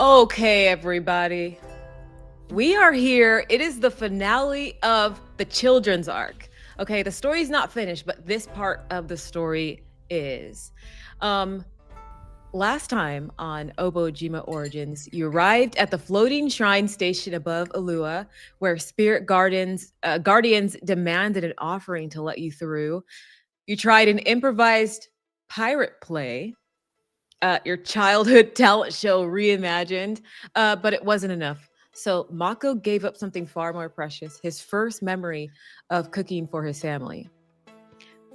Okay, everybody. We are here. It is the finale of the children's arc. Okay, the story's not finished, but this part of the story is. Last time on Obojima Origins, you arrived at the floating shrine station above Alua, where spirit guardians demanded an offering to let you through. You tried an improvised pirate play, your childhood talent show reimagined, but it wasn't enough. So Mako gave up something far more precious, his first memory of cooking for his family.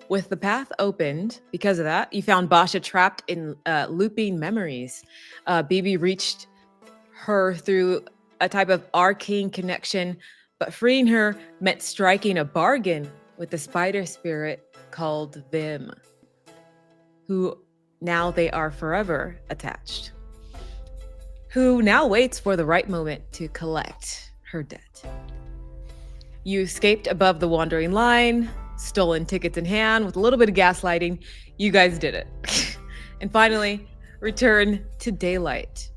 With the path opened, because of that, you found Basha trapped in looping memories. Bibi reached her through a type of arcane connection, but freeing her meant striking a bargain with the spider spirit called Vim, who now they are forever attached, who now waits for the right moment to collect her debt. You escaped above the wandering line, stolen tickets in hand with a little bit of gaslighting. You guys did it. And finally, return to daylight.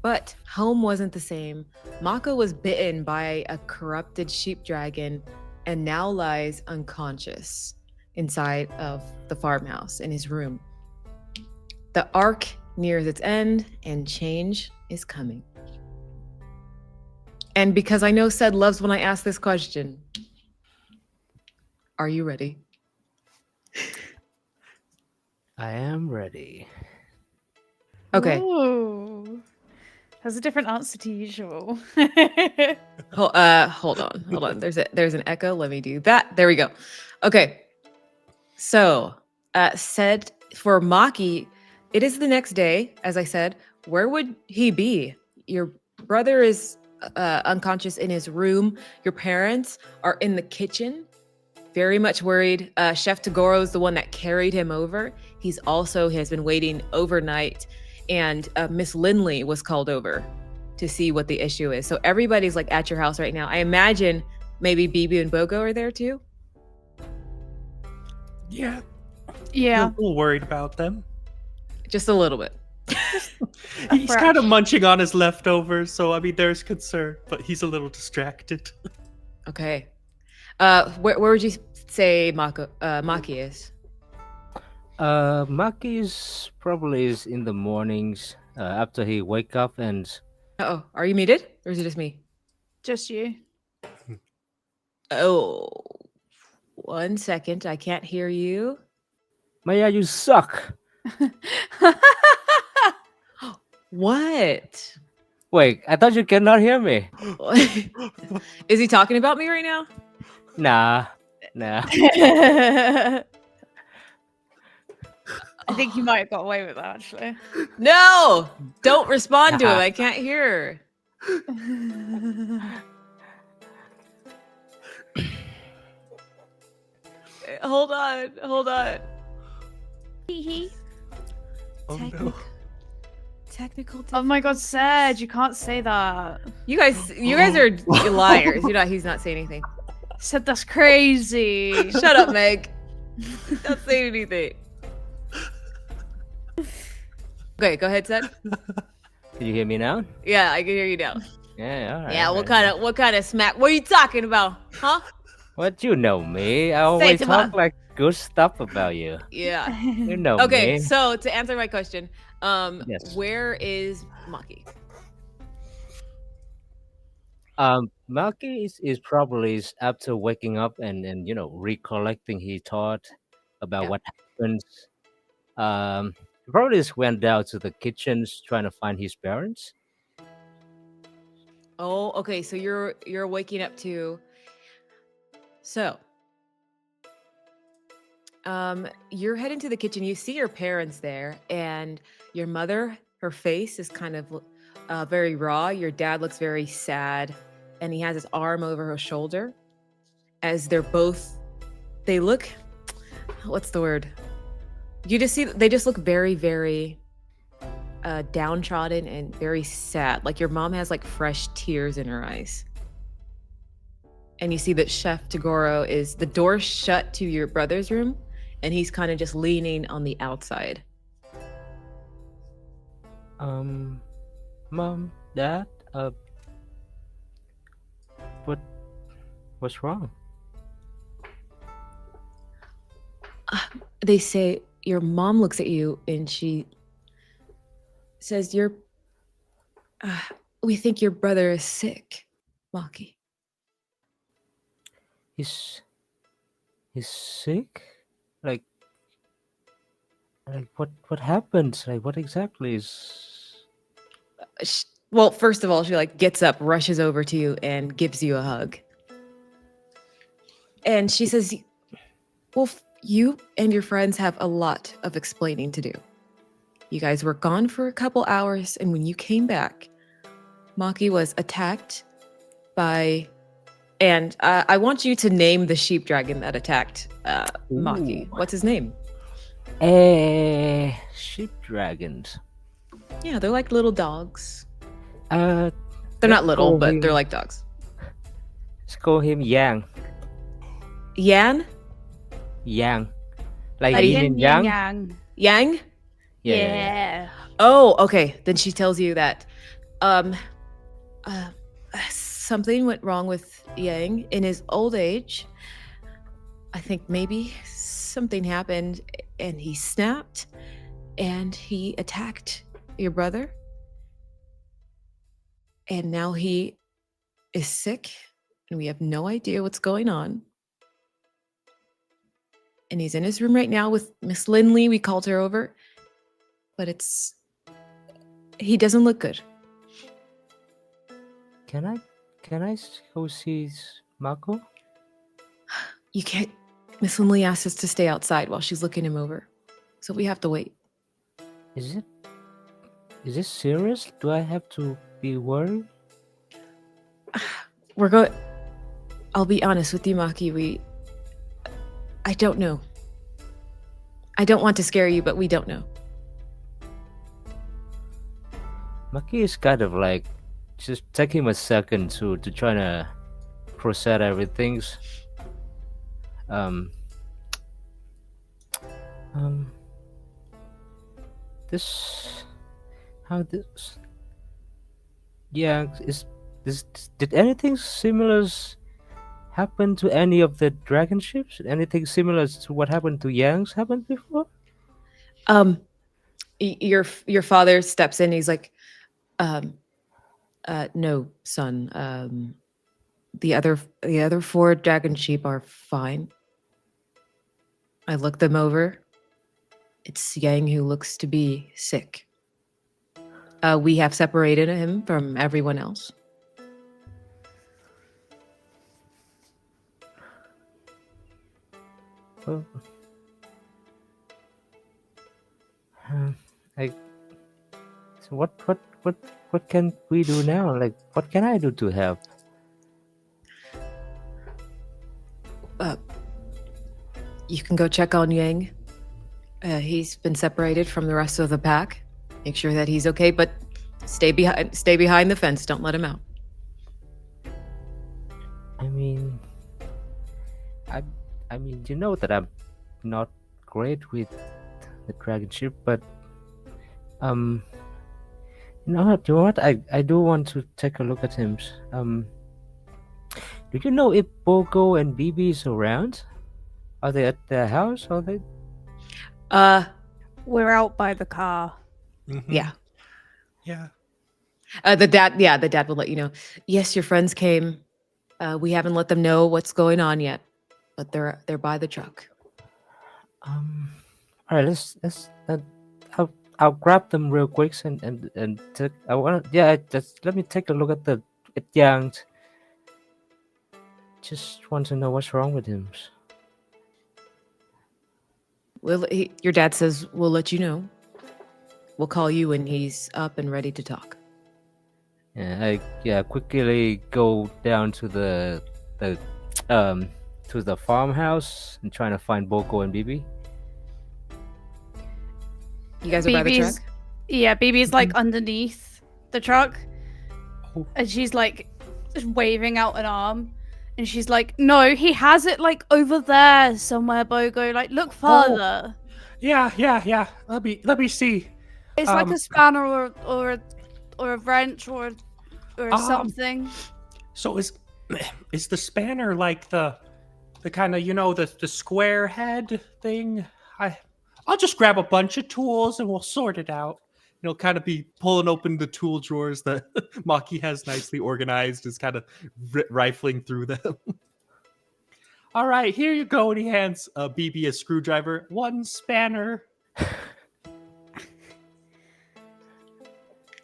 But home wasn't the same. Mako was bitten by a corrupted sheep dragon and now lies unconscious inside of the farmhouse in his room. The arc nears its end and change is coming. And because I know Sed loves when I ask this question, are you ready? I am ready. Okay. Ooh. That's a different answer to usual. Hold on. There's an echo. Let me do that. There we go. Okay. So, Sed, for Maki, it is the next day, as I said. Where would he be? Your brother is unconscious in his room. Your parents are in the kitchen, very much worried. Chef Tagoro is the one that carried him over. He's also has been waiting overnight, and Miss Lindley was called over to see what the issue is. So everybody's like at your house right now. I imagine maybe Bibi and Bogo are there too. Yeah. Yeah. A little worried about them. Just a little bit. He's kind of munching on his leftovers, so I mean, there's concern, but he's a little distracted. Okay. Where would you say Maki is? Maki is probably in the mornings after he wake up and. Oh, are you muted, or is it just me? Just you. Oh, 1 second. I can't hear you. Maya, you suck. What? Wait, I thought you cannot hear me. Is he talking about me right now? Nah. I think you might have got away with that, actually. No! Don't respond to him. I can't hear. Hold on. Oh no. Technical. Oh my god, Serge, you can't say that. You guys are liars. He's not saying anything. Said that's crazy. Shut up, Meg. Don't say anything. Okay, go ahead, Seth. Can you hear me now? Yeah, I can hear you now. Yeah, all right. Yeah, what kind of smack? What are you talking about? Huh? What, you know me? I always talk like good stuff about you. Yeah. You know Okay, me. so to answer my question, Yes. where is Maki? Maki is probably after waking up and recollecting his thought about what happened. He probably just went down to the kitchen trying to find his parents. Oh, okay. So you're waking up to. So, you're heading to the kitchen. You see your parents there, and your mother. Her face is kind of very raw. Your dad looks very sad, and he has his arm over her shoulder. As they look. What's the word? You just see they just look very, very downtrodden and very sad. Like your mom has like fresh tears in her eyes. And you see that Chef Tagoro is the door shut to your brother's room, and he's kind of just leaning on the outside. Mom, Dad, what what's wrong? They say your mom looks at you and she says we think your brother is sick, Maki. He's sick? Like what happened? Like what exactly is? Well, first of all, she like gets up, rushes over to you, and gives you a hug. And she says, "Well, you and your friends have a lot of explaining to do. You guys were gone for a couple hours, and when you came back, Maki was attacked by." And I want you to name the sheep dragon that attacked Maki. What's his name? Sheep dragons. Yeah, they're like little dogs. They're They're not little, but they're like dogs. Let's call him Yang. Yan? Yang. Like Like yin and yang? Yang. Yang? Yeah. Oh, okay. Then she tells you that something went wrong with Yang in his old age. I think maybe something happened and he snapped and he attacked your brother. And now he is sick and we have no idea what's going on. And he's in his room right now with Miss Lindley. We called her over. But he doesn't look good. Can I go see Mako? You can't. Miss Lindley asked us to stay outside while she's looking him over. So we have to wait. Is this serious? Do I have to be worried? I'll be honest with you, Maki. I don't know. I don't want to scare you, but we don't know. Maki is kind of like just take him a second to try to process everything. Yeah, did anything similar happen to any of the dragon ships? Anything similar to what happened to Yang's happened before? Your father steps in. He's like, no, son. The other 4 dragon sheep are fine. I looked them over. It's Yang who looks to be sick. We have separated him from everyone else. Oh. So what can we do now? Like, what can I do to help? You can go check on Yang. He's been separated from the rest of the pack. Make sure that he's okay, but stay behind the fence. Don't let him out. I mean, you know that I'm not great with the dragon ship, but you know what? I do want to take a look at him. Do you know if Bogo and Bibi is around? Are they at their house? Are they? We're out by the car. Mm-hmm. Yeah. Yeah. The dad will let you know. Yes, your friends came. We haven't let them know what's going on yet, but they're by the truck. All right, let's I'll grab them real quick and take, let me take a look at Yang. Just want to know what's wrong with him. Your dad says we'll let you know. We'll call you when he's up and ready to talk. Yeah, quickly go down to the farmhouse and trying to find Boko and Bibi. You guys are by the truck? Yeah, Bibi's like underneath the truck. Oh. And she's like waving out an arm. And she's like, no, he has it like over there somewhere, Bogo. Like, look further. Oh. Yeah. Let me see. It's like a spanner or a or a wrench or something? So is the spanner like the kind of the square head thing? I'll just grab a bunch of tools and we'll sort it out. He'll kind of be pulling open the tool drawers that Maki has nicely organized, is kind of rifling through them. All right, here you go. And he hands BB a screwdriver, one spanner.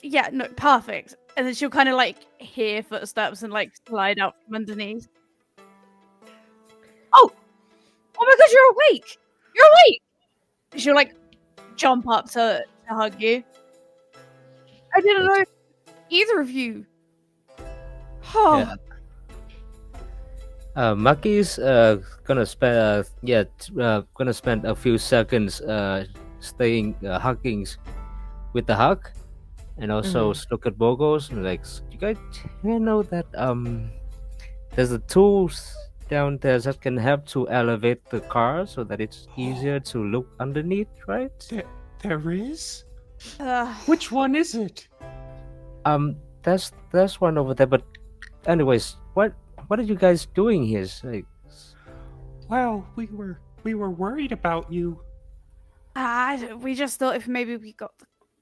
Yeah, no, perfect. And then she'll kind of like hear footsteps and like slide out from underneath. Oh my god, you're awake! You're awake! She'll like jump up to hug you. I didn't know either of you. Oh. Yeah. Maki's gonna spend a few seconds staying hugging with the hug, and also look at Bogos and like, you guys know that there's the tools down there that can help to elevate the car so that it's easier to look underneath, right? There is? Which one is it? There's one over there. But anyways, what are you guys doing here? Like, well, we were worried about you. We just thought if maybe we got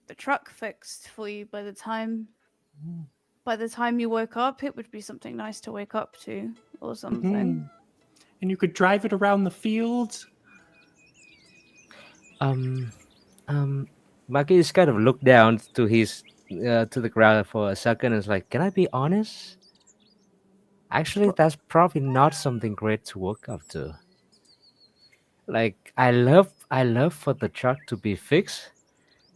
the truck fixed for you by the time you woke up, it would be something nice to wake up to or something. And you could drive it around the fields. Maki is kind of looked down to his to the ground for a second and is like, can I be honest? Actually, that's probably not something great to work up to. Like, I love for the truck to be fixed,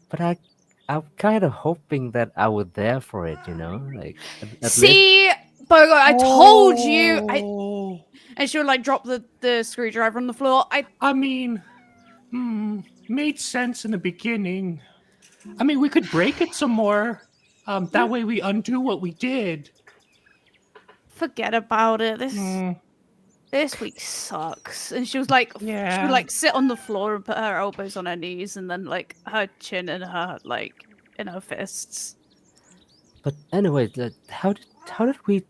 but I'm kind of hoping that I was there for it, like at least. See, Bogo, I told you. And she'll like drop the screwdriver on the floor. I mean, made sense in the beginning. I mean, we could break it some more. That way we undo what we did. Forget about it. This week sucks. And she was like, she would like sit on the floor and put her elbows on her knees and then like her chin in her fists. But anyway, how did we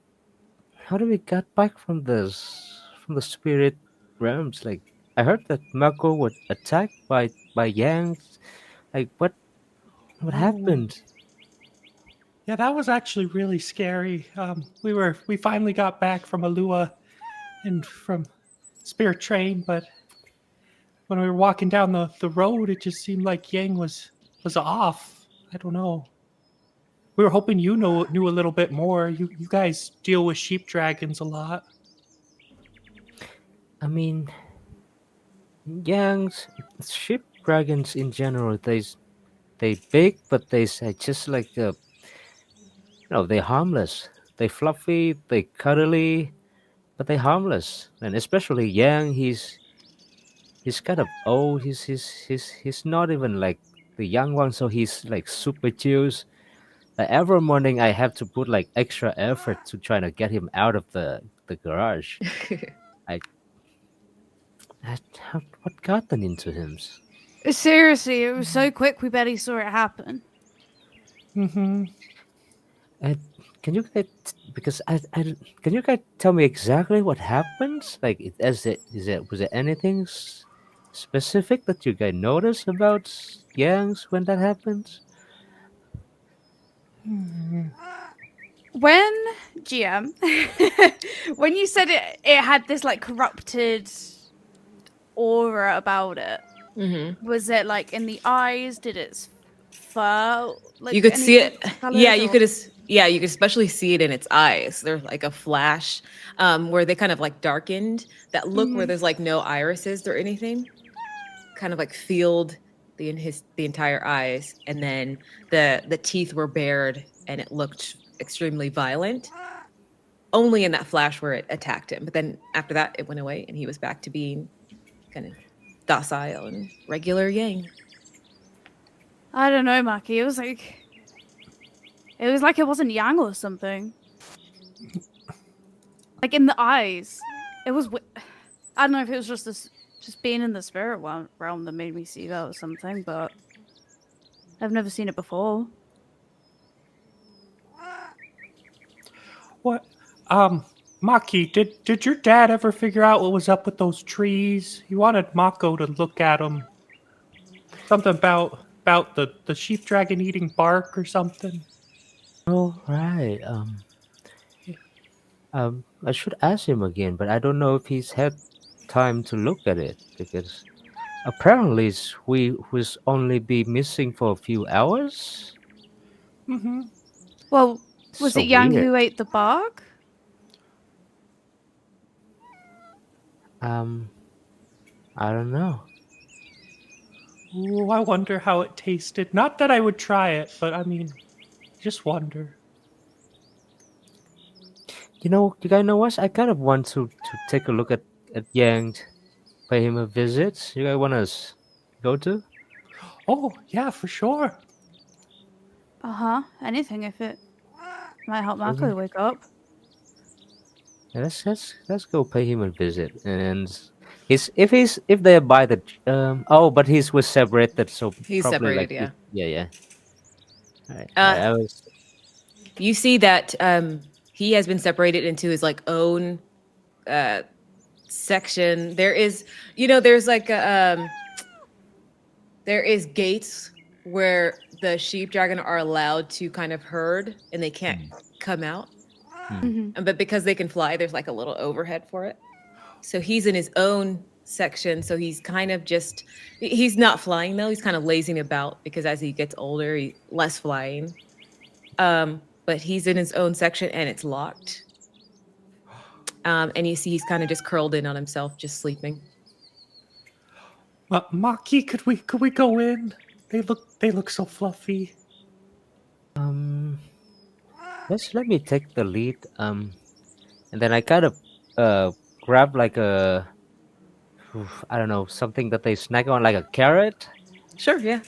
get back from the spirit realms? Like, I heard that Mako was attacked by Yangs. Like, what happened? Yeah, that was actually really scary. We finally got back from Alua and from Spirit Train, but when we were walking down the road, it just seemed like Yang was off. I don't know. We were hoping you knew a little bit more. You guys deal with sheep dragons a lot. I mean, Yangs, sheep dragons in general, they big, but they say just like they're harmless. They fluffy, they cuddly, but they're harmless. And especially Yang, he's kind of old. He's not even like the young one, so he's like super juice. Every morning I have to put like extra effort to try to get him out of the garage. What got them into him? Seriously, it was so quick we barely saw it happen. Can you guys, can you guys tell me exactly what happened? Like, was there anything specific that you guys noticed about Yangs when that happened? When GM, when you said it had this like corrupted aura about it, was it like in the eyes? Did its fur? Like, you could see it. Yeah, you or... could. Yeah, you could especially see it in its eyes. There's like a flash where they kind of like darkened. That look where there's like no irises or anything, kind of like filled the entire eyes, and then the teeth were bared, and it looked extremely violent. Only in that flash where it attacked him, but then after that, it went away, and he was back to being kind of docile and regular Yang. I don't know, Maki. It was like it wasn't Yang or something. Like in the eyes, it was. I don't know if it was just being in the spirit realm that made me see that or something, but I've never seen it before. What? Maki, did your dad ever figure out what was up with those trees? He wanted Mako to look at them. Something about the sheep dragon eating bark or something. Oh, right. I should ask him again, but I don't know if he's had time to look at it because apparently we was only be missing for a few hours. Mm-hmm. Well, was So it Yang weird. who ate the bark? Um, I don't know. Ooh, I wonder how it tasted. Not that I would try it, but I mean, just wonder. You guys know what? I kind of want to take a look at Yang, pay him a visit. You guys want us go to? Oh, yeah, for sure. Anything if it might help Okay. Mako wake up. Yeah, let's go pay him a visit. And if they're by the but he's was separated, so He's probably separated, like yeah. yeah. All right. Uh, I was You see that he has been separated into his like own section. There is, there's like there is gates where the sheep dragon are allowed to kind of herd and they can't come out. But because they can fly, there's like a little overhead for it. So he's in his own section. So he's kind of he's not flying though. He's kind of lazing about because as he gets older, he's less flying. But he's in his own section and it's locked. And you see he's kind of just curled in on himself, just sleeping. Maki, could we go in? They look so fluffy. let me take the lead. And then I kind of grab like I don't know, something that they snack on, like a carrot, Sure, yeah.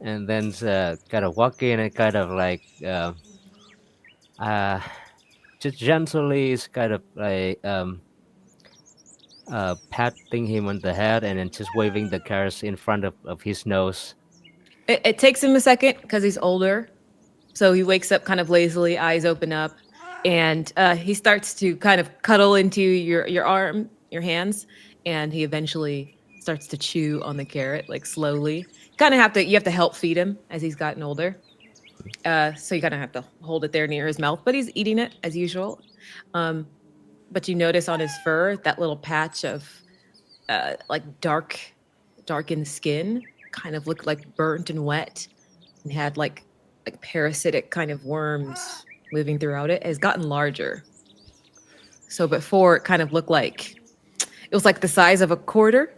and then kind of walk in and kind of like just gently is kind of like patting him on the head and then just waving the carrots in front of his nose. It takes him a second because he's older. So he wakes up kind of lazily, eyes open up, and he starts to kind of cuddle into your arm, your hands, and he eventually starts to chew on the carrot, like slowly. You have to help feed him as he's gotten older. So you kind of have to hold it there near his mouth, but he's eating it as usual. But you notice on his fur that little patch of like darkened skin, kind of looked like burnt and wet, and had like parasitic kind of worms moving throughout it. Has gotten larger. So before it kind of looked like it was like the size of a quarter,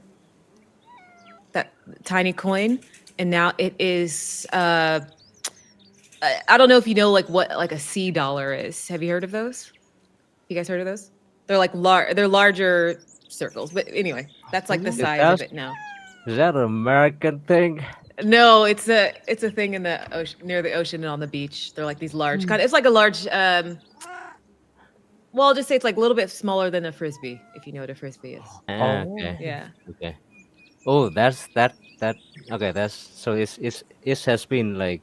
that tiny coin, and now it is. I don't know if you know like what like a sea dollar is. Have you heard of those? You guys heard of those? They're like they're larger circles, but anyway, that's like the Is size that of it now. is that an American thing? No, it's a thing in the ocean, near the ocean and on the beach. They're like these large kind of. It's like a large. Well, I'll just say it's like a little bit smaller than a frisbee, if you know what a frisbee is. Okay. Yeah. Okay. Oh, that's that. Okay, that's so. It has been like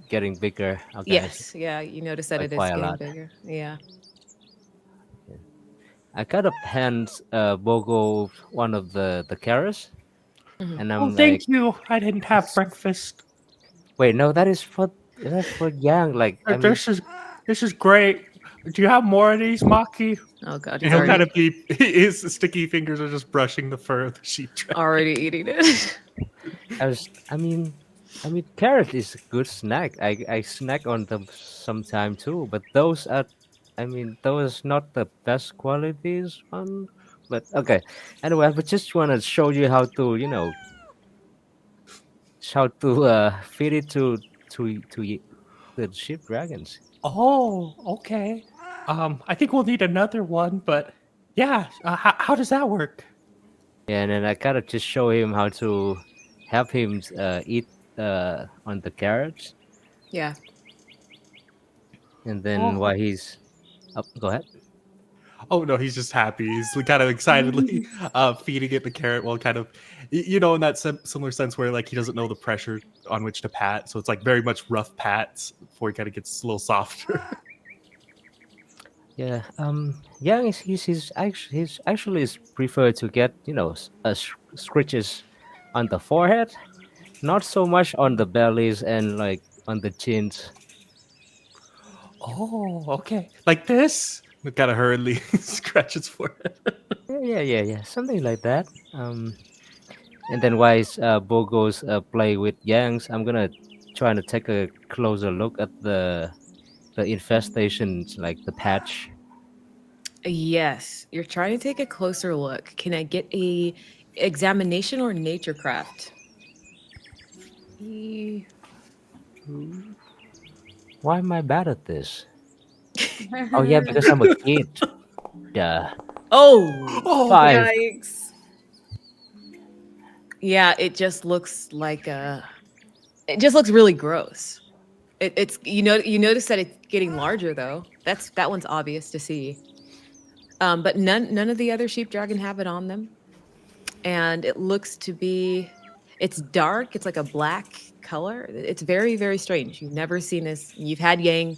getting bigger. Okay. Yes. Yeah. You notice that Like it is quite a getting lot. bigger. Yeah. I kind of hand Bogo one of the carrots, and Oh, I'm like, thank you. I didn't have breakfast. wait, no, that's for Yang. Like, I mean, This is great. Do you have more of these, Maki? Oh God, And he's he'll kind already of be his sticky fingers are just brushing the fur of the sheep dragon. already eating it. I mean, carrot is a good snack. I snack on them sometime too, but those are, I mean, those not the best qualities one. But okay, anyway, I just want to show you how to, how to feed it to the sheep dragons. Oh, okay. I think we'll need another one, but yeah. How does that work? Yeah, and then I kind of just show him how to have him eat on the carrots, Yeah. and then Oh. while he's up, go ahead. Oh no, he's just happy. He's kind of excitedly feeding it the carrot while kind of, in that similar sense where like he doesn't know the pressure on which to pat, so it's like very much rough pats before he kind of gets a little softer. Yeah. Yang is he's actually is preferred to get scratches on the forehead, not so much on the bellies and like on the chins. Oh, okay. Like this? We gotta hurriedly scratch its forehead. Yeah. Something like that. And then while Bogo's play with Yangs, I'm gonna try to take a closer look at the infestations, like the patch. Yes, you're trying to take a closer look. Can I get a examination or nature craft? Why am I bad at this? Oh yeah, because I'm a kid. Duh. Oh, Oh, 5. Yikes. yeah, it just looks like it just looks really gross. It's you notice that it's getting larger though. That one's obvious to see. But none of the other sheep dragon have it on them, and it looks to be it's dark. It's like a black color. It's very very strange. You've never seen this. You've had Yang.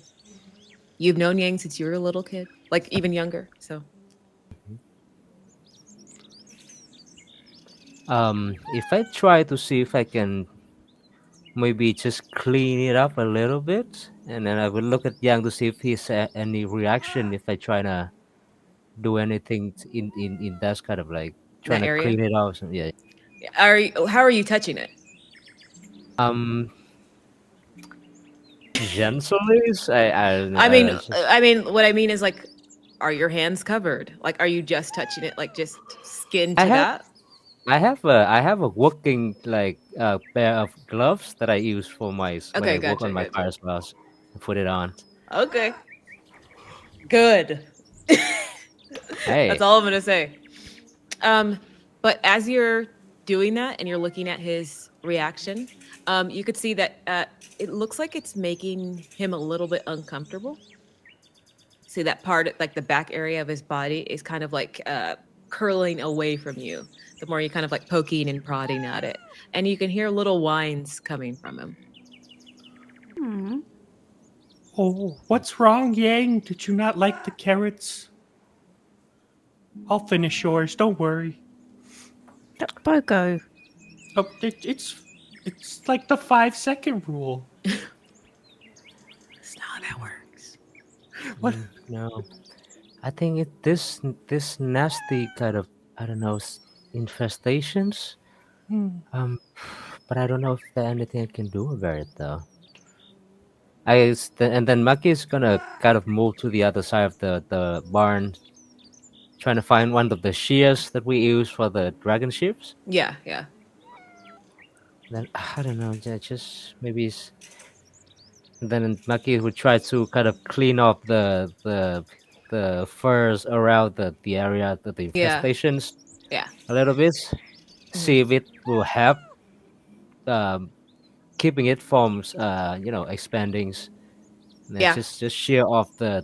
You've known Yang since you were a little kid, like even younger. So If I try to see if I can maybe just clean it up a little bit, and then I will look at Yang to see if he's any reaction if I try to do anything in that kind of like in that trying to area. clean it out. So, yeah. How are you touching it? Um, gently. I mean, what I mean is like, are your hands covered? Like, are you just touching it, like just skin I to have that? I have a working like pair of gloves that I use for when Okay, I work on gotcha, my gotcha. car spells. I put it on. Okay, good. That's Hey, all I'm gonna say. Um, but as you're doing that and you're looking at his reaction, you could see that it looks like it's making him a little bit uncomfortable. See that part, like the back area of his body, is kind of like curling away from you. The more you kind of like poking and prodding at it, and you can hear little whines coming from him. Hmm. oh, what's wrong, Yang? Did you not like the carrots? I'll finish yours. Don't worry. Bogo. Oh, it's like the 5-second rule. That's not how that works. What? no, I think this nasty kind of I don't know infestations. Hmm. Um, but I don't know if there's anything I can do about it though. And then Maki is gonna kind of move to the other side of the barn, trying to find one of the shears that we use for the dragon ships. Yeah, yeah, Then I don't know, just maybe. Then Maki would try to kind of clean off the furs around the area, the yeah, infestations yeah, a little bit. mhm. See if it will help keeping it from expanding. And then Yeah. just shear off the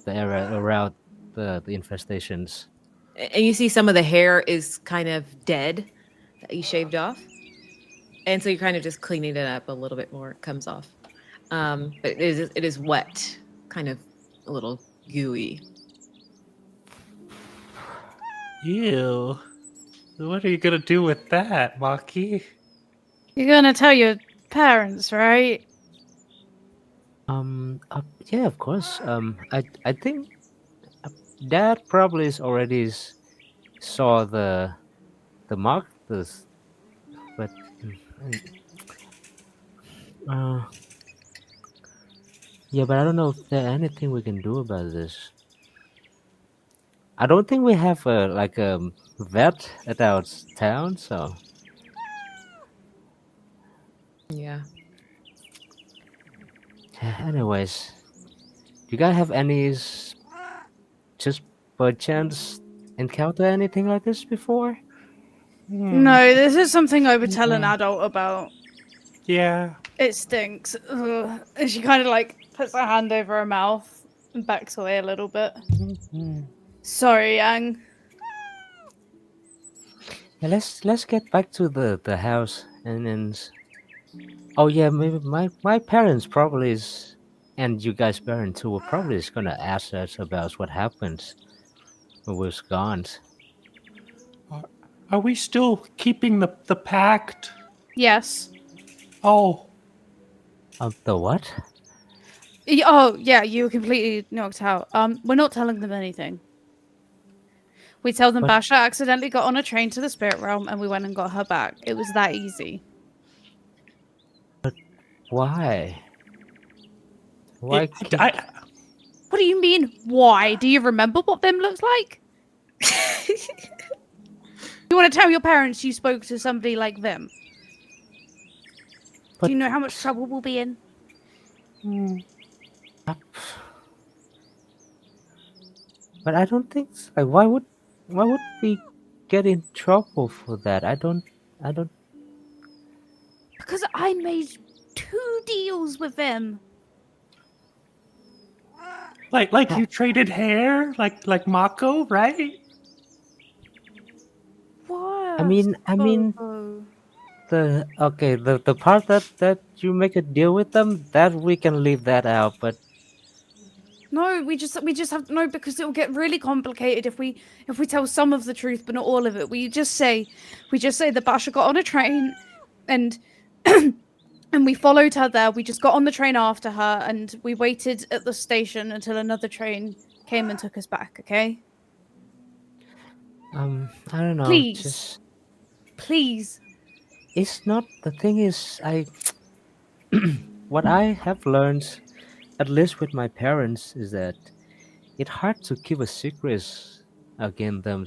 area around the infestations. And you see some of the hair is kind of dead that you shaved off, and so you're kind of just cleaning it up a little bit more. It comes off, but it is wet, kind of a little gooey. Ew. What are you gonna do with that, Maki? You're gonna tell your parents, right? Yeah, of course. I think Dad probably is already saw the mark, but mm, uh, yeah, but I don't know if there's anything we can do about this. I don't think we have a vet at our town, so Yeah. anyways, you guys have just by chance encounter anything like this before? Hmm. No, this is something I would tell an adult about. Yeah. It stinks. Ugh. And she kind of like puts her hand over her mouth and backs away a little bit. Hmm. Sorry, Yang. Yeah, let's get back to the house and then. Oh yeah, maybe my parents probably is. And you guys parents too were probably just gonna ask us about what happened when we was gone. Are we still keeping the pact? Yes. Oh, The what? Oh, yeah, you were completely knocked out. We're not telling them anything. We tell them But Basha accidentally got on a train to the spirit realm and we went and got her back. It was that easy. why? Why keep? What do you mean, why? Do you remember what them looks like? You want to tell your parents you spoke to somebody like them? But, Do you know how much trouble we'll be in? but I don't think. Like, why would we get in trouble for that? I don't. Because I made 2 deals with them. like you traded hair, like Mako, right? What? I mean, the part that you make a deal with them, that we can leave that out. But No, we just have no, because it will get really complicated if we tell some of the truth but not all of it. We just say that Basha got on a train and and we followed her there. We just got on the train after her and we waited at the station until another train came and took us back, okay? I don't know. Please. Just Please. it's not. The thing is, what I have learned, at least with my parents, is that it's hard to keep a secret against them,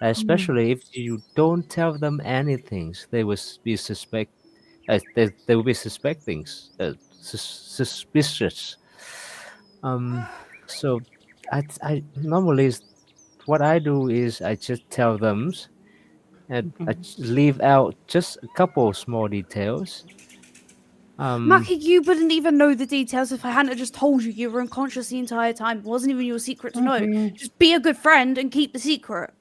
especially if you don't tell them anything. They will be they will be suspecting, suspicious. Um, so I normally what I do is I just tell them, and I leave out just a couple of small details. Maki, you wouldn't even know the details if I hadn't just told you you were unconscious the entire time. It wasn't even your secret to know. Just be a good friend and keep the secret.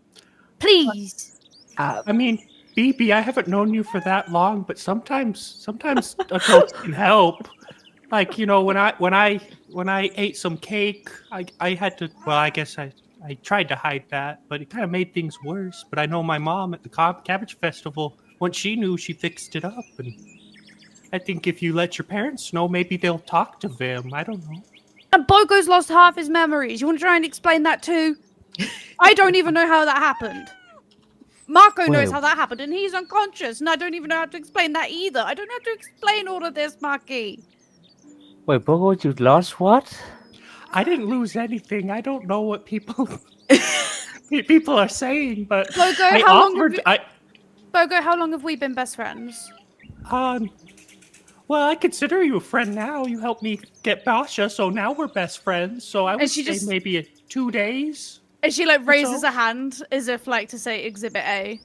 Please. I mean, BB, I haven't known you for that long, but sometimes adults can help. Like, you know, when I ate some cake, I had to. Well, I guess I tried to hide that, but it kind of made things worse. But I know my mom at the Cabbage Festival, once she knew, she fixed it up, and I think if you let your parents know, maybe they'll talk to Vim. I don't know. And Bogo's lost half his memories. You want to try and explain that too? I don't even know how that happened. Mako knows how that happened, and he's unconscious, and I don't even know how to explain that either. I don't have to explain all of this, Maki. Wait, Bogo, you lost what? I didn't lose anything. I don't know what people are saying, but Bogo, how long have we been best friends? Well, I consider you a friend now. You helped me get Basha, so now we're best friends. So I would say maybe 2 days. And she raises a hand as if to say Exhibit A.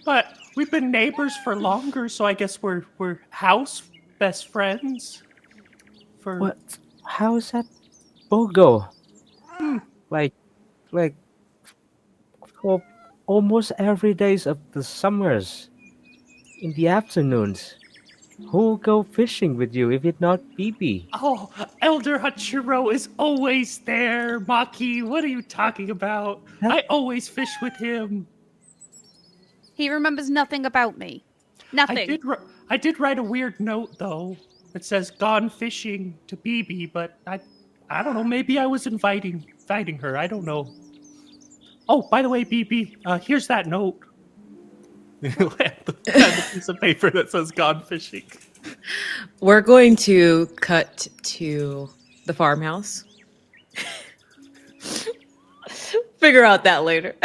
But we've been neighbors for longer, so I guess we're house best friends. What? How is that, Bogo? Like, for almost every days of the summers, in the afternoons, who will go fishing with you if it's not BB? Oh, Elder Hachiro is always there. Maki, what are you talking about? I always fish with him. He remembers nothing about me. Nothing. I did write a weird note though. It says "gone fishing" to BB, but I don't know. Maybe I was inviting her. I don't know. Oh, by the way, BB, here's that note. the piece of paper that says "gone fishing." We're going to cut to the farmhouse. Figure out that later.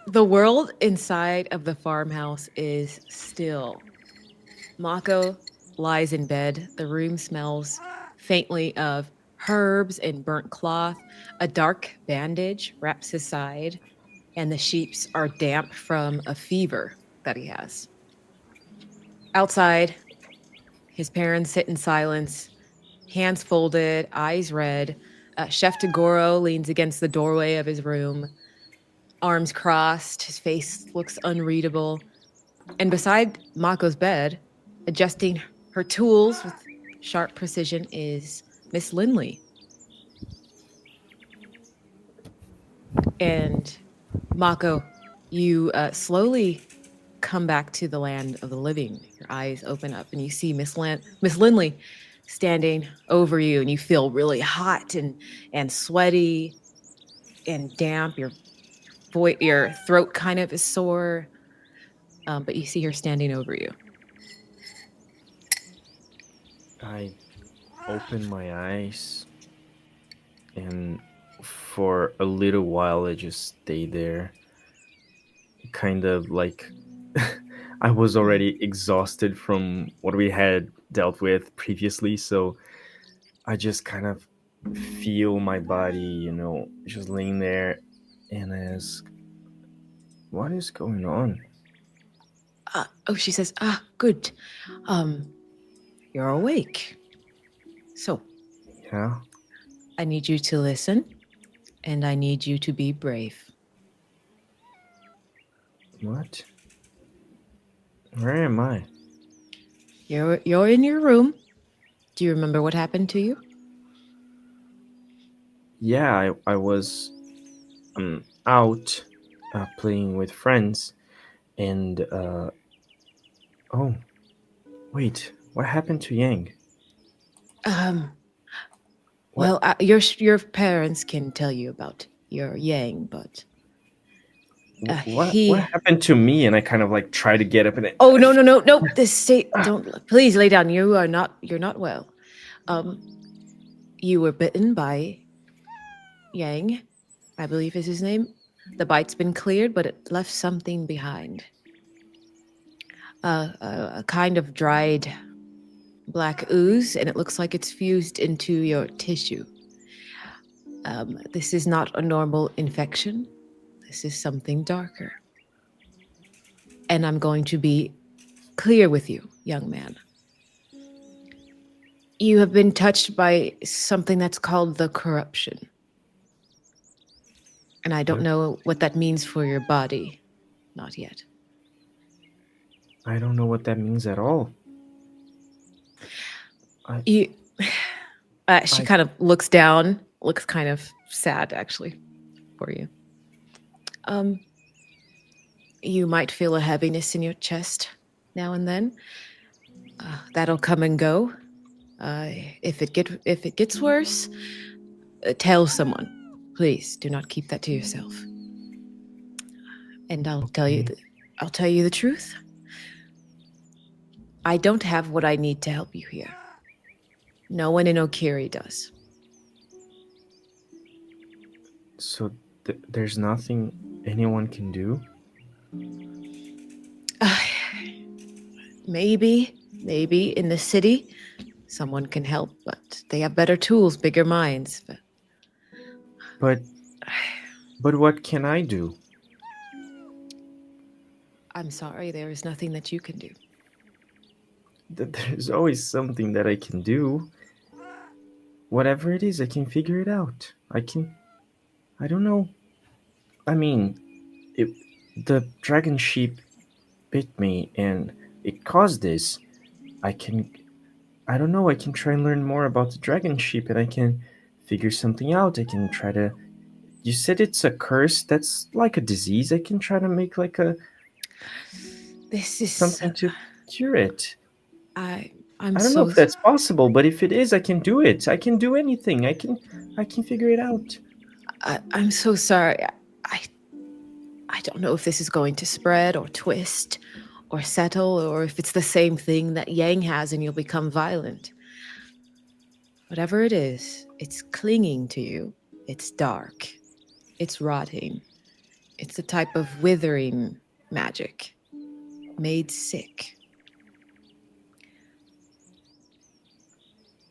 The world inside of the farmhouse is still. Mako lies in bed. The room smells faintly of herbs and burnt cloth. A dark bandage wraps his side, and the sheets are damp from a fever that he has. Outside, his parents sit in silence, hands folded, eyes red. Chef Tagoro leans against the doorway of his room, arms crossed, his face looks unreadable. And beside Mako's bed, adjusting her tools with sharp precision is Miss Lindley. And Mako, you slowly come back to the land of the living. Your eyes open up and you see Miss Lindley standing over you, and you feel really hot and sweaty and damp. Your throat kind of is sore, but you see her standing over you. I open my eyes, and for a little while I just stay there, kind of like I was already exhausted from what we had dealt with previously, so I just kind of feel my body, just laying there, and I ask, what is going on? She says, good. You're awake. So Yeah? I need you to listen, and I need you to be brave. What? Where am I? You're in your room. Do you remember what happened to you? Yeah, I was out playing with friends, and oh, wait, what happened to Yang? Well, your parents can tell you about your Yang, but What happened to me? And I kind of like try to get up, and Oh, no! Don't please lay down. You're not well. You were bitten by Yang, I believe is his name. The bite's been cleared, but it left something behind. A kind of dried black ooze, and it looks like it's fused into your tissue. This is not a normal infection. This is something darker. And I'm going to be clear with you, young man. You have been touched by something that's called the corruption. And I don't know what that means for your body. Not yet. I don't know what that means at all. She kind of looks down, looks kind of sad actually for you. You might feel a heaviness in your chest now and then. That'll come and go. If it gets worse, tell someone. Please do not keep that to yourself. And I'll tell you the truth. I don't have what I need to help you here. No one in Okiri does. So there's nothing anyone can do? Maybe in the city, someone can help, but they have better tools, bigger minds. But what can I do? I'm sorry, there is nothing that you can do. There's always something that I can do. Whatever it is, I can figure it out. I don't know. I mean, the dragon sheep bit me and it caused this. I don't know, I can try and learn more about the dragon sheep, and I can figure something out. I can try to. You said it's a curse. That's like a disease. I can try to make like This is something to cure it. I don't know if that's possible, but if it is, I can do it. I can do anything. I can figure it out. I'm so sorry. I don't know if this is going to spread or twist or settle, or if it's the same thing that Yang has and you'll become violent. Whatever it is, it's clinging to you. It's dark. It's rotting. It's a type of withering magic. Made sick.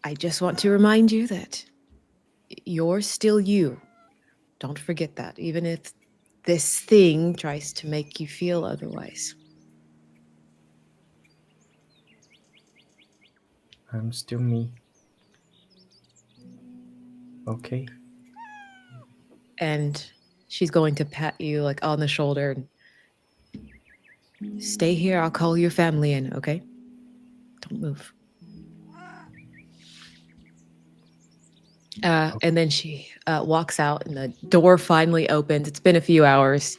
I just want to remind you that you're still you. Don't forget that, even if this thing tries to make you feel otherwise. I'm still me. Okay. And she's going to pat you like on the shoulder and stay here. I'll call your family in, okay? Don't move. And then she walks out, and the door finally opens. It's been a few hours.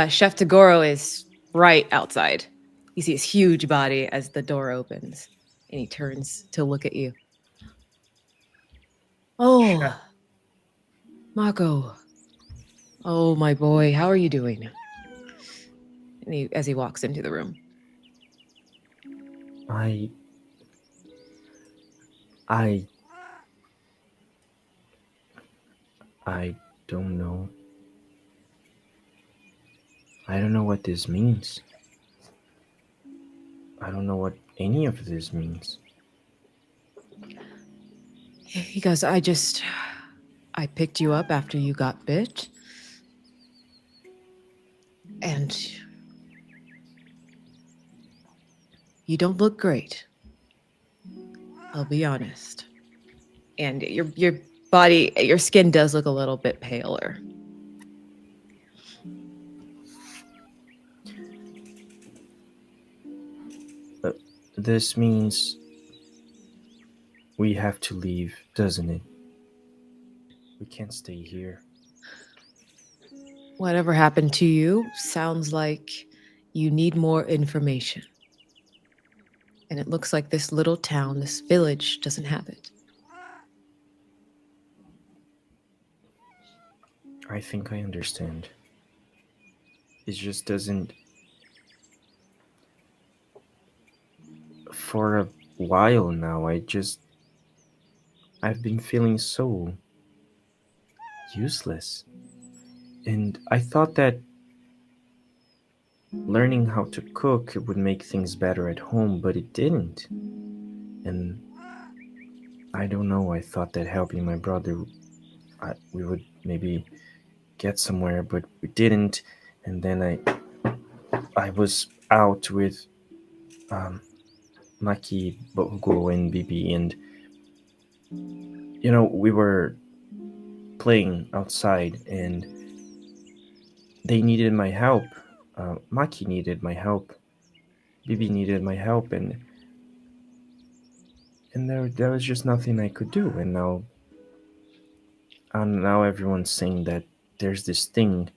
Chef Tagoro is right outside. You see his huge body as the door opens, and he turns to look at you. Oh, Chef. Mako. Oh, my boy, how are you doing? And as he walks into the room. I don't know. I don't know what this means. I don't know what any of this means. He goes, I picked you up after you got bit. And you don't look great. I'll be honest. And your body, your skin does look a little bit paler. This means we have to leave, doesn't it? We can't stay here. Whatever happened to you sounds like you need more information. And it looks like this little town, this village, doesn't have it. I think I understand. It just doesn't. For a while now, I've been feeling so useless. And I thought that learning how to cook would make things better at home, but it didn't. And I don't know, I thought that helping my brother, we would maybe get somewhere, but we didn't. And then I was out with Maki, Bogo, and Bibi, and we were playing outside, and they needed my help. Maki needed my help. Bibi needed my help, and there was just nothing I could do. And now everyone's saying that there's this thing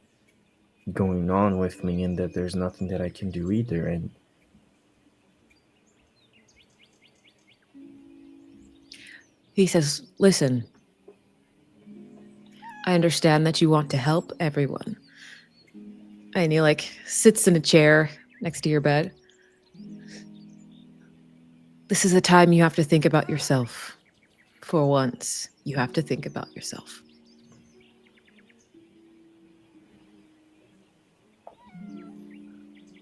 going on with me, and that there's nothing that I can do either. And He says, listen, I understand that you want to help everyone. And he sits in a chair next to your bed. This is a time you have to think about yourself. For once, you have to think about yourself.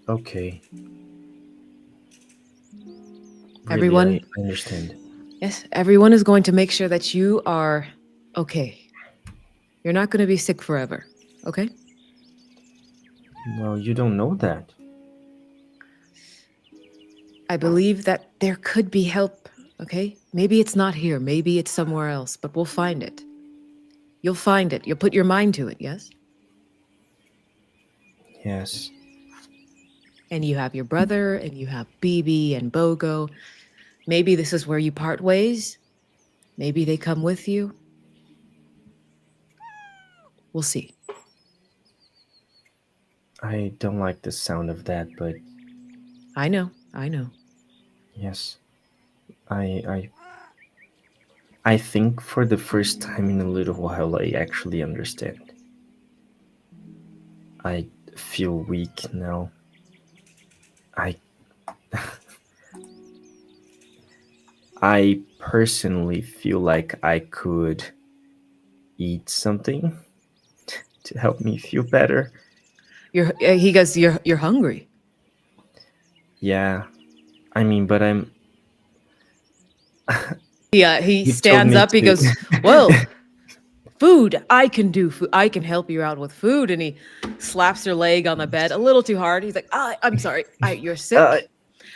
okay. Everyone- Really, I understand. Yes, everyone is going to make sure that you are okay. You're not going to be sick forever, okay? Well, you don't know that. I believe that there could be help, okay? Maybe it's not here, maybe it's somewhere else, but we'll find it. You'll find it. You'll put your mind to it, yes? Yes. And you have your brother, and you have Bibi and Bogo. Maybe this is where you part ways. Maybe they come with you. We'll see. I don't like the sound of that, but I know. yes. I think for the first time in a little while I actually understand. I feel weak now. I personally feel like I could eat something to help me feel better. He goes, you're hungry. Yeah. I mean, but I'm Yeah, he You told stands me up. He to- goes, "Whoa, food! I can do food. I can help you out with food." And he slaps your leg on the bed a little too hard. He's like, "I'm sorry. You're sick."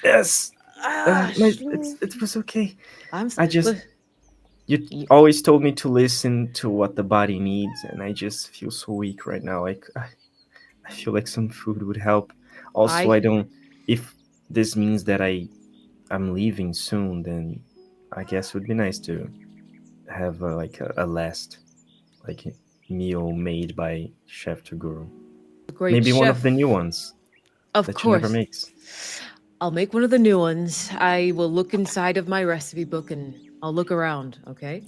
Yes. Ah, It was okay. I'm. I just Look, You always told me to listen to what the body needs, and I just feel so weak right now. I feel like some food would help. Also, I- I don't. If this means that I I'm leaving soon, then I guess it would be nice to have a last like meal made by Chef Toguro. Great Maybe one of chef. the new ones Of that she never course. makes. I'll make one of the new ones. I will look inside of my recipe book and I'll look around, okay?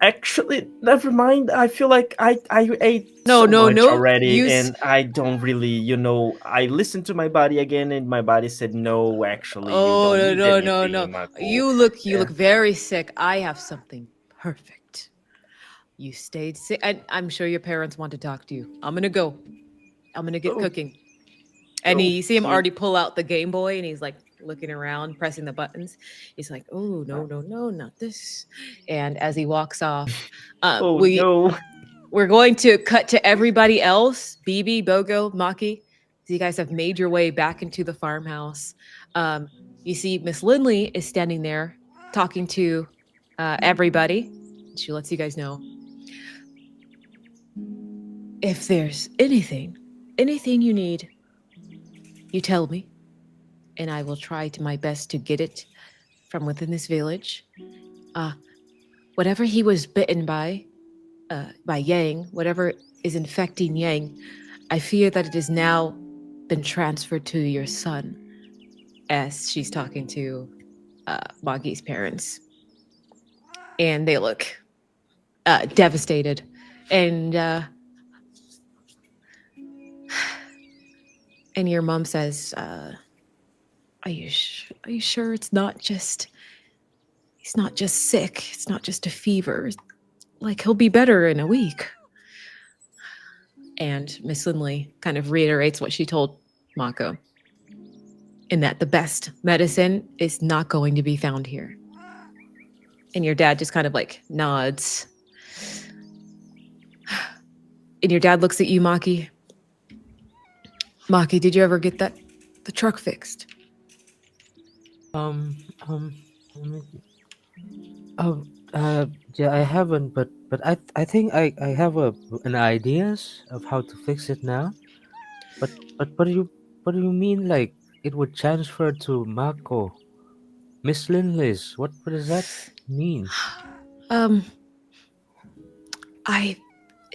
Actually, never mind. I feel like I ate No, so no, much no. already, and I don't really, I listened to my body again, and my body said, "No, actually, you Oh, don't no, need no, no, anything, no. Mako." You look Yeah. very sick. I have something perfect. You stayed sick. I'm sure your parents want to talk to you. I'm gonna go. I'm gonna get Oh, cooking. And you see him okay. already pull out the Game Boy and he's like looking around, pressing the buttons. He's like, oh, no, no, no, not this. And as he walks off, Oh no. we're going to cut to everybody else. BB, Bogo, Maki. So you guys have made your way back into the farmhouse. You see Miss Lindley is standing there talking to everybody. She lets you guys know. If there's anything you need, you tell me, and I will try to my best to get it from within this village. Whatever he was bitten by Yang, whatever is infecting Yang, I fear that it has now been transferred to your son, as she's talking to Maki's parents. And they look devastated. And your mom says, are you sure it's not just, he's not just sick, it's not just a fever, like he'll be better in a week. And Miss Lindley kind of reiterates what she told Mako, in that the best medicine is not going to be found here. And your dad just kind of like nods. And your dad looks at you, Maki. Maki, did you ever get the truck fixed? Um, um, um, oh, yeah, I haven't, but I think I have an ideas of how to fix it now. But what do you mean? Like it would transfer to Mako, Miss Lindley's? What does that mean? Um,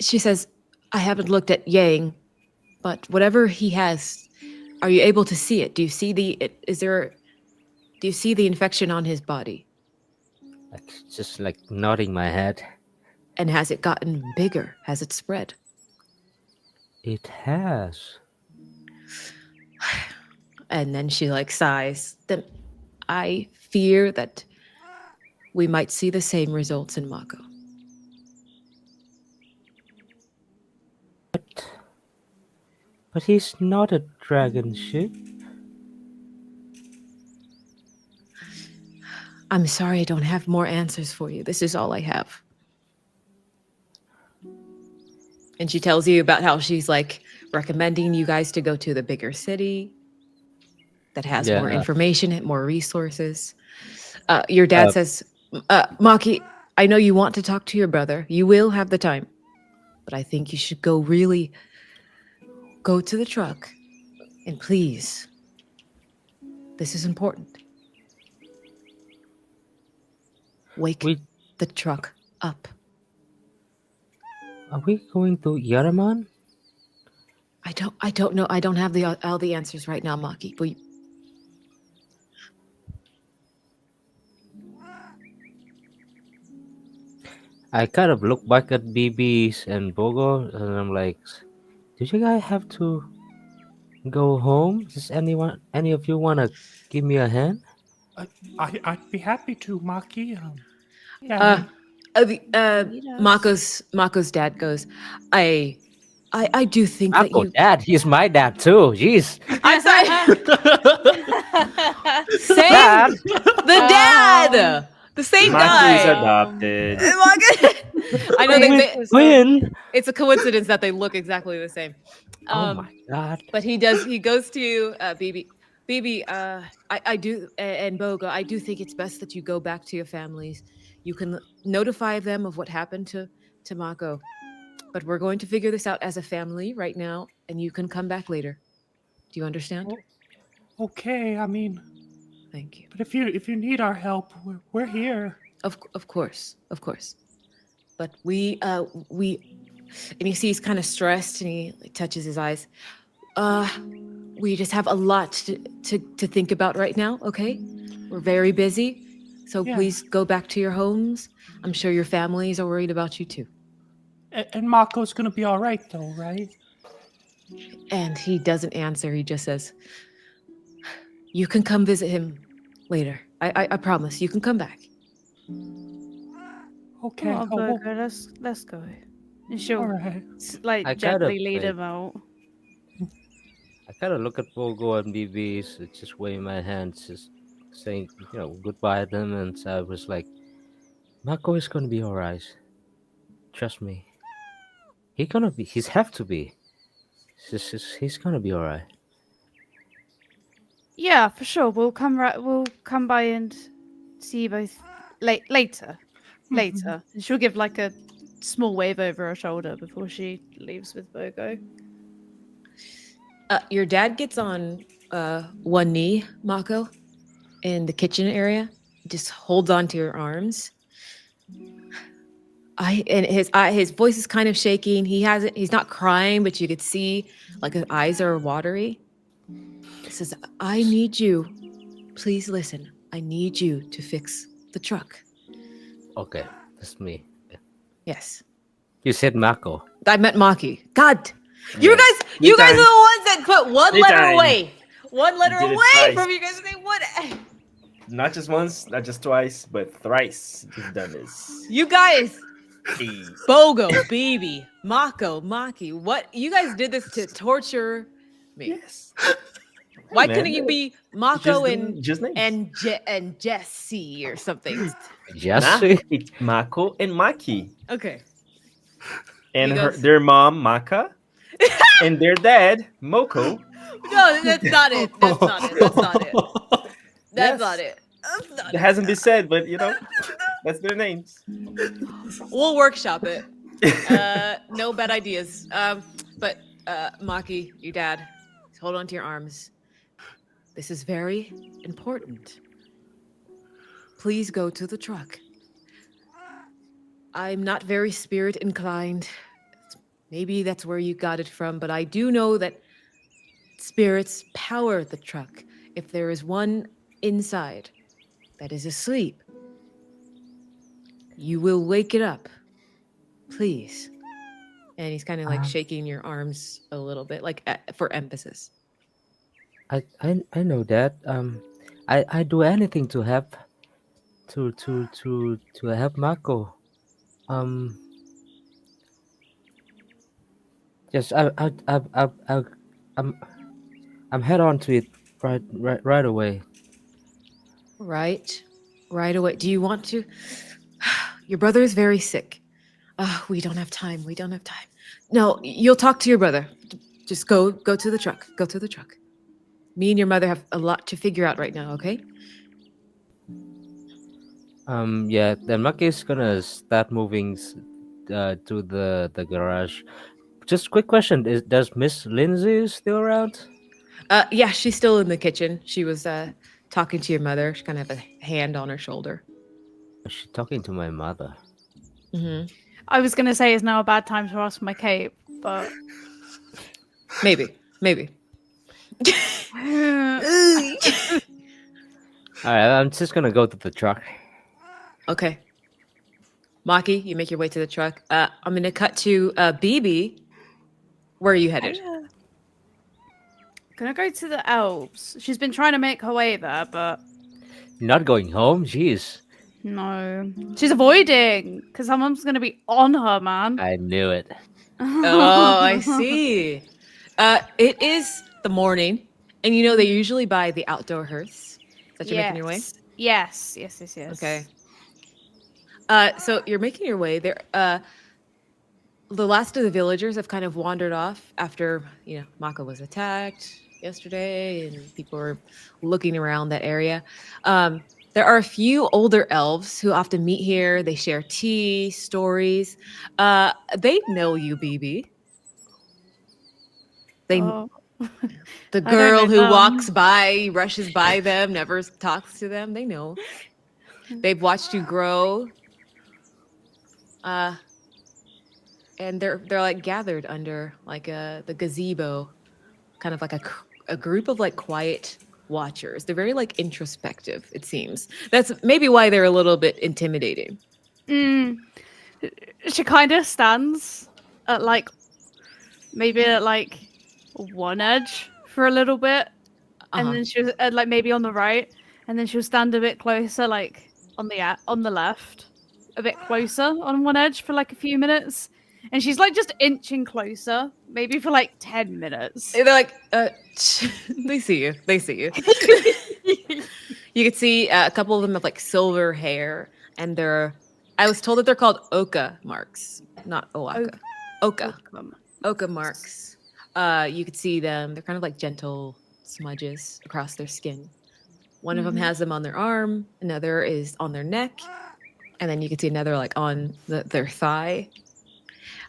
she says, I haven't looked at Yang, but whatever he has, are you able to see it? Do you see do you see the infection on his body? Like just like nodding my head. And has it gotten bigger? Has it spread? It has. And then she like sighs. Then I fear that we might see the same results in Mako. But he's not a dragon ship. I'm sorry I don't have more answers for you. This is all I have. And she tells you about how she's like recommending you guys to go to the bigger city that has more Yeah. information and more resources. Your dad Uh, says, Maki, I know you want to talk to your brother. You will have the time. But I think you should go to the truck. And please, this is important. Wake we the truck up. are we going to Yaraman? I don't know. I don't have all the answers right now, Maki. But I kind of look back at BBs and Bogo, and I'm like, "Do you guys have to go home? Does any of you wanna give me a hand?" I'd be happy to, Maki. Yeah, I mean, Mako's dad goes, I do think that Mako, you. dad, he's my dad too. Jeez, I'm sorry. Same. dad. The dad. The same Maki is guy. adopted. I know Twin. it's a coincidence that they look exactly the same. Oh my god. But he goes to BB. BB, I do, and Boga, I do think it's best that you go back to your families. You can notify them of what happened to Mako. But we're going to figure this out as a family right now, and you can come back later. Do you understand? okay. I mean, Thank you. But if you need our help, we're here. Of course. But we and you see he's kind of stressed and he like, touches his eyes. We just have a lot to think about right now, okay? We're very busy. So Yeah. please go back to your homes. I'm sure your families are worried about you too. And Mako's gonna be all right, though, right? And he doesn't answer. He just says, "You can come visit him later. I promise. You can come back." Okay. Oh, Oh, well, Burger, let's go. And she'll all right. like I gently kinda lead wait. him out. I kind of look at Bogo and BB, so just waving my hands, just saying, goodbye to them. And so I was like, Mako is gonna be alright. Trust me. He's have to be. He's gonna be alright. Yeah, for sure. We'll come by and see you both later. Later. And she'll give like a small wave over her shoulder before she leaves with Bogo. Your dad gets on one knee, Mako, in the kitchen area. Just holds onto your arms. And his voice is kind of shaking. He's not crying, but you could see like his eyes are watery. He says, "I need you. Please listen. I need you to fix the truck." Okay, that's me. Yes. You said Mako. I meant Maki. God. You Yes. guys you guys are Anytime. the ones that put one letter Anytime. away. One letter did it away twice. from you guys saying what. Not just once, not just twice, but thrice you've done this. You guys, Hey. Bogo, Baby, Mako, Maki, what you guys did this to torture me. Yes. Why man. couldn't you be Mako Just names. and Jesse or something? Yes. Nah, it's Mako and Maki. Okay. And You guys- their mom, Maka, and their dad, Moko. No, that's not it. That's not it. That's not it. That's Yes. not it. That's not It hasn't been said, but that's their names. We'll workshop it. No bad ideas. But Maki, your dad, hold on to your arms. This is very important. Please go to the truck. I'm not very spirit inclined. Maybe that's where you got it from, but I do know that spirits power the truck. If there is one inside that is asleep, you will wake it up. Please. And he's kind of like shaking your arms a little bit, like for emphasis. I know that. I do anything to help to help Mako. Yes, I'm head on to it right away. Right away. Do you want to? Your brother is very sick. We don't have time. We don't have time. No, you'll talk to your brother. Just go to the truck. Go to the truck. Me and your mother have a lot to figure out right now, okay? Yeah, then Maki is gonna start moving to the garage. Just quick question: does Miss Lindsay still around? Yeah, she's still in the kitchen. She was talking to your mother. She kind of have a hand on her shoulder. Is she talking to my mother? Mm-hmm. I was gonna say it's now a bad time to ask for my cape, but Maybe. All right, I'm just gonna go to the truck. Okay. Maki, you make your way to the truck. I'm going to cut to BB. Where are you headed? Gonna go to the elves. She's been trying to make her way there, but Not going home. Jeez, no. She's avoiding because someone's gonna be on her, man. I knew it. Oh, I see. It is the morning, and they usually buy the outdoor hearths that you're making your way. Yes. Okay. So you're making your way there. The last of the villagers have kind of wandered off after Mako was attacked yesterday, and people were looking around that area. There are a few older elves who often meet here. They share tea, stories. They know you, BB. They The I don't girl know who walks them. by, rushes by them, never talks to them. They know. They've watched you grow. Uh, and they're like gathered under like the gazebo, kind of like a group of like quiet watchers. They're very like introspective, it seems. That's maybe why they're a little bit intimidating. Mm. She kind of stands at like maybe at like one edge for a little bit, and Uh-huh. then she was like maybe on the right, and then she'll stand a bit closer, like on the left, a bit closer on one edge for like a few minutes, and she's like just inching closer, maybe for like 10 minutes. They're like, they see you. They see you. You could see a couple of them have like silver hair, and I was told that they're called Oka marks, not Owaka. Oka. Oka marks. You could see them. They're kind of like gentle smudges across their skin. One of them has them on their arm, another is on their neck, and then you can see another like on their thigh.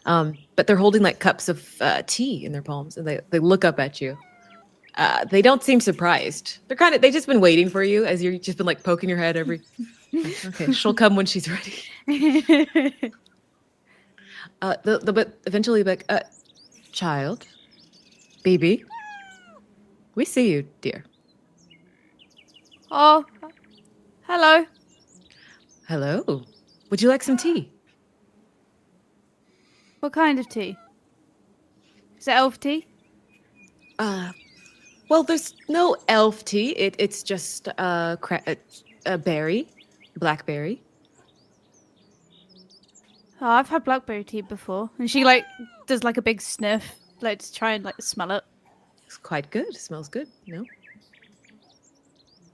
But they're holding like cups of tea in their palms, and they look up at you. They don't seem surprised. They've just been waiting for you as you've just been like poking your head every. Okay, she'll come when she's ready. But eventually, like, child, baby, we see you, dear. Oh, hello. Hello. Would you like some tea? What kind of tea? Is it elf tea? Well, there's no elf tea. It's just a berry, blackberry. Oh, I've had blackberry tea before, and she like does like a big sniff, like to try and like smell it. It's quite good. It smells good. No.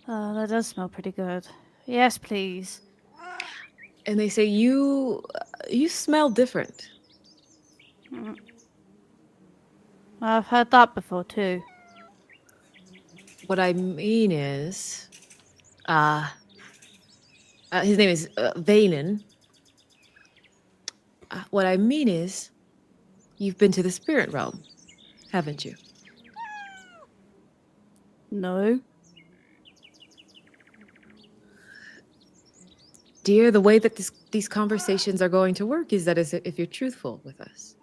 Oh, that does smell pretty good. Yes, please. And they say you smell different. I've heard that before too. What I mean is, his name is Vanen. What I mean is, you've been to the spirit realm, haven't you? No. Dear, the way that these conversations are going to work is that if you're truthful with us.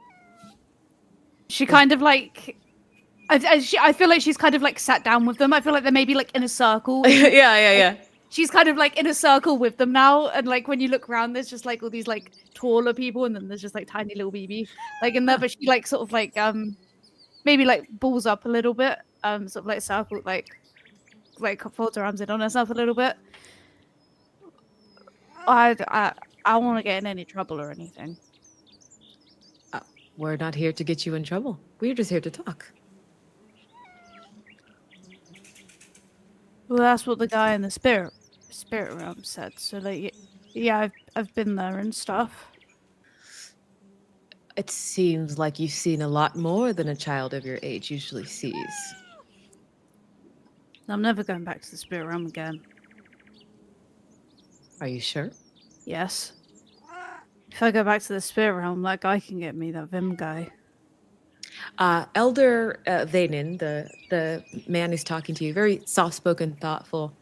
She kind of like. I feel like she's kind of like sat down with them. I feel like they're maybe like in a circle. Yeah. She's kind of like in a circle with them now, and like when you look around, there's just like all these like taller people, and then there's just like tiny little BB like in there. But she like sort of like maybe like balls up a little bit, sort of like circle like folds her arms in on herself a little bit. I won't want to get in any trouble or anything. We're not here to get you in trouble. We're just here to talk. Well, that's what the guy in the spirit realm said. So like, yeah, I've been there and stuff. It seems like you've seen a lot more than a child of your age usually sees. I'm never going back to the spirit realm again. Are you sure? Yes. If I go back to the spirit realm, that guy can get me, that Vim guy. Elder Vanen, the man who's talking to you, very soft-spoken, thoughtful.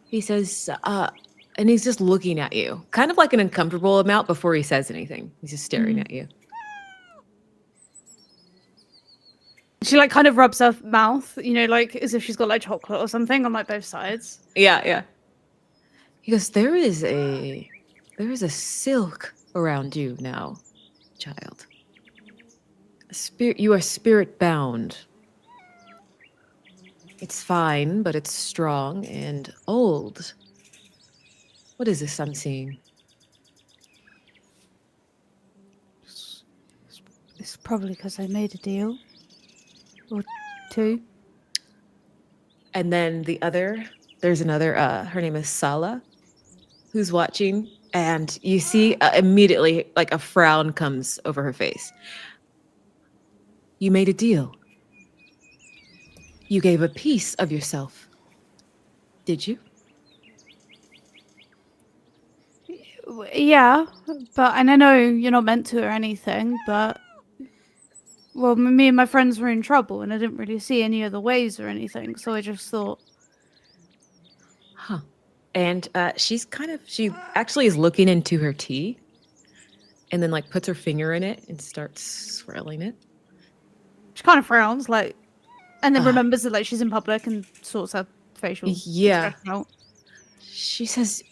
He says, and he's just looking at you, kind of like an uncomfortable amount before he says anything. He's just staring at you. She like kind of rubs her mouth, you know, like as if she's got like chocolate or something on like both sides. Yeah. He goes, there is a silk around you now, child. You are spirit bound. It's fine, but it's strong and old. What is this I'm seeing? It's probably because I made a deal. Or two. And then there's another, her name is Sala, who's watching, and you see immediately like a frown comes over her face. You made a deal. You gave a piece of yourself. Did you? Yeah, but and I know you're not meant to or anything, but Well, me and my friends were in trouble, and I didn't really see any other ways or anything, so I just thought, Huh. And she actually is looking into her tea and then like puts her finger in it and starts swirling it. she kind of frowns, like, and then Ah. remembers that like she's in public and sorts her facial Yeah. expression out. She says,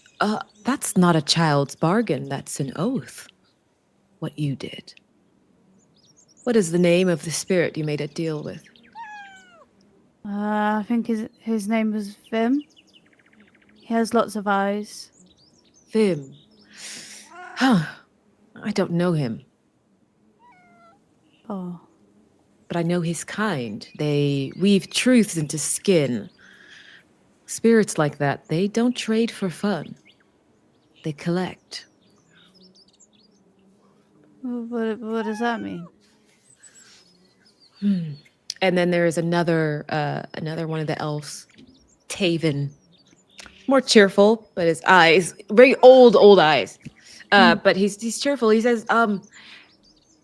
that's not a child's bargain. That's an oath. What you did. What is the name of the spirit you made a deal with? I think his name was Vim. He has lots of eyes. Vim. Huh. I don't know him, Oh, but I know his kind. They weave truths into skin. Spirits like that, they don't trade for fun. They collect. what does that mean? And then there is another one of the elves, Taven. More cheerful, but his eyes, very old eyes. But he's cheerful. He says,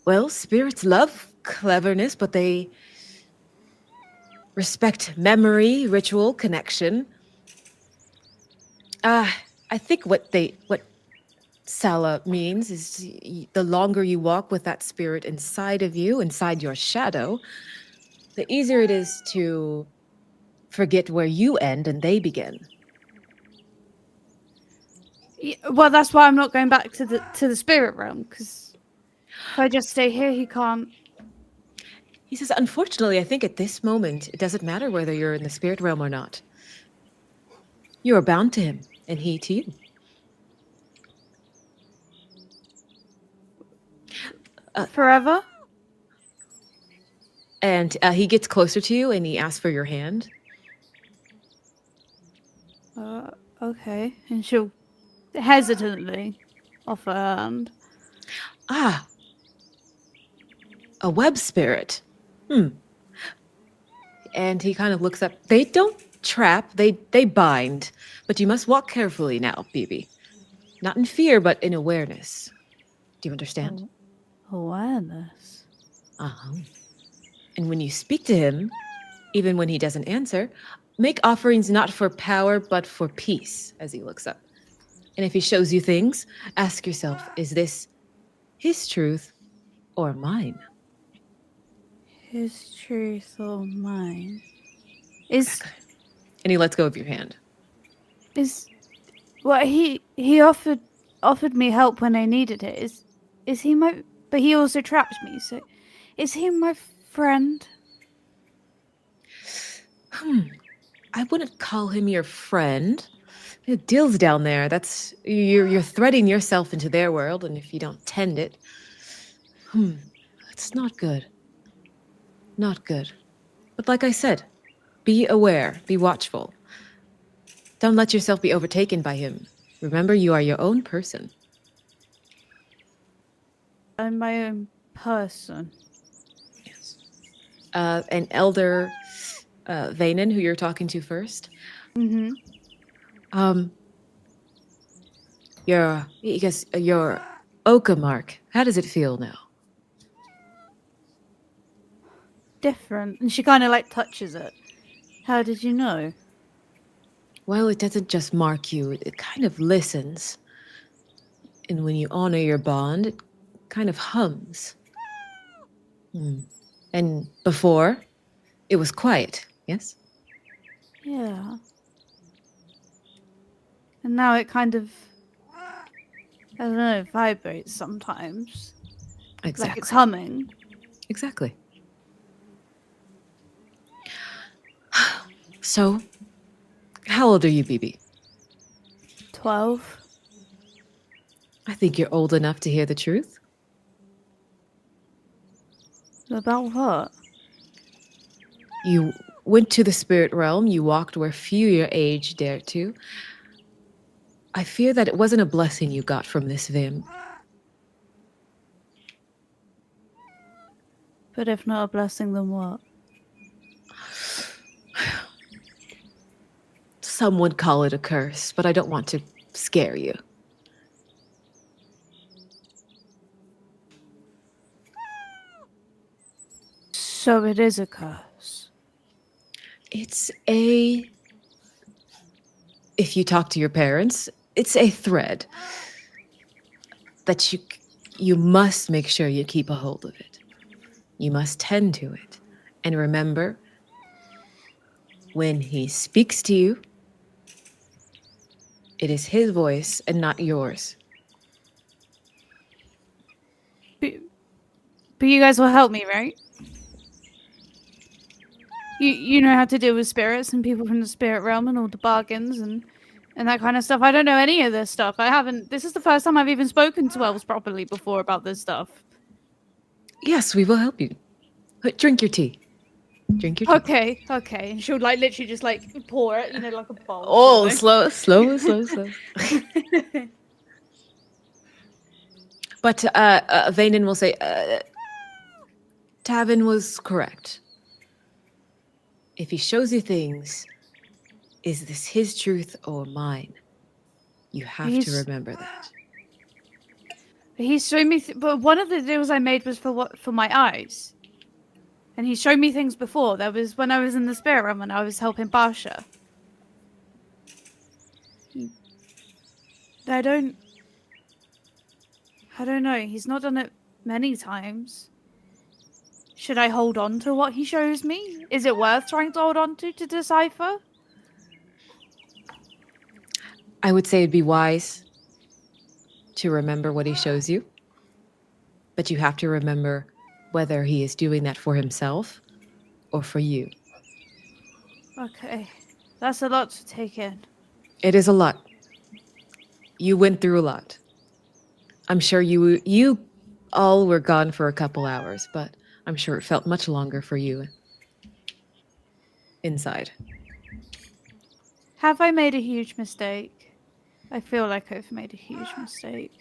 well, spirits love cleverness, but they respect memory, ritual, connection. I think what Sala means is the longer you walk with that spirit inside of you, inside your shadow, the easier it is to forget where you end and they begin. Yeah, well, that's why I'm not going back to the spirit realm, because if I just stay here, he can't. He says, unfortunately, I think at this moment, it doesn't matter whether you're in the spirit realm or not. You are bound to him, and he to you. Forever? And he gets closer to you, and he asks for your hand. Okay. And she'll hesitantly offer her hand. Ah, a web spirit. And he kind of looks up. They don't trap, they bind. But you must walk carefully now, Bibi. Not in fear, but in awareness. Do you understand? Awareness. Uh-huh. And when you speak to him, even when he doesn't answer, make offerings not for power, but for peace, as he looks up. And if he shows you things, ask yourself, is this his truth or mine? His truth or mine? Is And he lets go of your hand. well, he offered me help when I needed it. Is he my? But he also trapped me. So, is he my friend? I wouldn't call him your friend. The deal's down there. That's you're threading yourself into their world, and if you don't tend it, it's not good. Not good. But like I said, be aware, be watchful. Don't let yourself be overtaken by him. Remember, you are your own person. I'm my own person. Yes. An elder, Vanen, who you're talking to first. Mm-hmm. Your Oka mark. How does it feel now? Different. And she kind of like touches it. How did you know? Well, it doesn't just mark you, it kind of listens. And when you honor your bond, it kind of hums. And before, it was quiet, yes? Yeah. And now it kind of, I don't know, vibrates sometimes. Exactly. Like it's humming. Exactly. So, how old are you, Bibi? 12. I think you're old enough to hear the truth. About what? You went to the spirit realm, you walked where few your age dared to. I fear that it wasn't a blessing you got from this Vim. But if not a blessing, then what? Some would call it a curse, but I don't want to scare you. So it is a curse. It's if you talk to your parents, it's a thread that you must make sure you keep a hold of it. You must tend to it. And remember, when he speaks to you, it is his voice and not yours. But you guys will help me, right? You know how to deal with spirits and people from the spirit realm and all the bargains and that kind of stuff. I don't know any of this stuff. I haven't. This is the first time I've even spoken to elves properly before about this stuff. Yes, we will help you. Drink your tea. Drink your tea. Okay. And she'll like literally just like pour it, like a bowl. Oh, sort slow. of. But Vanin will say, Tavin was correct. If he shows you things, is this his truth or mine? You have to remember that. He showed me, but one of the deals I made was for my eyes, and he showed me things before. That was when I was in the spirit realm and I was helping Barsha. I don't know. He's not done it many times. Should I hold on to what he shows me? Is it worth trying to hold on to decipher? I would say it'd be wise to remember what he shows you. But you have to remember whether he is doing that for himself or for you. Okay. That's a lot to take in. It is a lot. You went through a lot. I'm sure you all were gone for a couple hours, but I'm sure it felt much longer for you inside. Have I made a huge mistake? I feel like I've made a huge mistake.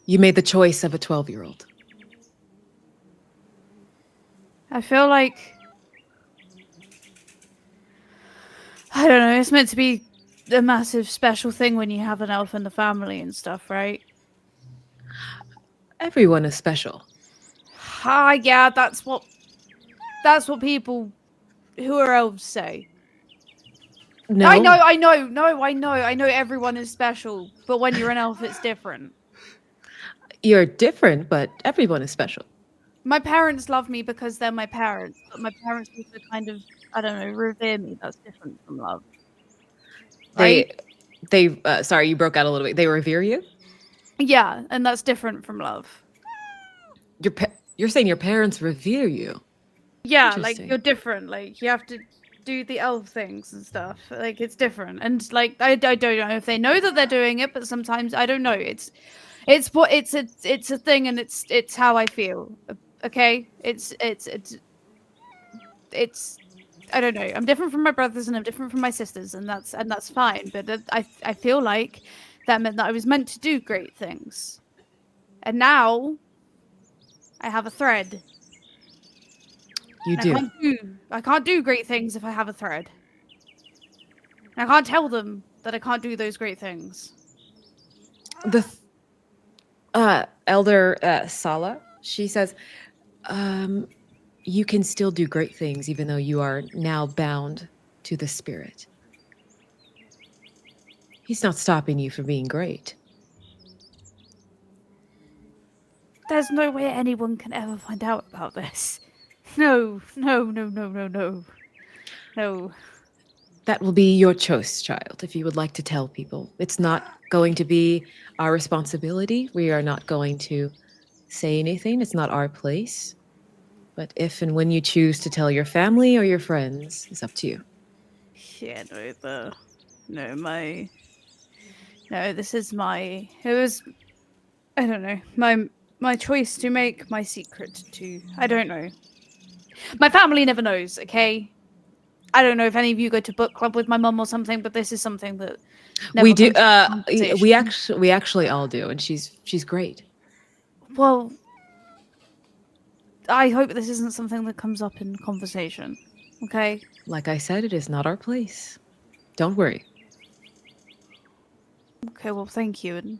You made the choice of a 12-year-old. I feel like... I don't know, it's meant to be a massive special thing when you have an elf in the family and stuff, right? Everyone is special. Yeah, that's what people who are elves say. No. I know everyone is special, but when you're an elf, it's different. You're different, but everyone is special. My parents love me because they're my parents, but my parents also kind of, I don't know, revere me. That's different from love. Right? They sorry, you broke out a little bit. They revere you? Yeah, and that's different from love. You're saying your parents revere you? Yeah, like you're different. Like you have to do the elf things and stuff. Like it's different. And like I don't know if they know that they're doing it, but sometimes I don't know. It's a thing, and it's how I feel. Okay? It's I don't know. I'm different from my brothers and I'm different from my sisters, and that's fine. But I feel like that meant that I was meant to do great things, and now I have a thread. You do. I can't do great things if I have a thread. And I can't tell them that I can't do those great things. The elder Sala, she says, you can still do great things even though you are now bound to the spirit. He's not stopping you from being great. There's no way anyone can ever find out about this. No. No. That will be your choice, child, if you would like to tell people. It's not going to be our responsibility. We are not going to say anything. It's not our place. But if and when you choose to tell your family or your friends, it's up to you. Yeah, this is I don't know, my choice to make, my secret to, I don't know. My family never knows, okay? I don't know if any of you go to book club with my mum or something, but this is something that We do. comes to We actually all do, and she's great. Well, I hope this isn't something that comes up in conversation. Okay? Like I said, it is not our place. Don't worry. Okay, well, thank you, and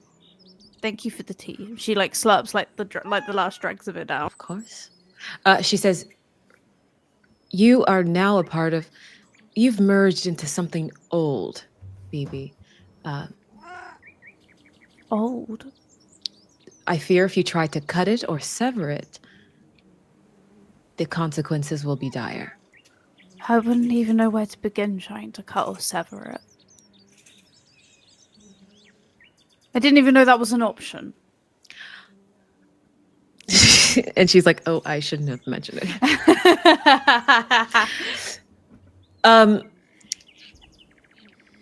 thank you for the tea. She like slurps like the last dregs of it down. Of course. She says, "You are now a part of. You've merged into something old, BB. Uh, Old. I fear if you try to cut it or sever it, the consequences will be dire." I wouldn't even know where to begin trying to cut or sever it. I didn't even know that was an option. And she's like, "Oh, I shouldn't have mentioned it."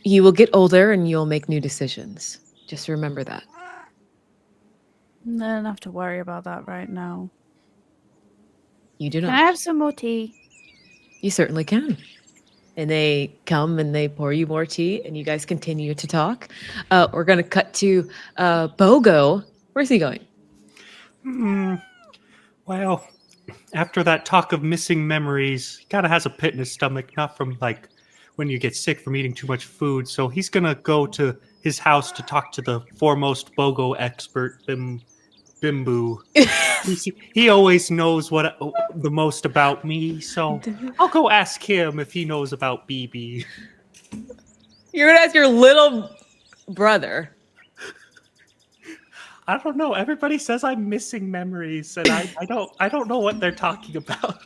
You will get older and you'll make new decisions. Just remember that. I don't have to worry about that right now. You do Can not. I have some more tea? You certainly can. And they come and they pour you more tea, and you guys continue to talk. We're going to cut to Bogo. Where's he going? Well, after that talk of missing memories, he kind of has a pit in his stomach, not from like when you get sick from eating too much food. So he's gonna go to his house to talk to the foremost Bogo expert, Bimbu. He always knows what the most about me, so I'll go ask him if he knows about BB. You're going to ask your little brother. I don't know. Everybody says I'm missing memories, and I don't know what they're talking about.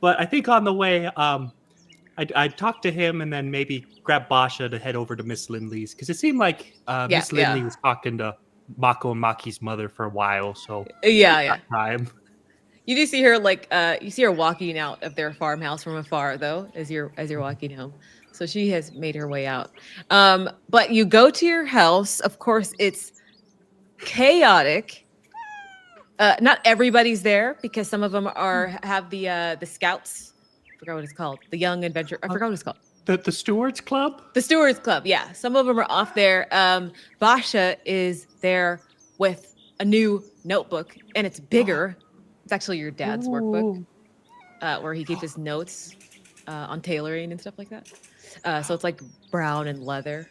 But I think on the way, I'd talk to him and then maybe grab Basha to head over to Miss Lindley's, because it seemed like Miss Lindley was talking to Mako and Maki's mother for a while. So Yeah. time. You do see her you see her walking out of their farmhouse from afar though, as you're walking home. So she has made her way out. But you go to your house. Of course, it's chaotic. Not everybody's there because some of them have the scouts. I forgot what it's called. The Young Adventure. I forgot what it's called. The Stewards Club? The Stewards Club, yeah. Some of them are off there. Basha is there with a new notebook, and it's bigger. It's actually your dad's workbook, where he keeps his notes on tailoring and stuff like that. So it's like brown and leather.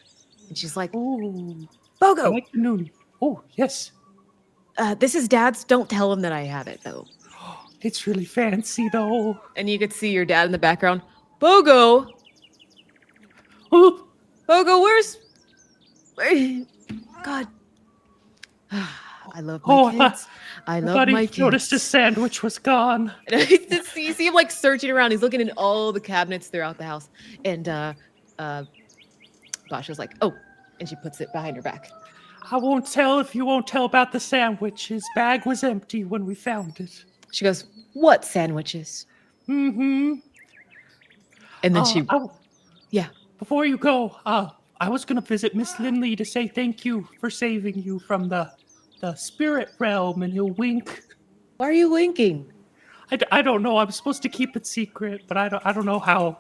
And she's like, Ooh. Bogo! I like the new. Oh, yes. This is Dad's. Don't tell him that I have it, though. It's really fancy, though. And you could see your dad in the background. Bogo! Oh. Bogo, where's... God. I love my kids. I love my kids. Noticed his sandwich was gone. You see him like searching around. He's looking in all the cabinets throughout the house. And Basha's like, oh. And she puts it behind her back. I won't tell if you won't tell about the sandwich. His bag was empty when we found it. She goes, what sandwiches? Mm-hmm. And then yeah. Before you go, I was going to visit Miss Lindley to say thank you for saving you from the spirit realm, and he'll wink. Why are you winking? I don't know. I'm supposed to keep it secret, but I don't know how.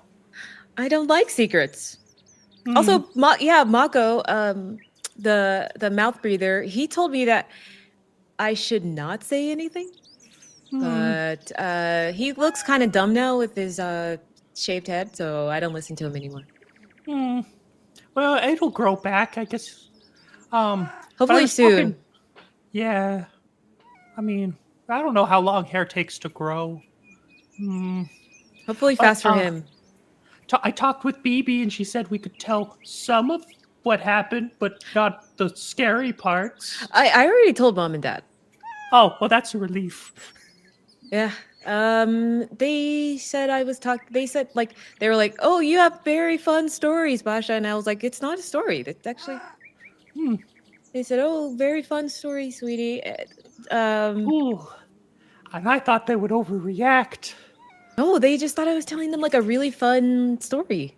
I don't like secrets. Also, Mako, the mouth breather, he told me that I should not say anything. But he looks kind of dumb now with his shaved head, so I don't listen to him anymore. Well, it'll grow back, I guess. Hopefully soon. Yeah. I mean, I don't know how long hair takes to grow. Hopefully fast for him. I talked with BB, and she said we could tell some of what happened, but not the scary parts. I already told Mom and Dad. Oh, well, that's a relief. Yeah. They said they said they were like, oh, you have very fun stories, Basha. And I was like, it's not a story. That's actually They said, oh, very fun story, sweetie. Ooh. And I thought they would overreact. No, they just thought I was telling them like a really fun story.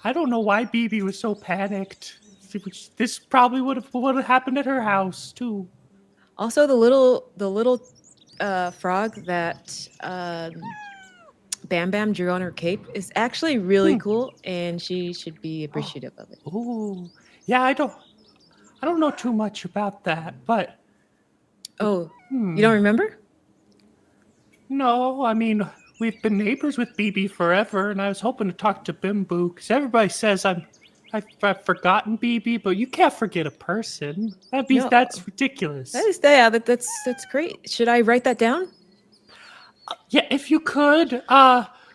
I don't know why BB was so panicked. This probably would have happened at her house too. Also, the little frog that Bam Bam drew on her cape is actually really cool, and she should be appreciative of it. Ooh, yeah, I don't know too much about that, but you don't remember? No, I mean, we've been neighbors with BB forever, and I was hoping to talk to Bimbu, because everybody says I've forgotten BB, but you can't forget a person. That's ridiculous. That's great. Should I write that down? Yeah, if you could.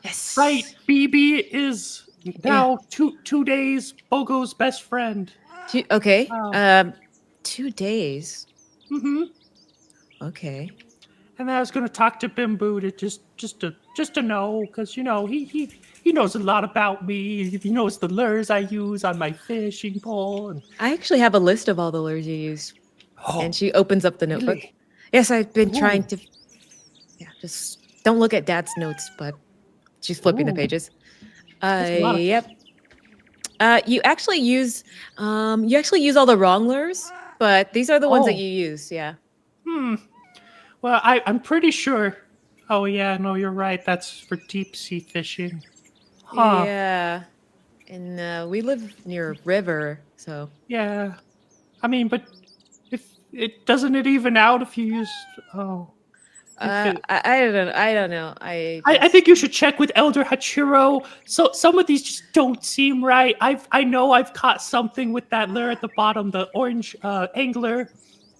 Yes. Right, BB is Yeah. now 2 days Bogo's best friend. Okay. Um, 2 days. Mm-hmm. Okay. And I was gonna talk to Bimbo to just to know, because he knows a lot about me. He knows the lures I use on my fishing pole. And I actually have a list of all the lures you use. And oh, she opens up the notebook. really? Yes, I've been trying Ooh, to. Yeah, just don't look at Dad's notes, but she's flipping the ooh, pages. that's a lot of. Yep. You actually use all the wrong lures, but these are the ones that Oh, you use. Yeah. hmm. Well, I'm pretty sure. Oh yeah, no, you're right. That's for deep sea fishing. Huh? Yeah. And we live near a river, so Yeah. I mean, but if it doesn't it even out if you use. Oh, if it. I don't know. I think you should check with Elder Hachiro. So some of these just don't seem right. I know I've caught something with that lure at the bottom, the orange angler.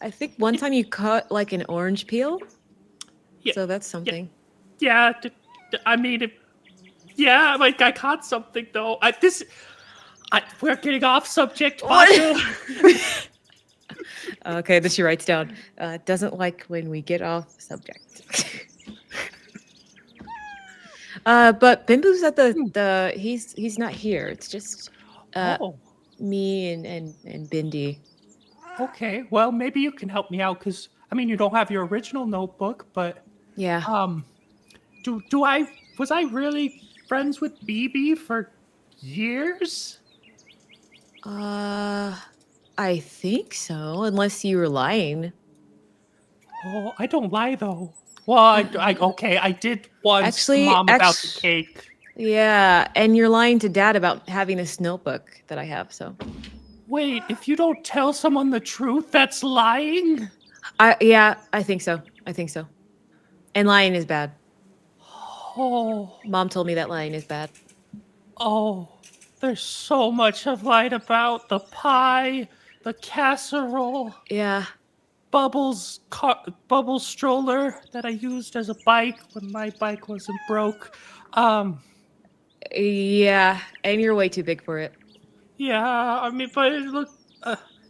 I think one time you caught like an orange peel, Yeah, so that's yeah, something. yeah. I mean, yeah, like I caught something though. We're getting off subject, Pasha. Okay, then she writes down. Doesn't like when we get off subject. But Bimbo's at the he's not here. It's just Oh, me and Bindi. okay. Well, maybe you can help me out because I mean, you don't have your original notebook, but Yeah. um, do I was I really friends with BB for years? I think so, unless you were lying. Oh, I don't lie though. Well, okay, I did once to Actually, Mom about the cake. yeah, and you're lying to Dad about having this notebook that I have. So, Wait, if you don't tell someone the truth, that's lying? I think so. I think so. And lying is bad. Oh, Mom told me that lying is bad. oh, there's so much I've lied about. The pie, the casserole, Yeah, Bubbles stroller that I used as a bike when my bike wasn't broke. Um, yeah, and you're way too big for it. yeah, I mean, but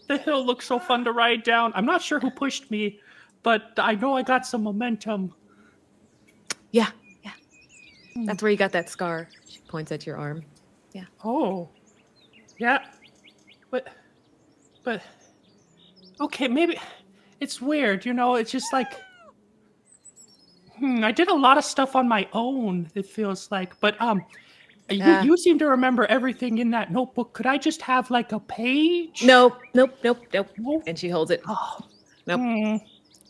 the hill looks so fun to ride down. I'm not sure who pushed me, but I know I got some momentum. Yeah, yeah. Hmm. That's where you got that scar. She points at your arm. Yeah. Oh, yeah, but okay, maybe it's weird. It's just like I did a lot of stuff on my own. It feels like, but Yeah. you seem to remember everything in that notebook. Could I just have like a page? Nope. No? And she holds it. Oh, Nope.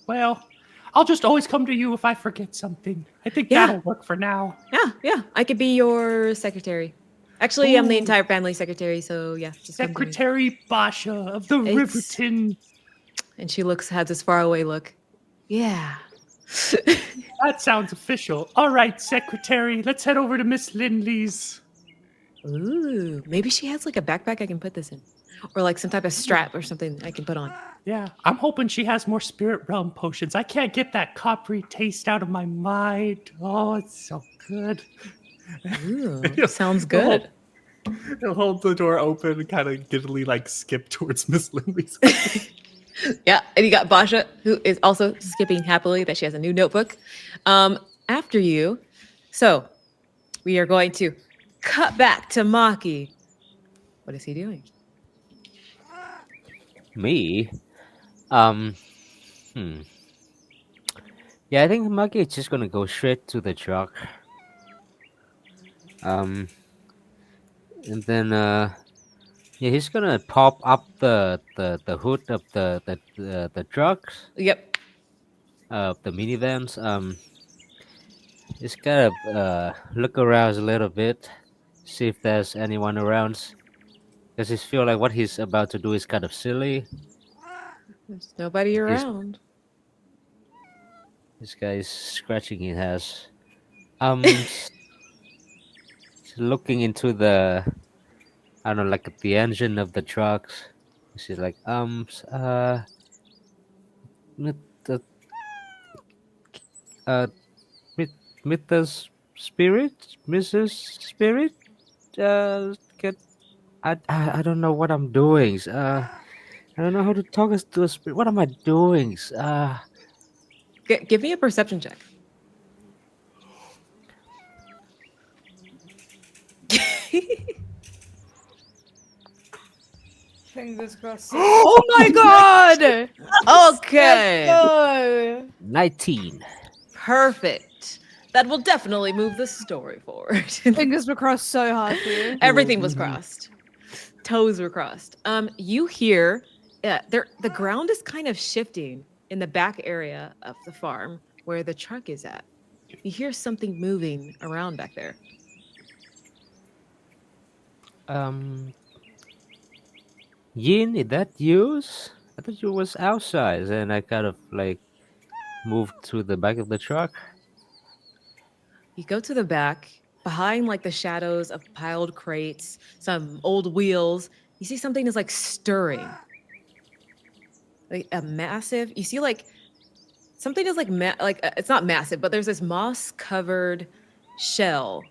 well, I'll just always come to you if I forget something. I think Yeah. that'll work for now. Yeah. I could be your secretary. Actually, I'm the Ooh. entire family secretary, so yeah, just come to me. Secretary Basha of the It's- Riverton. And she has this faraway look. Yeah. That sounds official. All right, Secretary, let's head over to Miss Lindley's. Ooh, maybe she has like a backpack I can put this in, or like some type of strap or something I can put on. Yeah, I'm hoping she has more spirit realm potions. I can't get that coppery taste out of my mind. Oh, it's so good. Ooh, sounds The whole- good. He'll hold the door open and kind of giddily like skip towards Miss Lindley's. Yeah, and you got Basha, who is also skipping happily that she has a new notebook. After you, so we are going to cut back to Maki. What is he doing? Me? Hmm. Yeah, I think Maki is just gonna go straight to the truck. And then yeah, he's gonna pop up the hood of the trucks, Yep. the minivans. Just gotta look around a little bit, see if there's anyone around. Because he feel like what he's about to do is kind of silly. There's nobody around. This guy's scratching his ass. S- looking into the, I don't know, like the engine of the trucks. She's like, mit- uh, uh, meet the spirit, Mrs. Spirit. Get I don't know what I'm doing. I don't know how to talk to a spirit. What am I doing? Give me a perception check. Fingers crossed. Oh my god! Okay. Let's go! 19. Perfect. That will definitely move the story forward. Fingers were crossed so hard for you. Everything was crossed. Toes were crossed. You hear the ground is kind of shifting in the back area of the farm where the truck is at. You hear something moving around back there. Yin, is that yours? I thought you was outside, and I kind of like moved to the back of the truck. You go to the back, behind like the shadows of piled crates, some old wheels. You see something is like stirring. Like a massive. You see like something is like it's not massive, but there's this moss-covered shell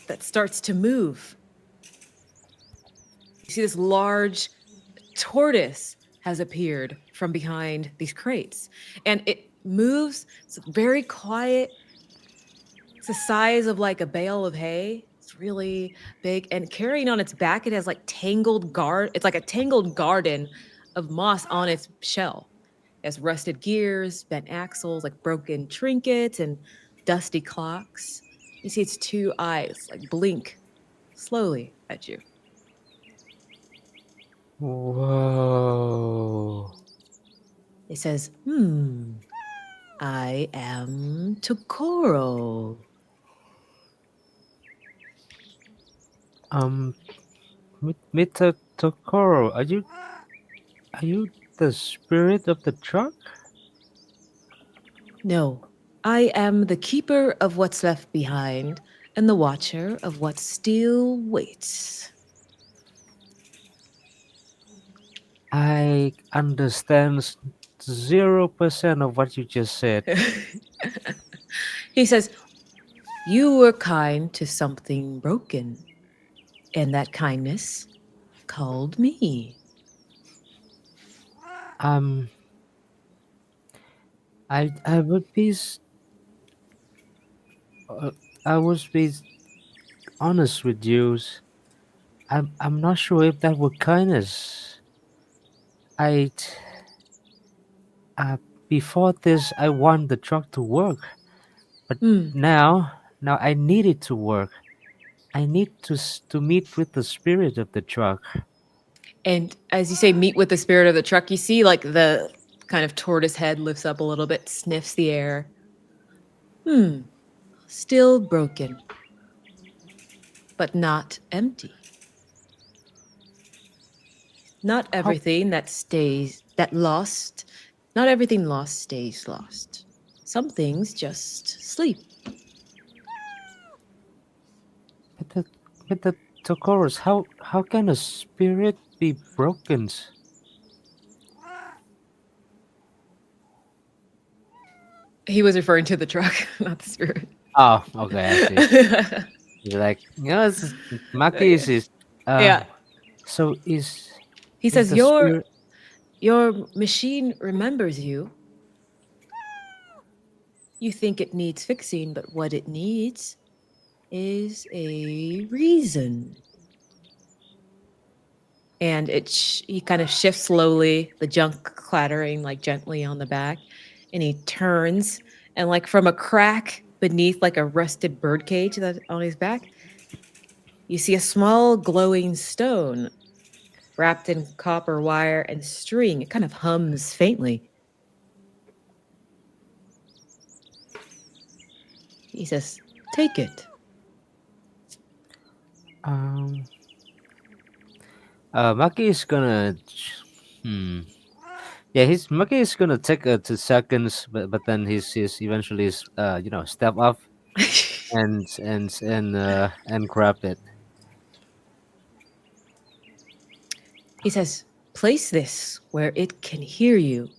that starts to move. You see this large tortoise has appeared from behind these crates, and it moves. It's very quiet. It's the size of like a bale of hay. It's really big, and carrying on its back, it has like It's like a tangled garden of moss on its shell. It has rusted gears, bent axles, like broken trinkets, and dusty clocks. You see its two eyes like blink slowly at you. Whoa. It says, I am Tokoro. Mr. Tokoro, are you the spirit of the truck? No, I am the keeper of what's left behind and the watcher of what still waits. I understand 0% of what you just said. He says, you were kind to something broken, and that kindness called me. I would be I would be honest with you. I'm not sure if that were kindness. I before this I want the truck to work, but now I need it to work. I need to meet with the spirit of the truck. And as you say, meet with the spirit of the truck, you see like the kind of tortoise head lifts up a little bit, sniffs the air. Still broken, but not empty. Not everything not everything lost stays lost. Some things just sleep. But the Tokoros, how can a spirit be broken? He was referring to the truck, not the spirit. Oh, okay, I see. You're like, Maki is Yeah. So is He is says, the spirit? your machine remembers you. You think it needs fixing, but what it needs is a reason. And he kind of shifts slowly, the junk clattering like gently on the back, and he turns, and like from a crack beneath like a rusted birdcage that on his back, you see a small glowing stone wrapped in copper wire and string. It kind of hums faintly. He says, "Take it." Maki is gonna. Yeah, Maki is gonna take 2 seconds, but then he's eventually step up and grab it. He says, "Place this where it can hear you,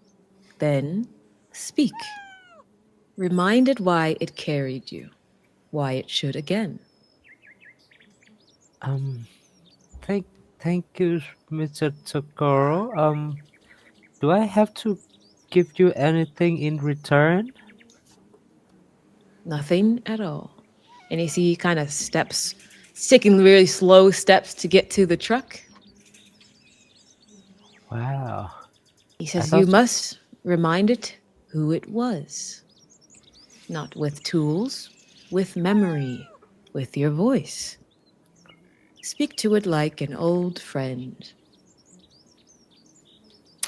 then speak." reminded why it carried you, why it should again. Um, thank thank you, Mr. Tokoro. Do I have to give you anything in return? Nothing at all. And you see he kind of steps, taking really slow steps to get to the truck. Wow. He I says, thought you must remind it who it was. Not with tools, with memory, with your voice. Speak to it like an old friend.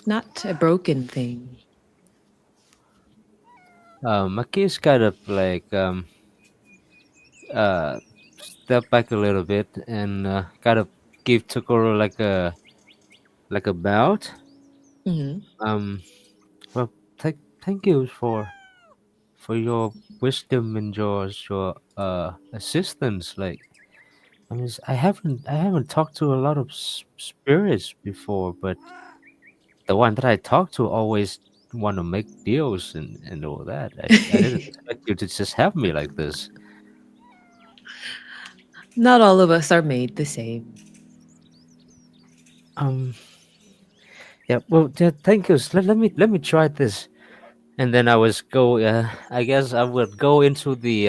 Not a broken thing. Maki is kind of like uh step back a little bit and kind of give Tokoro like a bout. Hmm. Um, well, thank you for your wisdom and your assistance. Like, I mean, I haven't talked to a lot of spirits before, but the one that I talk to always want to make deals and all that. I didn't expect you to just have me like this. Not all of us are made the same. Um, yeah. Well, yeah, thank you. Let me try this, and then I was go. I guess I would go into the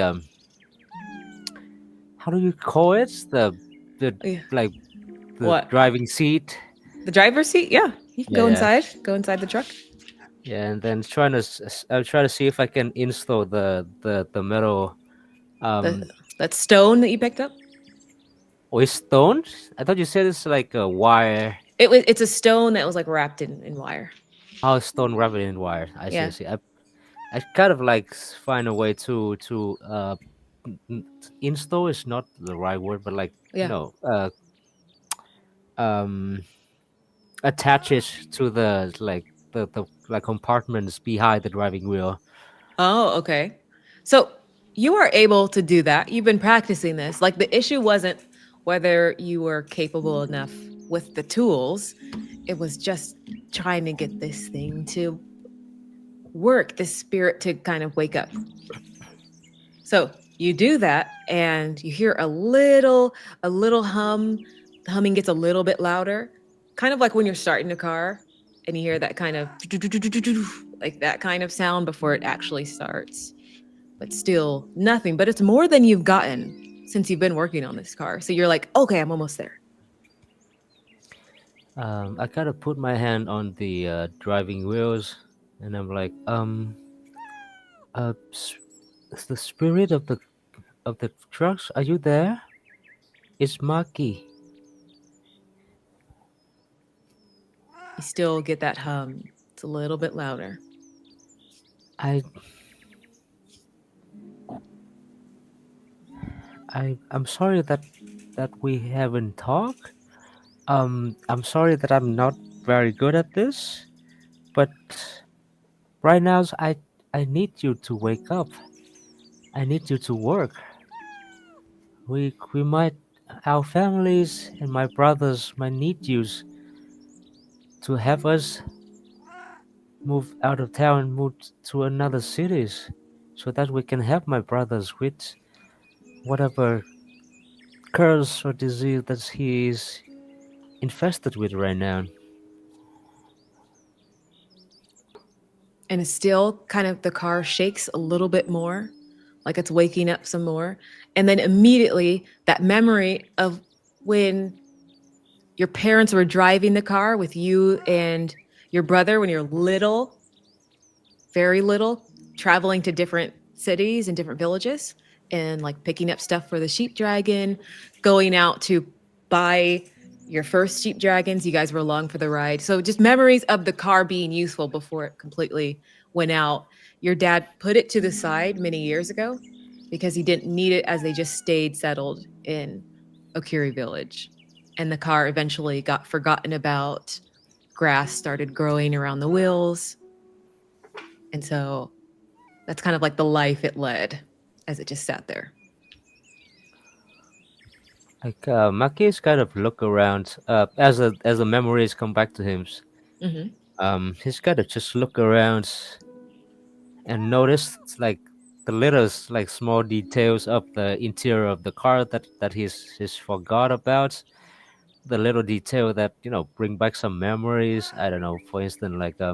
how do you call it? The Yeah. like the What? driving seat. The driver's seat? Yeah. You can Yeah, go yeah, inside. Go inside the truck. yeah. And then I'll try to see if I can install the metal. The Um, that stone that you picked up? oh, it's stone. I thought you said it's like a wire. It's a stone that was like wrapped in wire. Oh, stone wrapped in wire. I see. I Yeah. see. I kind of like find a way to install is not the right word, but like Yeah. um attach it to the the like compartments behind the driving wheel. Oh, okay. So you are able to do that. You've been practicing this. Like the issue wasn't whether you were capable enough with the tools, it was just trying to get this thing to work, this spirit to kind of wake up. So you do that and you hear a little hum. The humming gets a little bit louder, kind of like when you're starting a car and you hear that kind of like that kind of sound before it actually starts. But still nothing. But it's more than you've gotten since you've been working on this car. So you're like, okay, I'm almost there. I kind of put my hand on the driving wheels, and I'm like, is the spirit of the trucks, are you there? It's Maki. You still get that hum. It's a little bit louder. I I'm sorry that we haven't talked. I'm sorry that I'm not very good at this, but right now I need you to wake up. I need you to work. We might our families and my brothers might need you to have us move out of town and move to another cities so that we can help my brothers with whatever curse or disease that he is infested with right now. And it's still kind of the car shakes a little bit more, like it's waking up some more. And then immediately that memory of when your parents were driving the car with you and your brother when you're little, very little, traveling to different cities and different villages and like picking up stuff for the sheep dragon, going out to buy your first sheep dragons. You guys were along for the ride. So just memories of the car being useful before it completely went out. Your dad put it to the side many years ago because he didn't need it as they just stayed settled in Okiri Village. And the car eventually got forgotten about. Grass started growing around the wheels. And so that's kind of like the life it led as it just sat there. Like Maki is kind of look around as the memories come back to him. Hmm. He's gotta just look around and noticed like the little like small details of the interior of the car that he's forgot about. The little detail that bring back some memories. I don't know, for instance, like a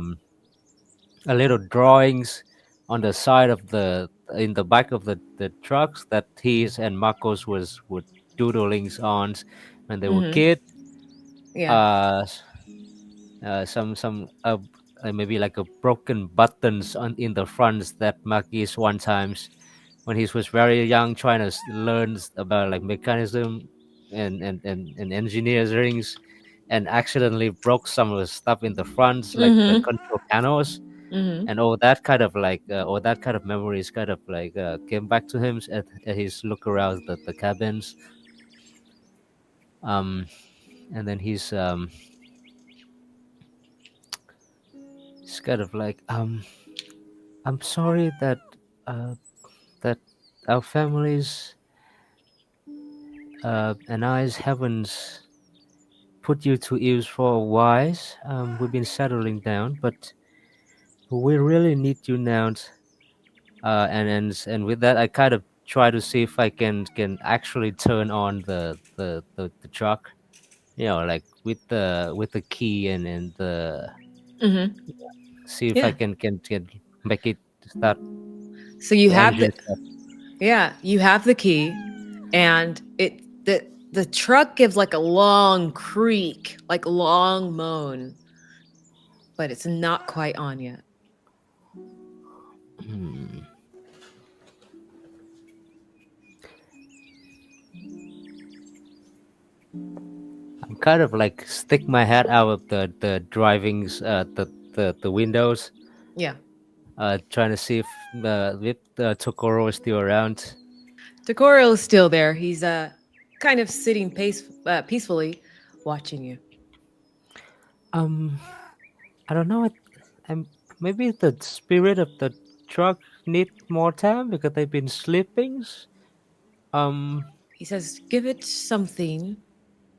little drawings on the side of the in the back of the trucks that his and Marcos was would doodlings on when they were Mhm. kid. Yeah. Uh, some maybe like a broken buttons on in the fronts that Maki's one times when he was very young trying to learn about like mechanism and engineering and accidentally broke some of the stuff in the fronts like the Mhm. control panels Mhm. and all that kind of like all that kind of memories kind of like came back to him at his look around the cabins. um and then he's kind of like I'm sorry uh that our families and I haven't put you to use for a while. We've been settling down, but we really need you now. And with that, I kind of try to see if I can actually turn on the truck. Like with the key and the Mhm. see if I Yeah. can make it start So you the have engine. the yeah, you have the key, and the truck gives like a long creak, like long moan, but it's not quite on yet. Hmm. I'm kind of like stick my head out of the driving's the windows, Yeah. trying to see if Tokoro is still around. Takoro is still there. He's kind of sitting peacefully watching you. Um, I don't know. I'm maybe the spirit of the truck need more time because they've been sleeping. Um, He says, "Give it something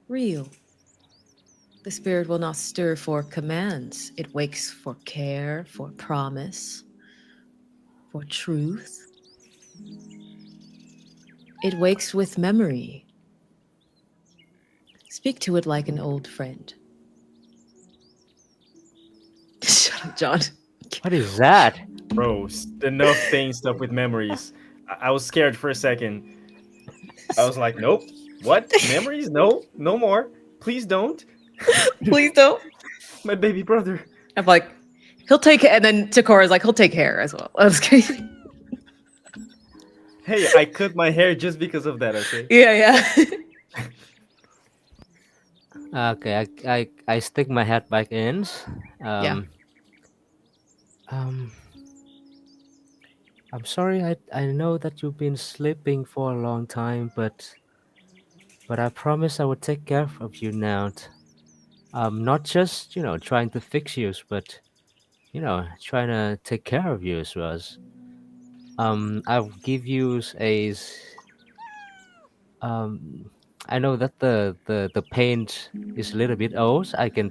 real. The spirit will not stir for commands. It wakes for care, for promise, for truth. It wakes with memory. Speak to it like an old friend." Shut up, John. what is that? Bro, enough saying stuff with memories. I was scared for a second. I was like, nope. What? Memories? No, no more. Please don't. Please don't. My baby brother. I'm like, he'll take it. And then Takoro's like, he'll take care as well. I was kidding. Hey, I cut my hair just because of that, okay? Yeah, yeah. Okay, I stick my head back in. Yeah. Um, um, I'm sorry. I know that you've been sleeping for a long time, but I promise I will take care of you now. Not just trying to fix you, but trying to take care of you as well. I'll give you um. I know that the paint is a little bit old. I can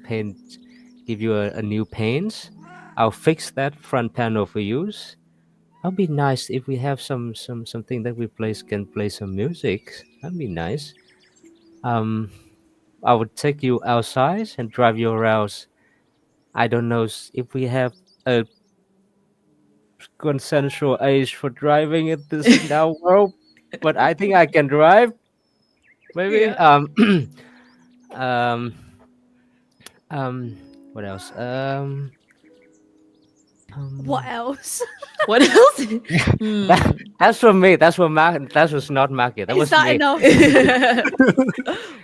give you a new paint. I'll fix that front panel for you. That'd be nice if we have something that we can play some music. That'd be nice. Um, I would take you outside and drive you around. I don't know if we have a consensual age for driving at this now world, but I think I can drive. Maybe. Yeah. Um, um, what else? What Um, else? What else? Hmm. that's for me. That's for Mark. That was not market. That Is was that me. enough?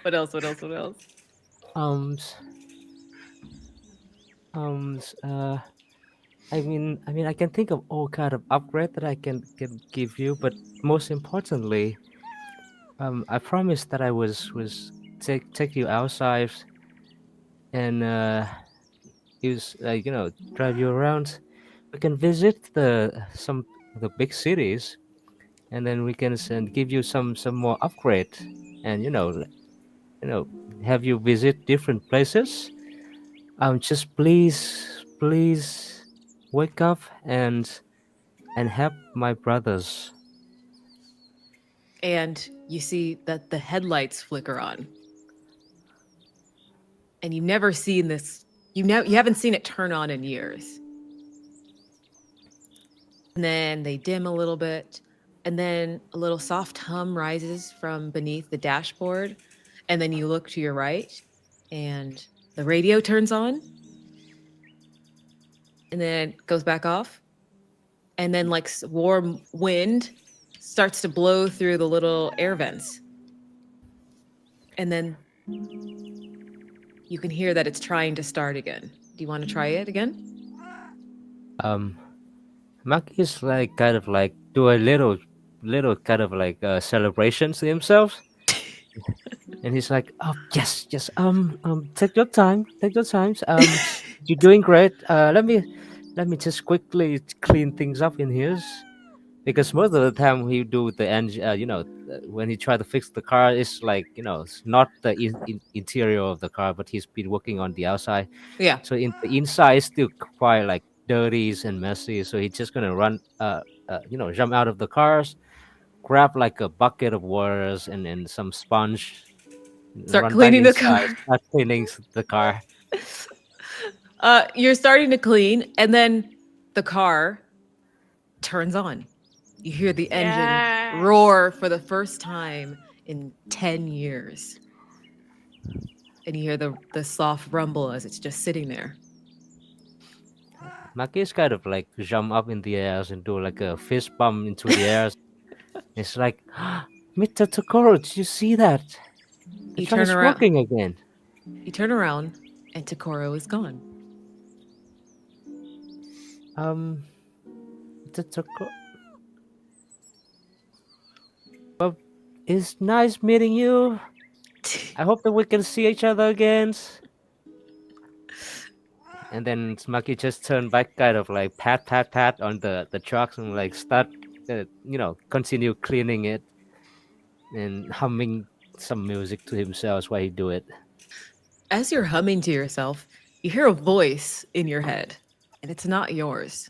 What else? What else? What else? Um, s- uh, I mean, I can think of all kind of upgrade that I can give you, but most importantly, I promised that I was take you outside and use drive you around. We can visit the big cities, and then we can give you some more upgrade, and you know have you visit different places. Just please wake up and and help my brothers. And you see that the headlights flicker on. And you've never seen this. You haven't seen it turn on in years. And then they dim a little bit, and then a little soft hum rises from beneath the dashboard, and then you look to your right, and the radio turns on, and then it goes back off, and then like warm wind starts to blow through the little air vents, and then you can hear that it's trying to start again. Do you want to try it again? Maki is like kind of like do a little kind of like celebrations to himself, and he's like, "Oh yes, yes. Take your time, take your times. You're doing great. Let me just quickly clean things up in here, because most of the time he do the engine. When he try to fix the car, it's like it's not the interior of the car, but he's been working on the outside. Yeah. So in the inside, is still quite like dirty and messy. So he's just gonna run, jump out of the cars, grab like a bucket of waters and some sponge, Start run back cleaning the car. inside, start cleaning the car. You're starting to clean, and then the car turns on. You hear the engine Yes. roar for the first time in 10 years. And you hear the soft rumble as it's just sitting there. Maki is kind of like jump up in the air and do like a fist bump into the air. It's like, Mr. Tokoro, did you see that? The You truck turn is around. working again. You turn around, and Tokoro is gone. Mr. Tokoro. Well, it's nice meeting you. I hope that we can see each other again. And then Maki just turned back, kind of like pat on the trucks and like start, continue cleaning it and humming some music to himself while he do it. As you're humming to yourself, you hear a voice in your head, and it's not yours.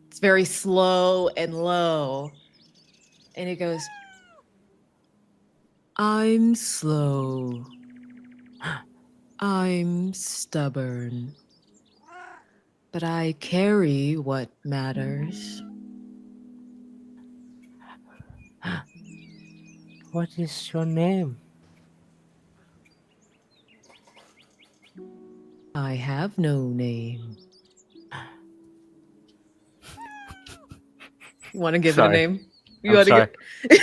It's very slow and low. And it goes, I'm slow. I'm stubborn. But I carry what matters. What is your name? I have no name. You want to give it a Sorry. name? You I'm want to sorry. give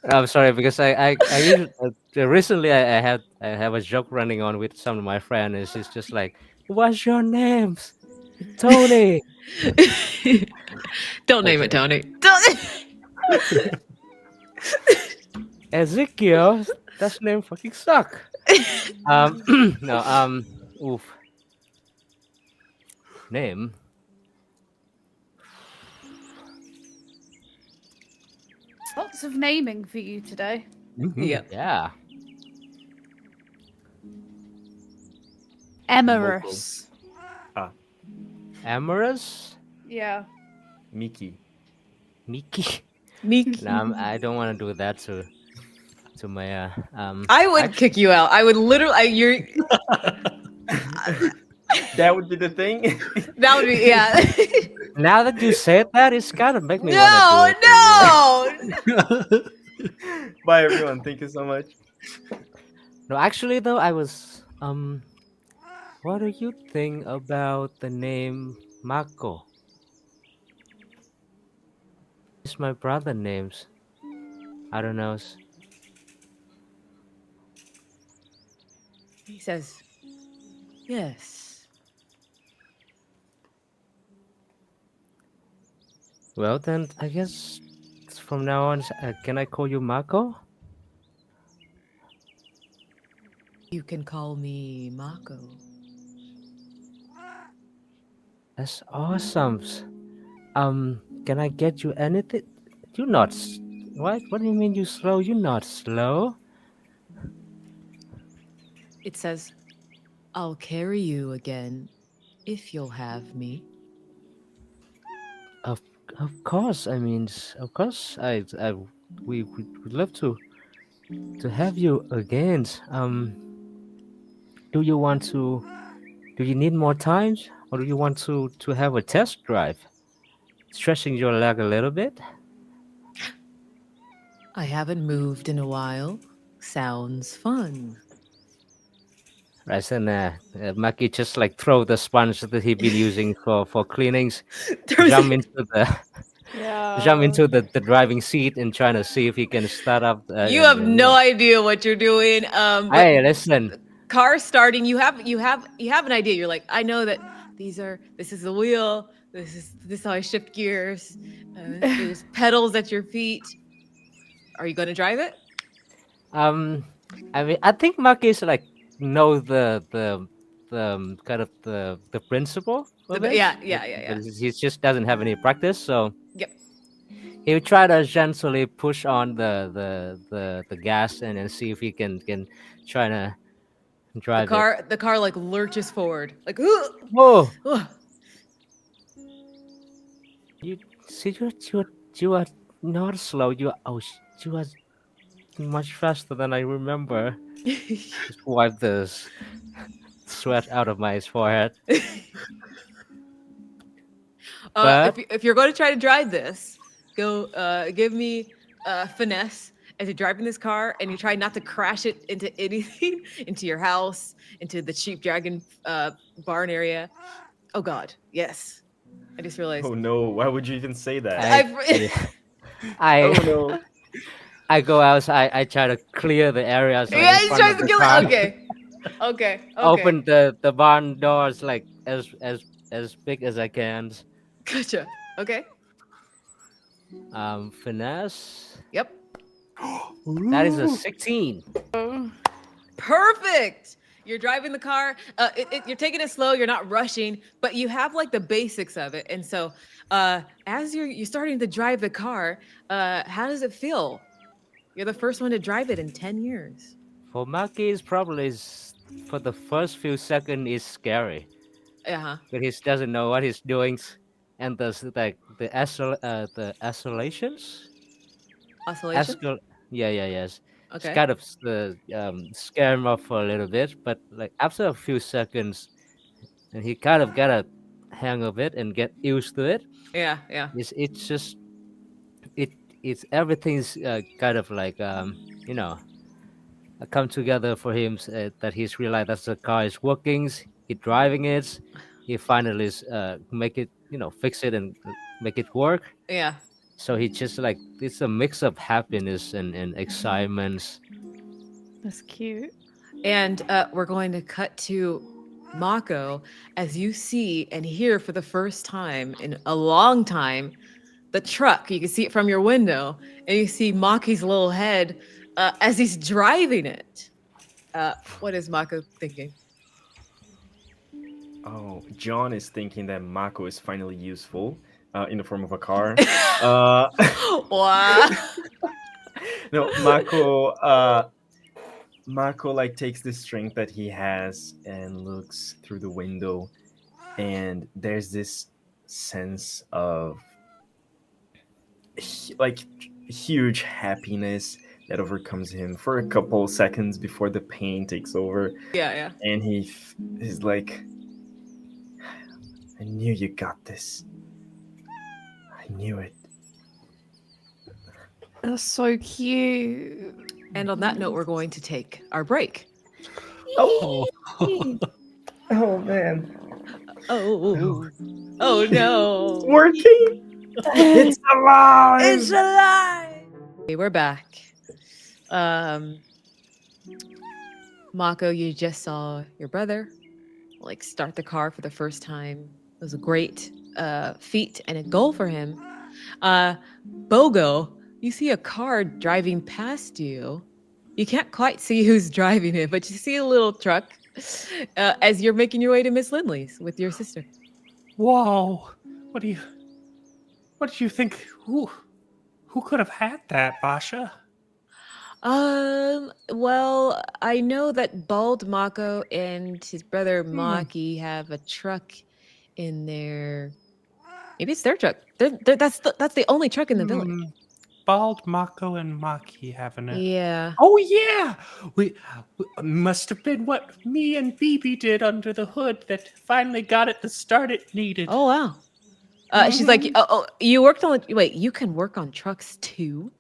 I'm sorry because I usually, recently I have a joke running on with some of my friends. It's just like, what's your name? Tony. Don't name it Tony. Don't. Ezekiel. That name fucking suck. No. Oof. Name. Lots of naming for you today. Yeah. Yeah. Emerus. Amorous. Yeah. Miki. Miki. Meek. No, I don't want to do that to my I would kick you out. I would literally. You're. That would be the thing. That would be yeah. Now that you said that, it's kind of make me No, want to do it. no. Bye, everyone. Thank you so much. No, actually though, I was what do you think about the name Mako? It's my brother names. I don't know. He says, yes. Well then, I guess from now on, can I call you Mako? You can call me Mako. That's awesome. Can I get you anything? You're not. What? What do you mean you slow? You're not slow. It says, I'll carry you again if you'll have me. Of course, I mean, of course, we would love to have you again. Do you want to? Do you need more time, or do you want to have a test drive, stretching your leg a little bit? I haven't moved in a while. Sounds fun. Right, and Maki just like throw the sponge that he'd been using for cleanings, Throws jump it- into the Yeah. jump into the driving seat and trying to see if he can start up. You have And, no idea what you're doing. But Hey, listen. car starting, you have an idea. You're like, I know that this is the wheel. This is how I shift gears. There's pedals at your feet. Are you going to drive it? I mean, I think Maki is like know the kind of the principle of it. Yeah. But he just doesn't have any practice, so Yep. he would try to gently push on the gas and then see if he can try to drive it. The car like lurches forward, like, "Ugh, Whoa! ugh." You see, you are not slow. You are much faster than I remember. Just wipe the sweat out of my forehead. But If you're going to try to drive this, go give me finesse as you're driving this car, and you try not to crash it into anything, into your house, into the cheap dragon barn area. Oh God, yes. I just realized. Oh no! Why would you even say that? I Oh no! I go outside. I try to clear the areas like Yeah, in he's front trying of to the kill car. it. Okay. Open the barn doors like as big as I can. Gotcha. Okay. Finesse. Yep. That is a 16. Perfect. You're driving the car. You're taking it slow. You're not rushing, but you have like the basics of it. And so, as you're starting to drive the car, how does it feel? You're the first one to drive it in 10 years. For Maki, it's probably for the first few seconds is scary, Uh-huh. but he doesn't know what he's doing, and the isolations. Oscillation. Yes. It's Okay. kind of scare him off for a little bit, but like after a few seconds, and he kind of got a hang of it and get used to it. Yeah. It's just it it's everything's kind of like come together for him, that he's realized that the car is working. He driving it. He finally make it fix it and make it work. Yeah. So he just like it's a mix of happiness and excitement. That's cute. And we're going to cut to Mako as you see and hear for the first time in a long time the truck. You can see it from your window, and you see Maki's little head as he's driving it. What is Mako thinking? Oh, John is thinking that Mako is finally useful in the form of a car. Wow. No, Mako like takes the strength that he has and looks through the window, and there's this sense of like huge happiness that overcomes him for a couple seconds before the pain takes over. Yeah. And he's like, I knew you got this. I knew it. That's so cute. And on that note, we're going to take our break. Oh, oh man. Oh no. It's working. It's alive. It's alive. Okay, we're back. Mako, you just saw your brother like start the car for the first time. It was a great feat and a goal for him. Bogo, you see a car driving past you. You can't quite see who's driving it, but you see a little truck as you're making your way to Miss Lindley's with your sister. Whoa! What do you think? Who could have had that, Basha? Well, I know that Bald Mako and his brother Maki have a truck in there. Maybe it's their truck. That's the only truck in the village. Bald, Mako, and Maki having it. Yeah. Oh yeah, we must have been what me and BB did under the hood that finally got it the start it needed. Oh wow. She's like, you worked on. Wait, you can work on trucks too?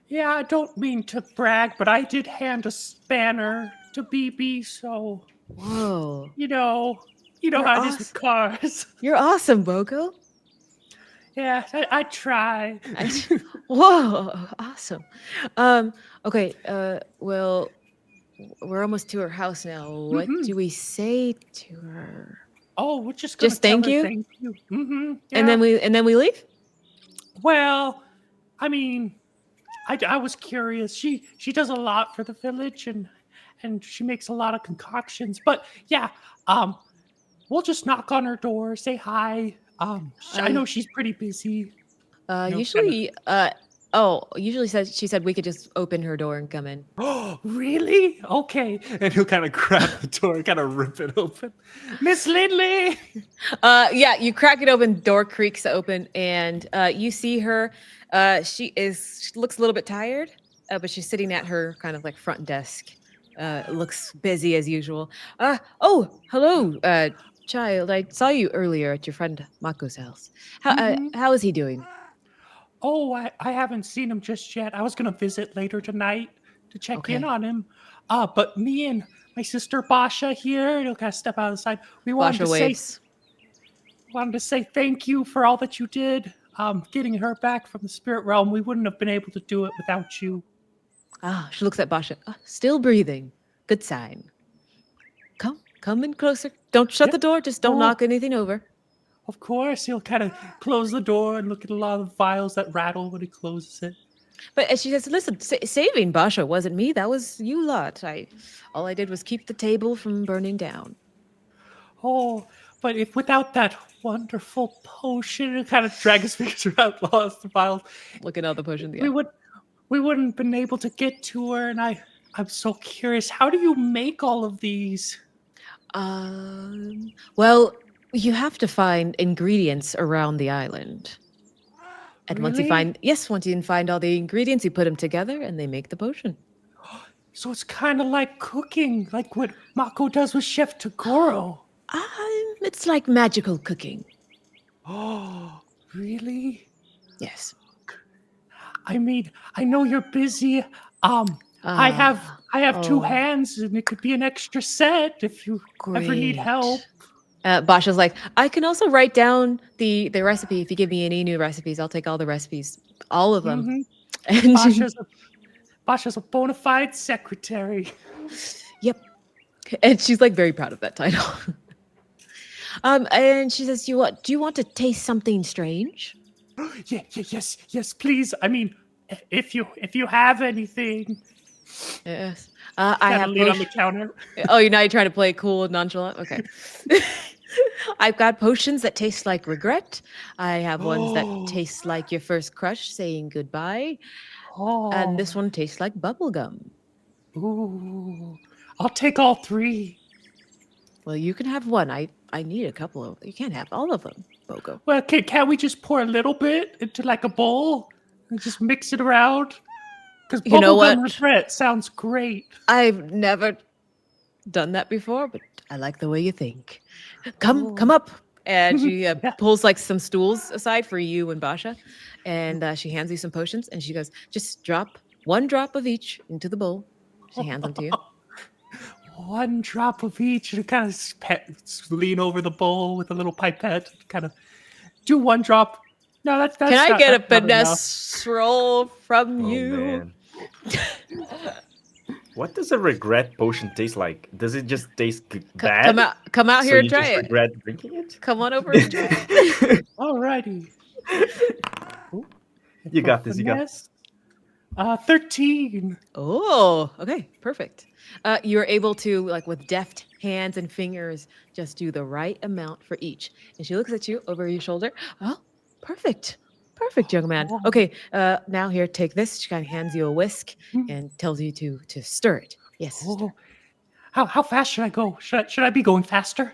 Yeah, I don't mean to brag, but I did hand a spanner to BB, so Whoa. you know You're how it is with cars. You're awesome, Bogo. Yeah, I try. Whoa, awesome. Okay. Well, we're almost to her house now. What do we say to her? Oh, we're just gonna Just thank tell her you? thank you. Yeah. And then we leave. Well, I mean, I was curious. She does a lot for the village, and she makes a lot of concoctions. But yeah, we'll just knock on her door, say hi. I know she's pretty busy. Usually, usually she said we could just open her door and come in. Oh, really? Okay. And he'll kind of grab the door, kind of rip it open. Miss Lindley. Yeah, you crack it open, door creaks open, and you see her. She looks a little bit tired, but she's sitting at her kind of like front desk. Looks busy as usual. Oh, hello, child. I saw you earlier at your friend Mako's house. How is he doing? Oh, I haven't seen him just yet. I was gonna visit later tonight to check in Okay. on him. But me and my sister Basha here, you'll kind of step out of the side. We wanted Basha waves. to say thank you for all that you did. Getting her back from the spirit realm. We wouldn't have been able to do it without you. She looks at Basha. Still breathing. Good sign. Come in closer. Don't shut the door. Just don't knock anything over. Of course, he'll kind of close the door and look at a lot of vials that rattle when he closes it. But she says, "Listen, saving Basha wasn't me. That was you lot. All I did was keep the table from burning down." Oh, but if without that wonderful potion, it kind of drag his fingers around, lost the vials. Look at all the potions. We wouldn't have been able to get to her, and I'm so curious. How do you make all of these? Well, you have to find ingredients around the island. And once you find all the ingredients, you put them together and they make the potion. So it's kind of like cooking, like what Mako does with Chef Tagoro. It's like magical cooking. Oh, really? Yes. I mean, I know you're busy. I have two hands, and it could be an extra set if you ever need help. Basha's like, I can also write down the recipe. If you give me any new recipes, I'll take all the recipes, all of them. And Basha's a bona fide secretary. Yep. And she's like very proud of that title. And she says, do you want to taste something strange? Yes, please. I mean, if you have anything. Yes. I have lean on the counter. Oh, now you're trying to play cool and nonchalant? Okay. I've got potions that taste like regret. I have ones that taste like your first crush saying goodbye. And this one tastes like bubblegum. Ooh. I'll take all three. Well, you can have one. I need a couple of. You can't have all of them, Bogo. Well, can't we just pour a little bit into like a bowl and just mix it around? Because You know what? bubblegum regret sounds great. I've never done that before, but I like the way you think. Come up. And she pulls like some stools aside for you and Basha. And she hands you some potions. And she goes, just drop one drop of each into the bowl. She hands them to you. One drop of each, and kind of lean over the bowl with a little pipette. Kind of do one drop. No, that's. Can I get a finesse roll from you? Man. What does a regret potion taste like? Does it just taste bad? Come out So here and you try just it. regret drinking it? Come on over and try it. Alrighty. You got this. You got this. 13. Oh, okay, perfect. You're able to, like, with deft hands and fingers, just do the right amount for each. And she looks at you over your shoulder. Oh, perfect. Perfect, young man. Okay, now here, take this. She kind of hands you a whisk and tells you to stir it. Yes. Oh. How fast should I go? Should I be going faster?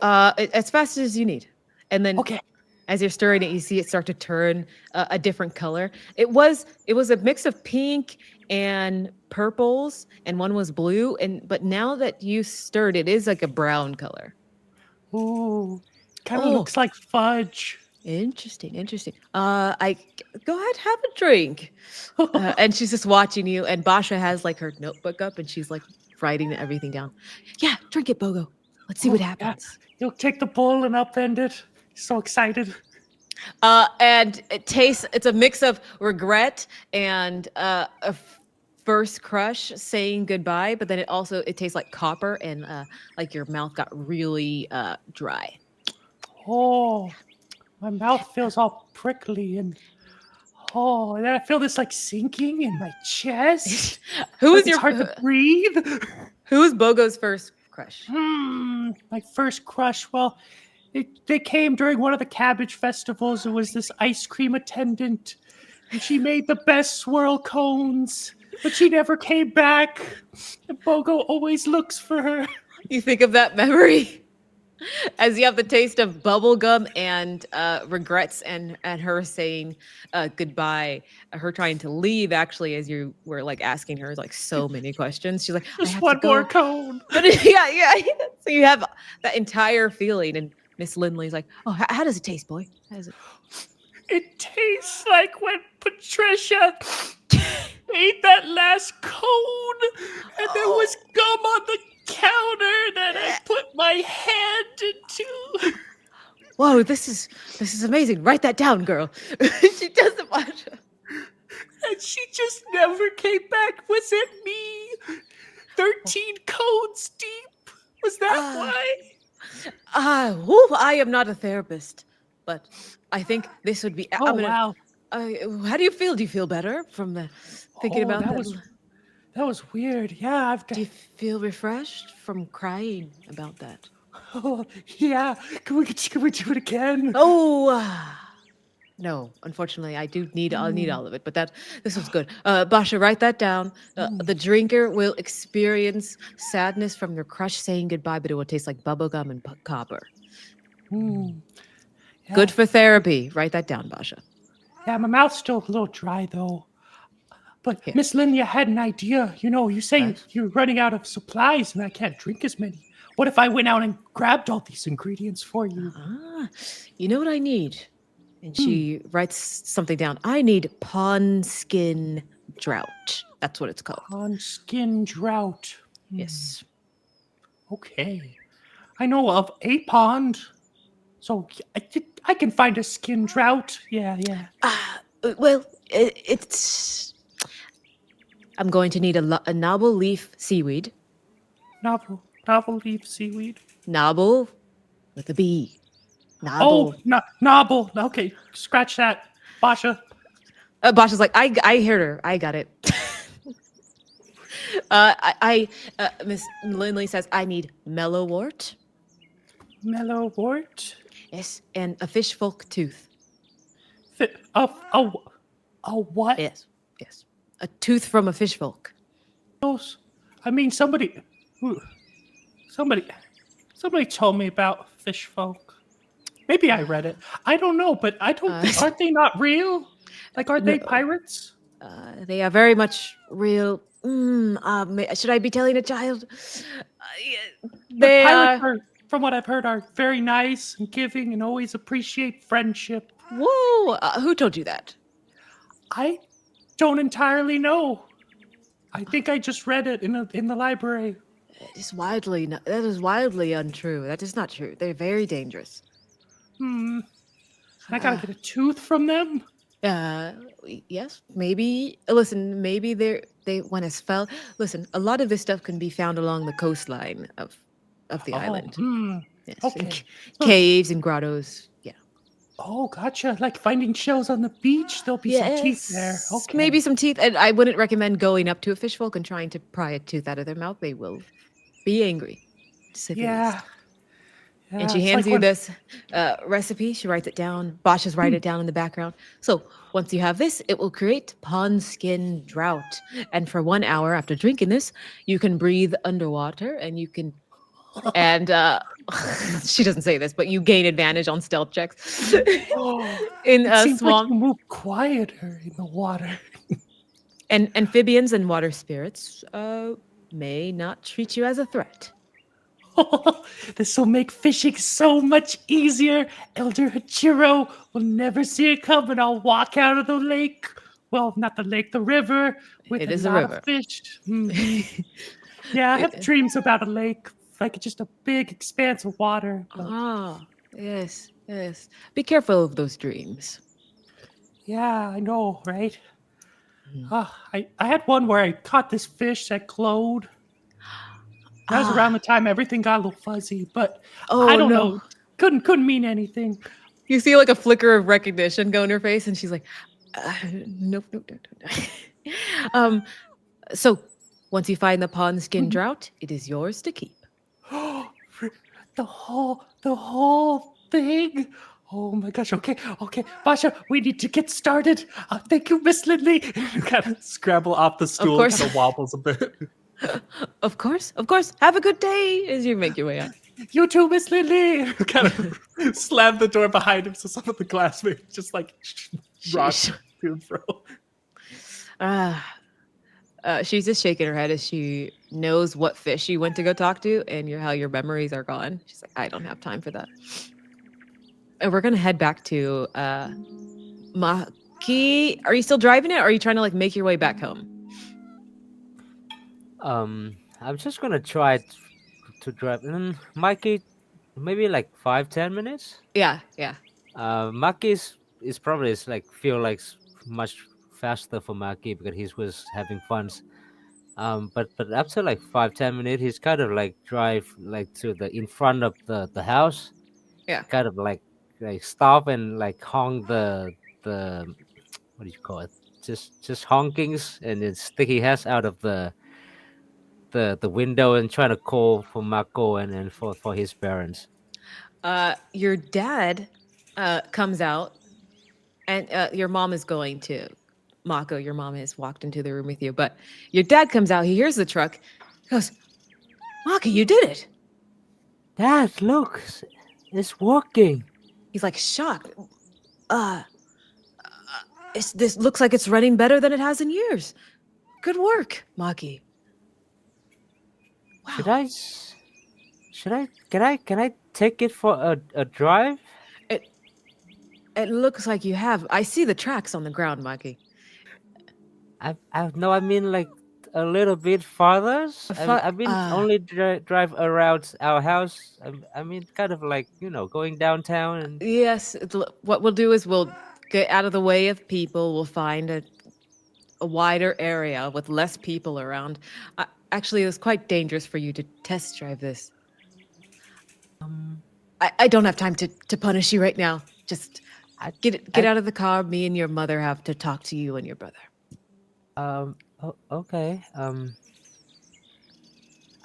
As fast as you need. And then Okay. As you're stirring it, you see it start to turn a different color. It was a mix of pink and purples, and one was blue. But now that you stirred, it is like a brown color. Ooh, kind of Oh, looks like fudge. interesting, interesting. Go ahead, have a drink. And she's just watching you. And Basha has like her notebook up, and she's like writing everything down. Yeah, drink it, Bogo. Let's see what Oh, yeah. happens. You'll take the bowl and upend it. So excited. And it tastes. It's a mix of regret and first crush saying goodbye, but then it tastes like copper and like your mouth got really dry. Oh, my mouth feels all prickly and then I feel this like sinking in my chest. Who is It's hard to breathe. Who is Bogo's first crush? My first crush. Well, they came during one of the cabbage festivals. It was this ice cream attendant, and she made the best swirl cones, but she never came back. And Bogo always looks for her. You think of that memory as you have the taste of bubblegum and regrets and her saying goodbye, her trying to leave actually as you were like asking her like so many questions. She's like, Just one more cone. But yeah. So you have that entire feeling, and Miss Lindley's like, oh, how does it taste, boy? How does it? It tastes like when Patricia ate that last cone and there was gum on the counter that I put my hand into. Whoa, this is amazing. Write that down, girl. She does the mantra. And she just never came back. Was it me? 13 cones deep? Was that why? I am not a therapist, but I think this would be. Wow. How do you feel? Do you feel better from the thinking about that? That was weird. Yeah, Do you feel refreshed from crying about that? Oh, yeah. Can we do it again? Oh, no. Unfortunately, I'll need all of it. But this was good. Basha, write that down. The drinker will experience sadness from their crush saying goodbye, but it will taste like bubblegum and copper. Yeah. Good for therapy. Write that down, Basha. Yeah, my mouth's still a little dry though. But Here. Miss Lynn, you had an idea. You say Right. you're running out of supplies and I can't drink as many. What if I went out and grabbed all these ingredients for you? You know what I need? And she writes something down. I need pawn skin drought. That's what it's called. On skin drought. Yes. Okay. I know of a pond. So I can find a skin drought. Yeah. Well, it's. I'm going to need a noble leaf seaweed. Novel leaf seaweed. Noble with a B. Noble. Oh, nobble. Okay, scratch that. Basha. Basha's like, I heard her. I got it. Miss Lindley says I need mellowwort. Mellowwort. Yes, and a fish folk tooth. A what? Yes. A tooth from a fish folk. Those? I mean, somebody told me about fish folk. Maybe I read it. I don't know, but I don't. Aren't they not real? Like, are they pirates? They are very much real. Should I be telling a child? They Pirates are, from what I've heard, are very nice and giving and always appreciate friendship. Whoa! Who told you that? I don't entirely know. I think I just read it in the library. That is wildly untrue. That is not true. They're very dangerous. I gotta get a tooth from them. Yes, maybe. Listen, maybe they when it's fell. Listen, a lot of this stuff can be found along the coastline of the island. Yes, Okay. Caves and grottos. Yeah. Oh, gotcha. Like finding shells on the beach. There'll be some teeth there. Okay. Maybe some teeth. And I wouldn't recommend going up to a fish folk and trying to pry a tooth out of their mouth. They will be angry. To say the Yeah. least. And she it's hands like you when- this recipe. She writes it down. Basha's write it down in the background. So once you have this, it will create pawn skin drought. And for 1 hour after drinking this, you can breathe underwater and you can. And she doesn't say this, but you gain advantage on stealth checks in It a seems like swamp. you move quieter in the water. And amphibians and water spirits may not treat you as a threat. This will make fishing so much easier. Elder Hachiro will never see it coming. I'll walk out of the lake. Well, not the lake, the river, with It a is a lot river. of fish. Yeah, I have dreams about a lake, like just a big expanse of water. But Yes, yes. Be careful of those dreams. yeah, I know, right? Mhm. I had one where I caught this fish that glowed. That was around the time everything got a little fuzzy, but I Oh don't no. know. Couldn't mean anything. You see like a flicker of recognition go in her face, and she's like, nope, nope, nope, nope. So once you find the pond skin drought, it is yours to keep. the whole thing. Oh my gosh. Okay. Basha, we need to get started. Thank you, Miss Lindley. Kind of scramble off the stool, course. kind of wobbles a bit. Of course. Have a good day as you make your way out. You too, Miss Lindley. Kind of slam the door behind him so some of the glassmates just like rock Sheesh. to and fro. She's just shaking her head as she knows what fish you went to go talk to and how your memories are gone. She's like, I don't have time for that. And we're gonna head back to Maki. Are you still driving it, or are you trying to like make your way back home? I'm just gonna try to drive. Mikey, maybe like 5-10 minutes. Yeah. Maki is probably feel like much faster for Maki because he was having fun. But after like 5-10 minutes, he's kind of like drive like to the in front of the house. Yeah. Kind of like stop and like honk the what do you call it? Just honkings and then stick his head out of the window and trying to call for Mako and for his parents. Your dad comes out, and your mom is going to Mako. Your mom has walked into the room with you, but your dad comes out. He hears the truck. He goes, Maki, you did it. Dad, look, it's working. He's like shocked. This looks like it's running better than it has in years. Good work, Maki. Wow. Can I take it for a drive? It looks like you have. I see the tracks on the ground, Maki. I mean like a little bit farther. I've been only drive around our house. I mean kind of like going downtown and Yes. What we'll do is we'll get out of the way of people. We'll find a wider area with less people around. Actually, it was quite dangerous for you to test drive this. I don't have time to punish you right now. Just get out of the car. Me and your mother have to talk to you and your brother. okay.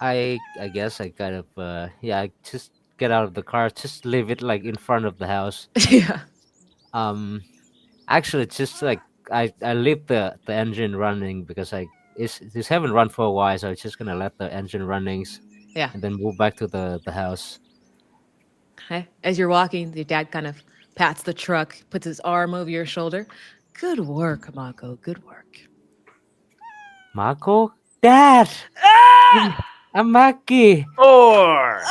I guess I kind of I just get out of the car, just leave it like in front of the house. Yeah. Actually just like I leave the engine running because it's haven't run for a while, so I'm just gonna let the engine runnings Yeah. and then move back to the house. Okay. As you're walking, your dad kind of pats the truck, puts his arm over your shoulder. Good work, Mako. Good work. Mako? Dad! I'm Maki. Or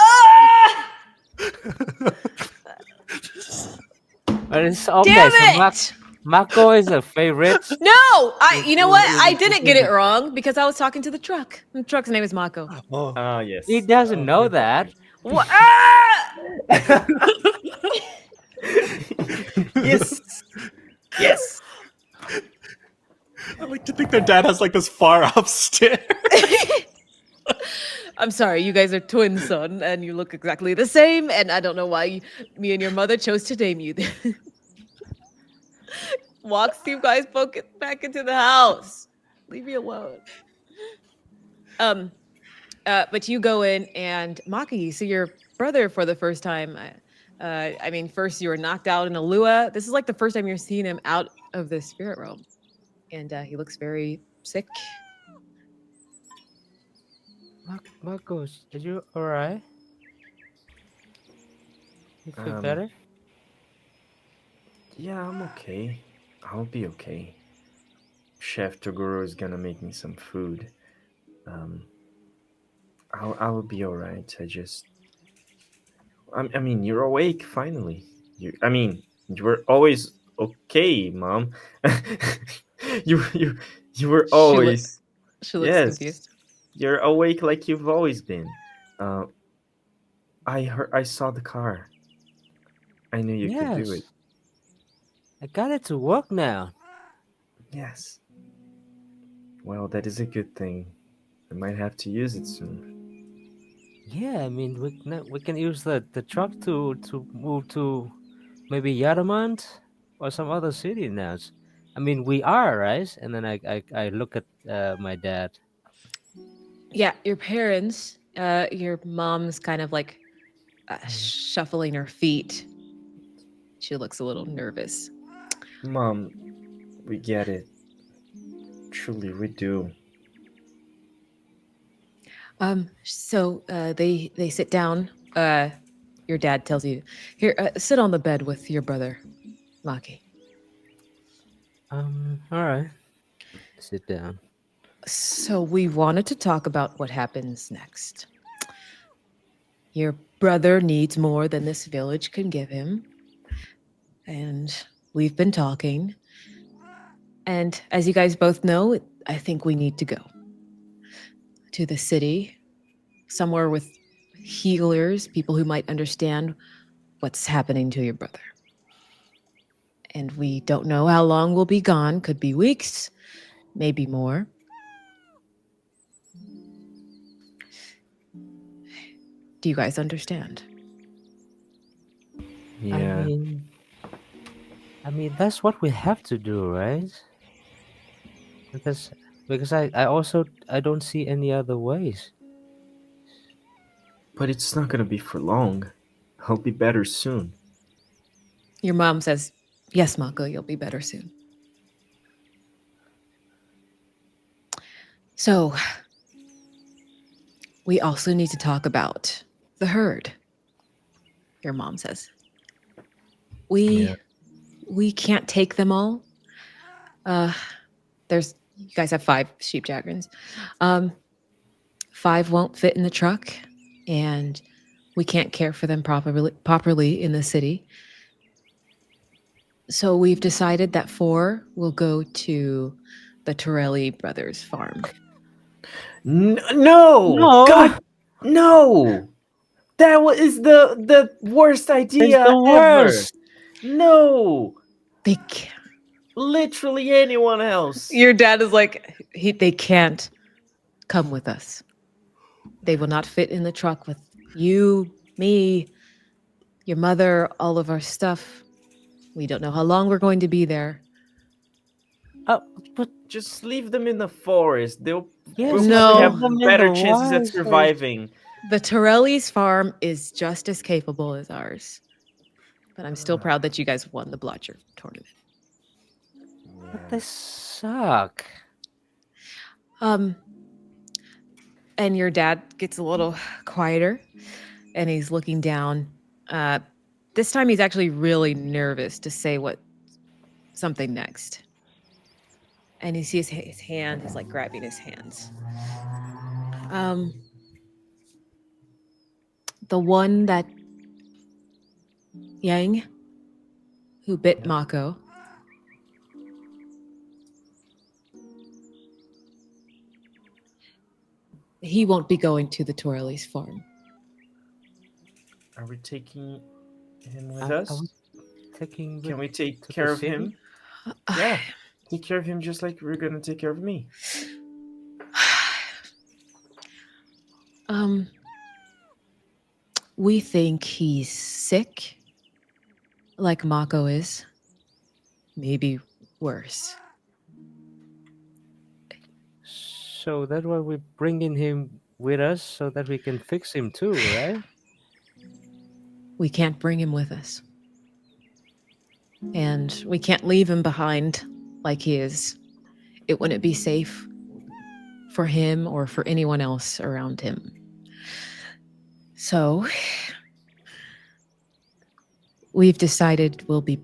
But it's okay. Damn So it! Mako is a favorite. No, you know what? I didn't get it wrong because I was talking to the truck. The truck's name is Mako. yes. He doesn't know that. What? Yes. Yes. I like to think their dad has like this far off stare. I'm sorry, you guys are twins, son, and you look exactly the same, and I don't know why me and your mother chose to name you. Walks you guys both back into the house. Leave me alone. But you go in, and Maki, you see your brother for the first time. I mean, first you were knocked out in a lua. This is like the first time you're seeing him out of the spirit realm, and he looks very sick. Marcos, are you alright? You feel Um, better? yeah, I'm okay. I'll be okay. Chef Toguro is gonna make me some food. Um, I'll be all right. I mean, you're awake finally. I mean, you were always okay, Mom. You you were She always looks she looks yes. confused. You're awake like you've always been. Uh, I saw the car. I knew you could do it. Yes. I got it to work now. Yes. Well, that is a good thing. I might have to use it soon. Yeah, I mean we can use the truck to move to maybe Yaramant or some other city now. I mean we are right, and then I look at my dad. Yeah, your parents, your mom's kind of like Mhm. shuffling her feet. She looks a little nervous. Mom, we get it. Truly, we do. So they sit down. Your dad tells you, "Here, sit on the bed with your brother, Maki." All right, sit down. So we wanted to talk about what happens next. Your brother needs more than this village can give him, and we've been talking. And as you guys both know, I think we need to go to the city, somewhere with healers, people who might understand what's happening to your brother. And we don't know how long we'll be gone. Could be weeks, maybe more. Do you guys understand? I Yeah, mean, I mean that's what we have to do, right? Because I also I don't see any other ways. but it's not gonna be for long. I'll be better soon. Your mom says, "Yes, Mako, you'll be better soon." So, we also need to talk about the herd, your mom says. Yeah. We can't take them all. Uh there's you guys have 5 sheep jaggers. 5 won't fit in the truck, and we can't care for them properly in the city. So we've decided that 4 will go to the Torelli brothers farm. No! No, God, no! Is the worst it's the idea ever. worst. No, They can't. literally anyone else. Your dad is like, they can't come with us. They will not fit in the truck with you, me, your mother, all of our stuff. We don't know how long we're going to be there. Uh, but Just leave them in the forest. We'll yes, probably No. leave have them in better the chances at wild. surviving. The Torelli's farm is just as capable as ours. But I'm still proud that you guys won the Blotcher tournament. But Yeah. they suck. Um, and your dad gets a little quieter and he's looking down. This time he's actually really nervous to say something next. And he sees his hand, he's like grabbing his hands. The one that Yang who bit Mako. He won't be going to the Torelli's farm. Are we taking him with Are us? we taking Can we take to the care of city? him? Yeah, take care of him just like we're gonna take care of me. um, we think he's sick, like Mako is. Maybe worse. So that's why we're bringing him with us so that we can fix him too, right? We can't bring him with us. And we can't leave him behind like he is. It wouldn't be safe for him or for anyone else around him. So, we've decided we'll be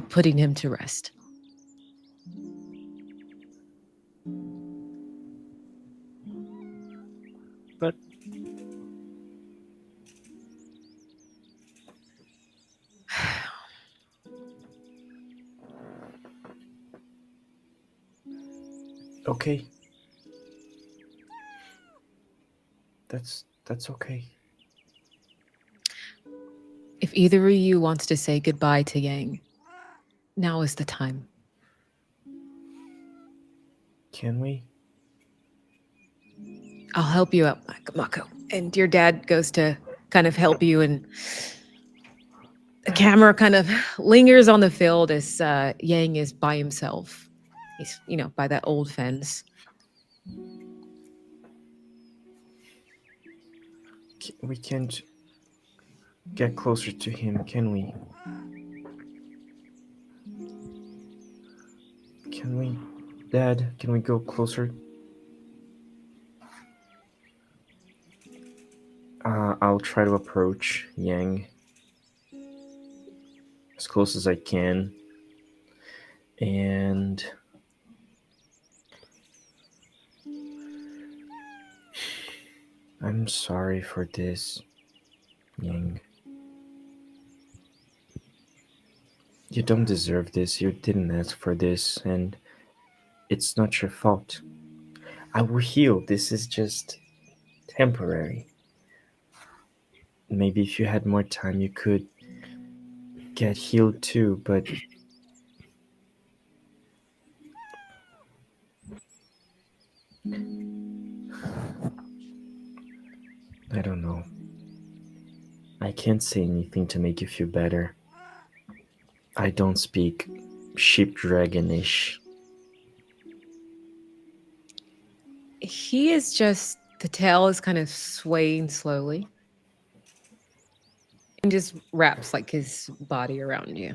putting him to rest. But okay. That's okay. If either of you wants to say goodbye to Yang, now is the time. Can we? I'll help you out, Mako. And your dad goes to kind of help you, and the camera kind of lingers on the field as Yang is by himself. He's, by that old fence. We can't get closer to him, can we? Can we? Dad, can we go closer? I'll try to approach Yang as close as I can. And I'm sorry for this, Yang. You don't deserve this. You didn't ask for this, and it's not your fault. I will heal. This is just temporary. Maybe if you had more time, you could get healed too, but I don't know. I can't say anything to make you feel better. I don't speak sheep dragonish. He is just, the tail is kind of swaying slowly and just wraps like his body around you.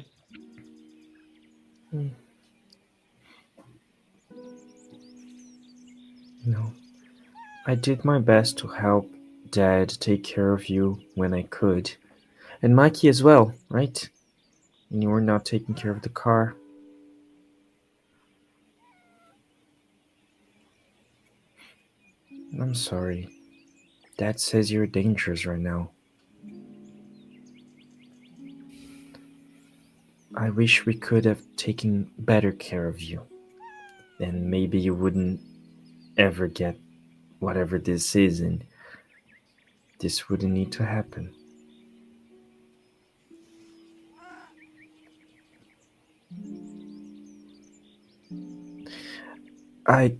No. I did my best to help Dad take care of you when I could. And Mikey as well, right? And you were not taking care of the car. I'm sorry. Dad says you're dangerous right now. I wish we could have taken better care of you. Then maybe you wouldn't ever get whatever this is, and this wouldn't need to happen. I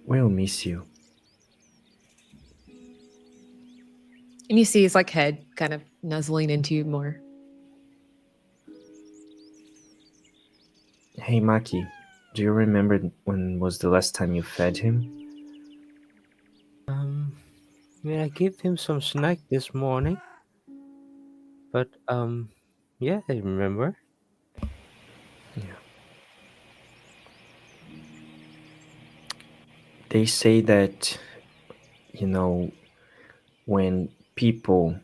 will miss you. And you see his like head kind of nuzzling into you more. Hey Maki, do you remember when was the last time you fed him? I gave him some snack this morning, but yeah, I remember. Yeah. They say that, when people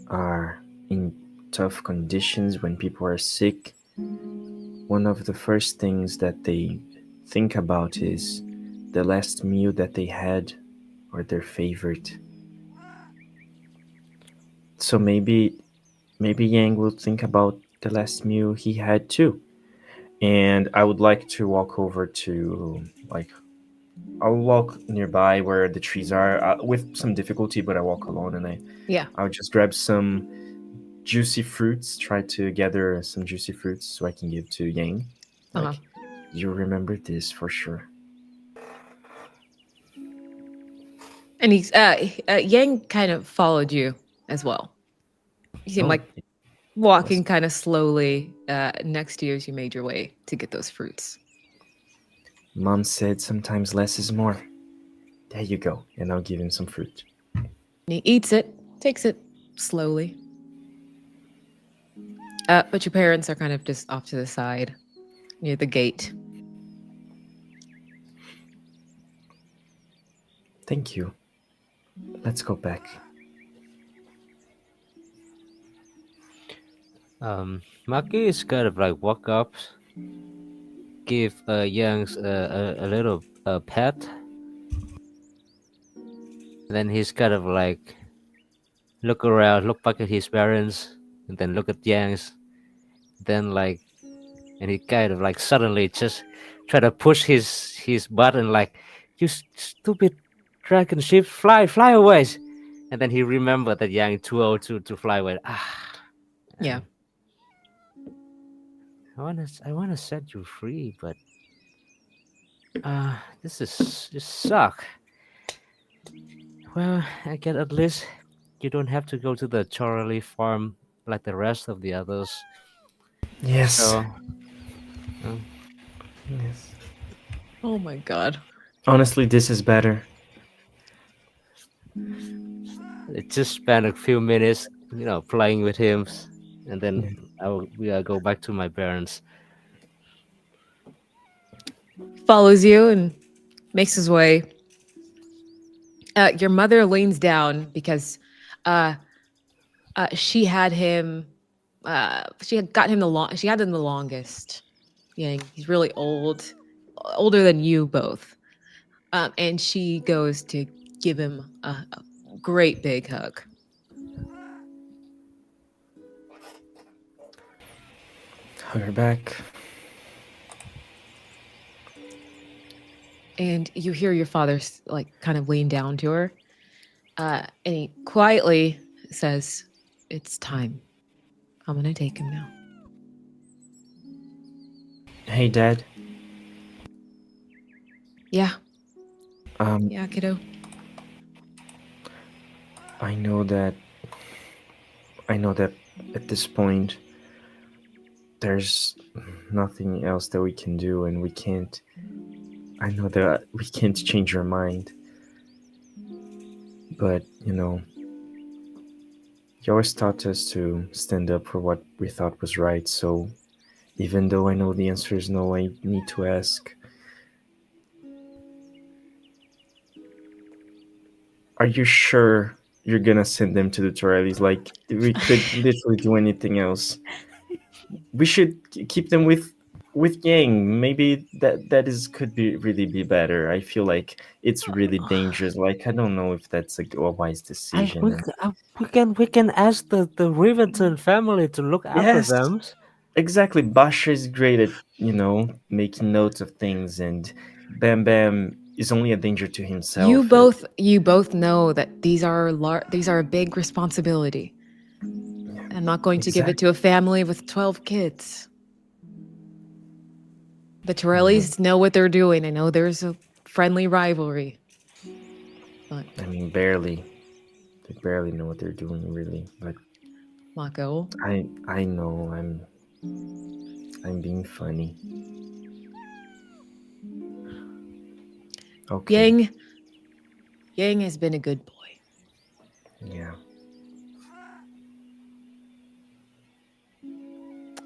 are in tough conditions, when people are sick, one of the first things that they think about is the last meal that they had or their favorite. So maybe Yang will think about the last meal he had too. And I would like to walk over to, I'll walk nearby where the trees are with some difficulty, but I walk alone, and I'll just grab some juicy fruits, try to gather some juicy fruits so I can give to Yang. Like, you remember this for sure. And he's Yang kind of followed you as well. You seem like walking kind of slowly next to you as you made your way to get those fruits. Mom said sometimes less is more. There you go. And I'll give him some fruit. And he eats it, takes it slowly. But your parents are kind of just off to the side near the gate. Thank you. Let's go back. Maki is kind of like walk up, give Young's a little pet. Then he's kind of like look around, look back at his parents, and then look at Yang's. Then like, and he kind of like suddenly just try to push his button like, you stupid dragon ship, fly away. And then he remembered that Yang too old to fly away. Yeah. I wanna set you free, but this suck. Well, I guess at least you don't have to go to the Charlie farm like the rest of the others. Yes. So, Yes. Oh my god. Honestly, this is better. it just spent a few minutes, playing with him, and then we go back to my parents. Follows you and makes his way. Your mother leans down because she had him. She had got him she had him the longest. Yeah, he's really old, older than you both. And she goes to give him a great big hug. Hug her back. And you hear your father like kind of lean down to her, and he quietly says, "It's time. I'm gonna take him now." Hey, Dad. Yeah, Um, yeah, kiddo. I know that at this point there's nothing else that we can do, and I know that we can't change your mind. But, you always taught us to stand up for what we thought was right, so even though I know the answer is no, I need to ask. Are you sure you're gonna send them to the Torellis? Like, we could literally do anything else. We should keep them with Yang. Maybe could really be better. I feel like it's really dangerous. Like, I don't know if that's a wise decision. We can ask the Riverton family to look after Yes, them. exactly. Basha is great at making notes of things, and Bam Bam is only a danger to himself. You both know that these are a big responsibility. I'm not going to give it to a family with 12 kids. The Torellis know what they're doing. I know there's a friendly rivalry. But I mean, barely. They barely know what they're doing, really. But Mako, I know I'm being funny. Okay. Yang has been a good boy. Yeah.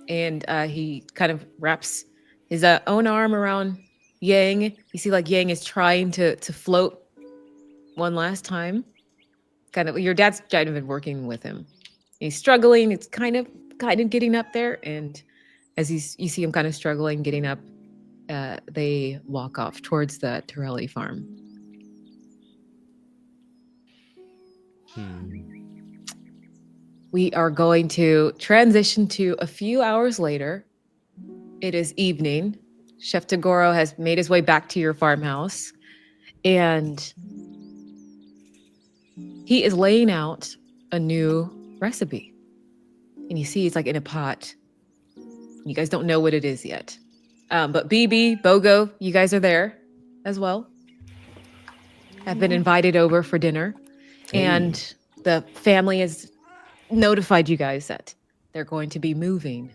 And he kind of wraps his own arm around Yang. You see, like Yang is trying to float one last time. Kind of, your dad's kind of been working with him. He's struggling. It's kind of getting up there, and as you see him kind of struggling, getting up, they walk off towards the Torelli farm. We are going to transition to a few hours later. It is evening. Chef Tagoro has made his way back to your farmhouse, and he is laying out a new recipe. And you see it's like in a pot. You guys don't know what it is yet. But BB, Bogo, you guys are there as well. Have been invited over for dinner. Hey. And the family has notified you guys that they're going to be moving.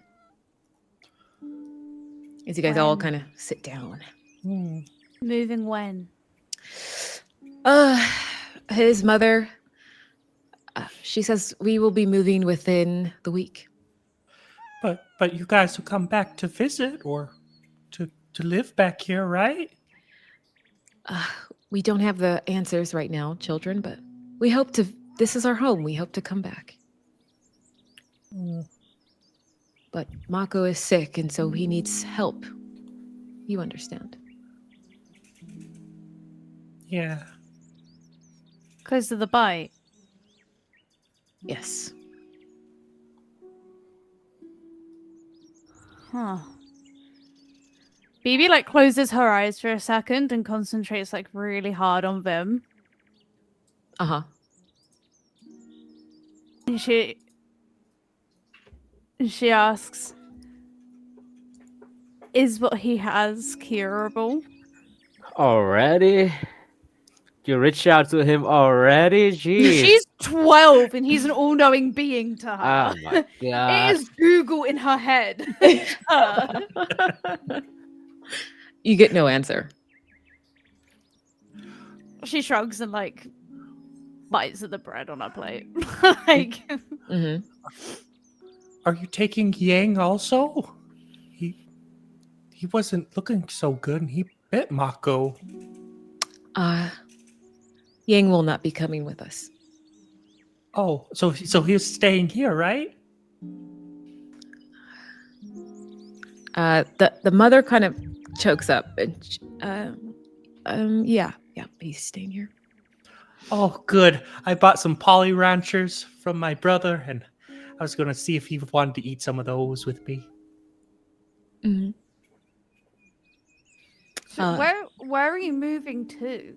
As you guys all kind of sit down. Moving when? His mother, she says we will be moving within the week. But you guys will come back to visit or to live back here, right? We don't have the answers right now, children, but we hope to. This is our home. We hope to come back. But Mako is sick, and so he needs help. You understand. Yeah. Close to the bite. Yes. Huh. Bibi like closes her eyes for a second and concentrates like really hard on Vim. Uh-huh. And she asks, "Is what he has curable?" Already? You reach out to him already? Jeez. She's 12 and he's an all-knowing being to her. Oh my It god. is Google in her head. You get no answer. She shrugs and like bites at the bread on her plate. Like, Mm-hmm. Are you taking Yang also? He wasn't looking so good, and he bit Mako. Yang will not be coming with us. Oh, so he's staying here, right? The mother kind of chokes up and yeah, he's staying here. Oh, good. I bought some Polly Ranchers from my brother, and I was going to see if he wanted to eat some of those with me. Mm-hmm. so where are you moving to?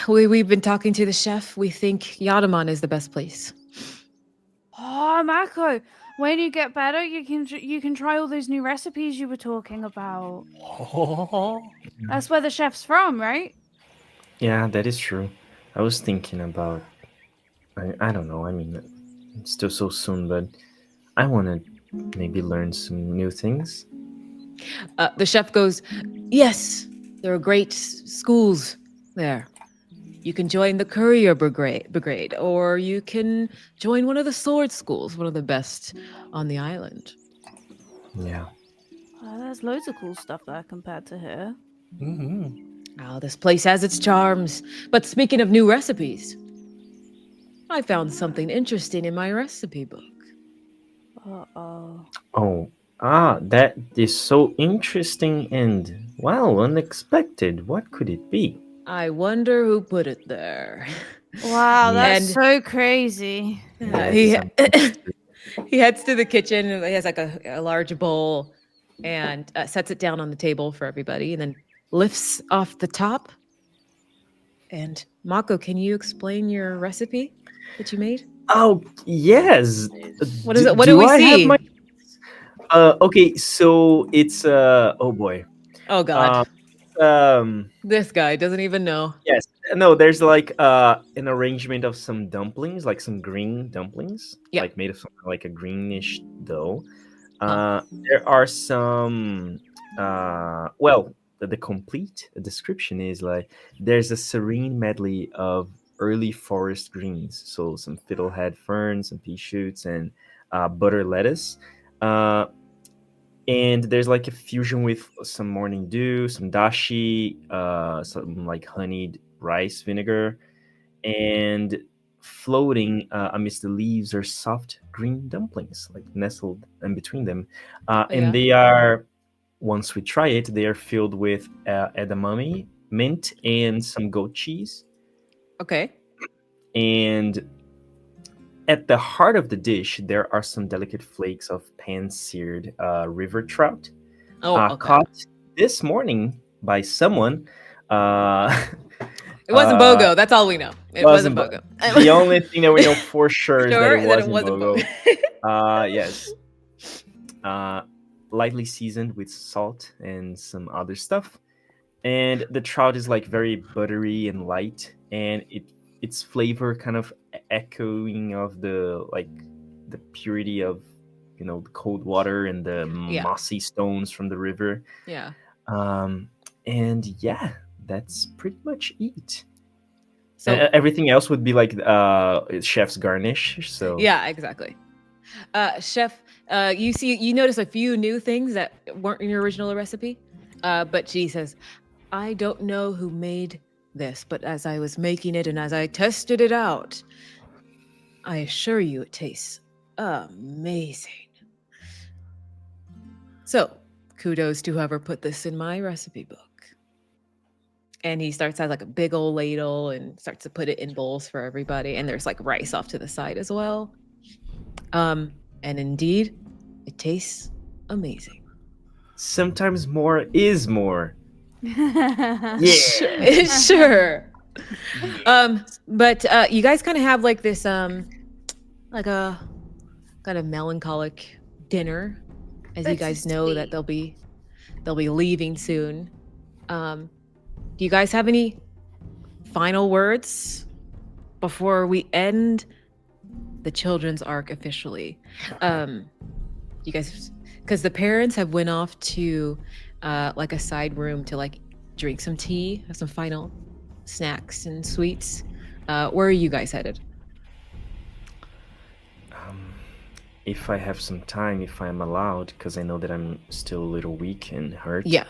We've been talking to the chef. We think Yadaman is the best place. Oh, Mako, when you get better, you can try all those new recipes you were talking about. Oh, That's where the chef's from, right? Yeah, that is true. I was thinking about. I don't know. I mean, it's still so soon, but I want to maybe learn some new things. The chef goes, yes, there are great schools there. You can join the courier brigade, or you can join one of the sword schools, one of the best on the island. Yeah. There's loads of cool stuff there compared to here. mm-hmm. Oh, this place has its charms. But speaking of new recipes, I found something interesting in my recipe book. Uh-oh. Oh, that is so interesting and, well, unexpected. What could it be? I wonder who put it there. Wow, that's And- so crazy. That's he something. he heads to the kitchen and he has like a large bowl and sets it down on the table for everybody and then lifts off the top. And Mako, can you explain your recipe that you made? Oh, yes. What is it? What do we I have see? my... Okay, so it's oh boy. Oh God, Yes. this guy doesn't even know. No, there's like an arrangement of some dumplings, like some green dumplings, Yeah. like made of something like a greenish dough. Huh. There are some well, the complete description is like there's a serene medley of early forest greens, so some fiddlehead ferns, some pea shoots, and butter lettuce. And there's like a fusion with some morning dew, some dashi, some like honeyed rice vinegar, and floating amidst the leaves are soft green dumplings, like nestled in between them. And yeah. they are, once we try it, they are filled with edamame, mint, and some goat cheese. Okay. And at the heart of the dish, there are some delicate flakes of pan-seared river trout, Oh, okay. caught this morning by someone. It wasn't Bogo. That's all we know. It wasn't Bogo. The only thing that we know for sure is Sure, that it wasn't Bogo. Yes. Lightly seasoned with salt and some other stuff. And the trout is like very buttery and light, and its flavor kind of echoing of the purity of the cold water and the mossy stones from the river. Yeah. And yeah, that's pretty much it. So Everything else would be like chef's garnish. So yeah, exactly. Chef, you notice a few new things that weren't in your original recipe. But she says, I don't know who made this, but as I was making it and as I tested it out, I assure you it tastes amazing. So, kudos to whoever put this in my recipe book. And he starts out like a big old ladle and starts to put it in bowls for everybody. And there's like rice off to the side as well. And indeed, it tastes amazing. Sometimes more is more. Yeah. Sure. But you guys kind of have like this like a kind of melancholic dinner, as you guys know that they'll be leaving soon. Do you guys have any final words before we end the children's arc officially? You guys, because the parents have went off to like a side room to like drink some tea, have some final snacks and sweets. Where are you guys headed? If I have some time, if I'm allowed, because I know that I'm still a little weak and hurt. Yeah.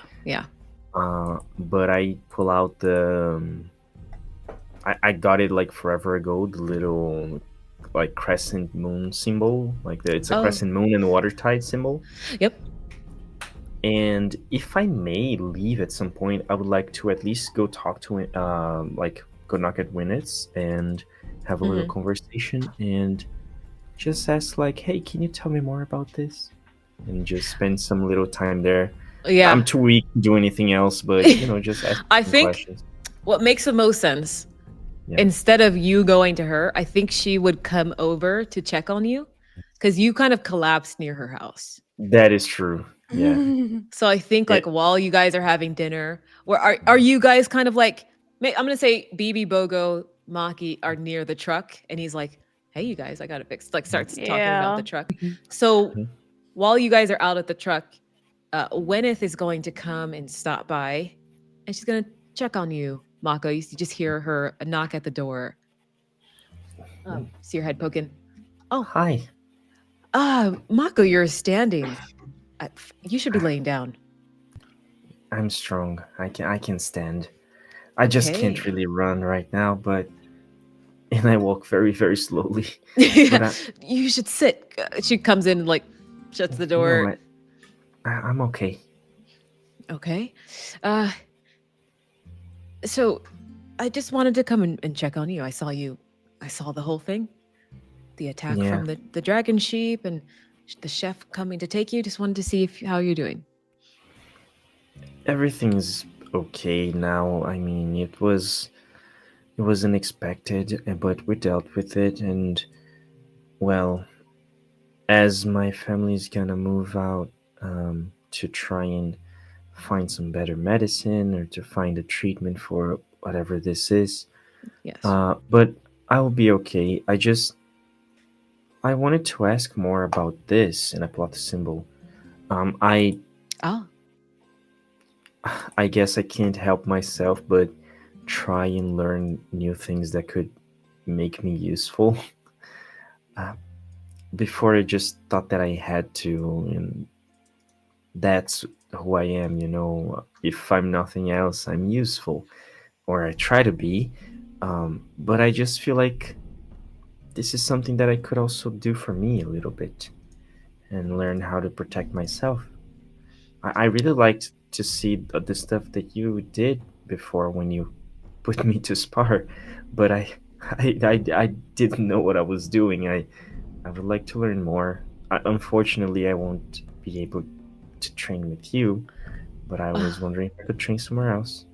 But I pull out the. I got it like forever ago. The little like crescent moon symbol, like it's a crescent moon and water tide symbol. Yep. And if I may leave at some point, I would like to at least go talk to like go knock at Winnet's and have a little conversation and just ask like, hey, can you tell me more about this? And just spend some little time there. Yeah. I'm too weak to do anything else, but just ask I some think questions. What makes the most sense, instead of you going to her, I think she would come over to check on you because you kind of collapsed near her house. That is true. Yeah. So I think like while you guys are having dinner, where are you guys kind of like, I'm gonna say BB, Bogo, Maki are near the truck, and he's like, hey, you guys, I got it fixed. Like starts talking about the truck. So while you guys are out at the truck, Gwyneth is going to come and stop by, and she's gonna check on you, Mako. You just hear her knock at the door. See your head poking. Oh, hi. Mako, you're standing. You should be laying down. I'm strong. I can stand. I just can't really run right now, and I walk very, very slowly. You should sit. She comes in, like, shuts the door. No, I'm okay. Okay. So I just wanted to come and check on you. I saw the whole thing. The attack from the dragon sheep and the chef coming to take you. Just wanted to see how you're doing. Everything's okay now. I mean, it was unexpected, but we dealt with it, and well, as my family's gonna move out to try and find some better medicine or to find a treatment for whatever this is. Yes. But I'll be okay. I wanted to ask more about this, and I pull out the symbol. I guess I can't help myself but try and learn new things that could make me useful. Before I just thought that I had to, and that's who I am, If I'm nothing else, I'm useful, or I try to be. But I just feel like this is something that I could also do for me a little bit and learn how to protect myself. I really liked to see the stuff that you did before when you put me to spar, but I didn't know what I was doing. I would like to learn more. Unfortunately, I won't be able to train with you, but I was wondering if I could train somewhere else.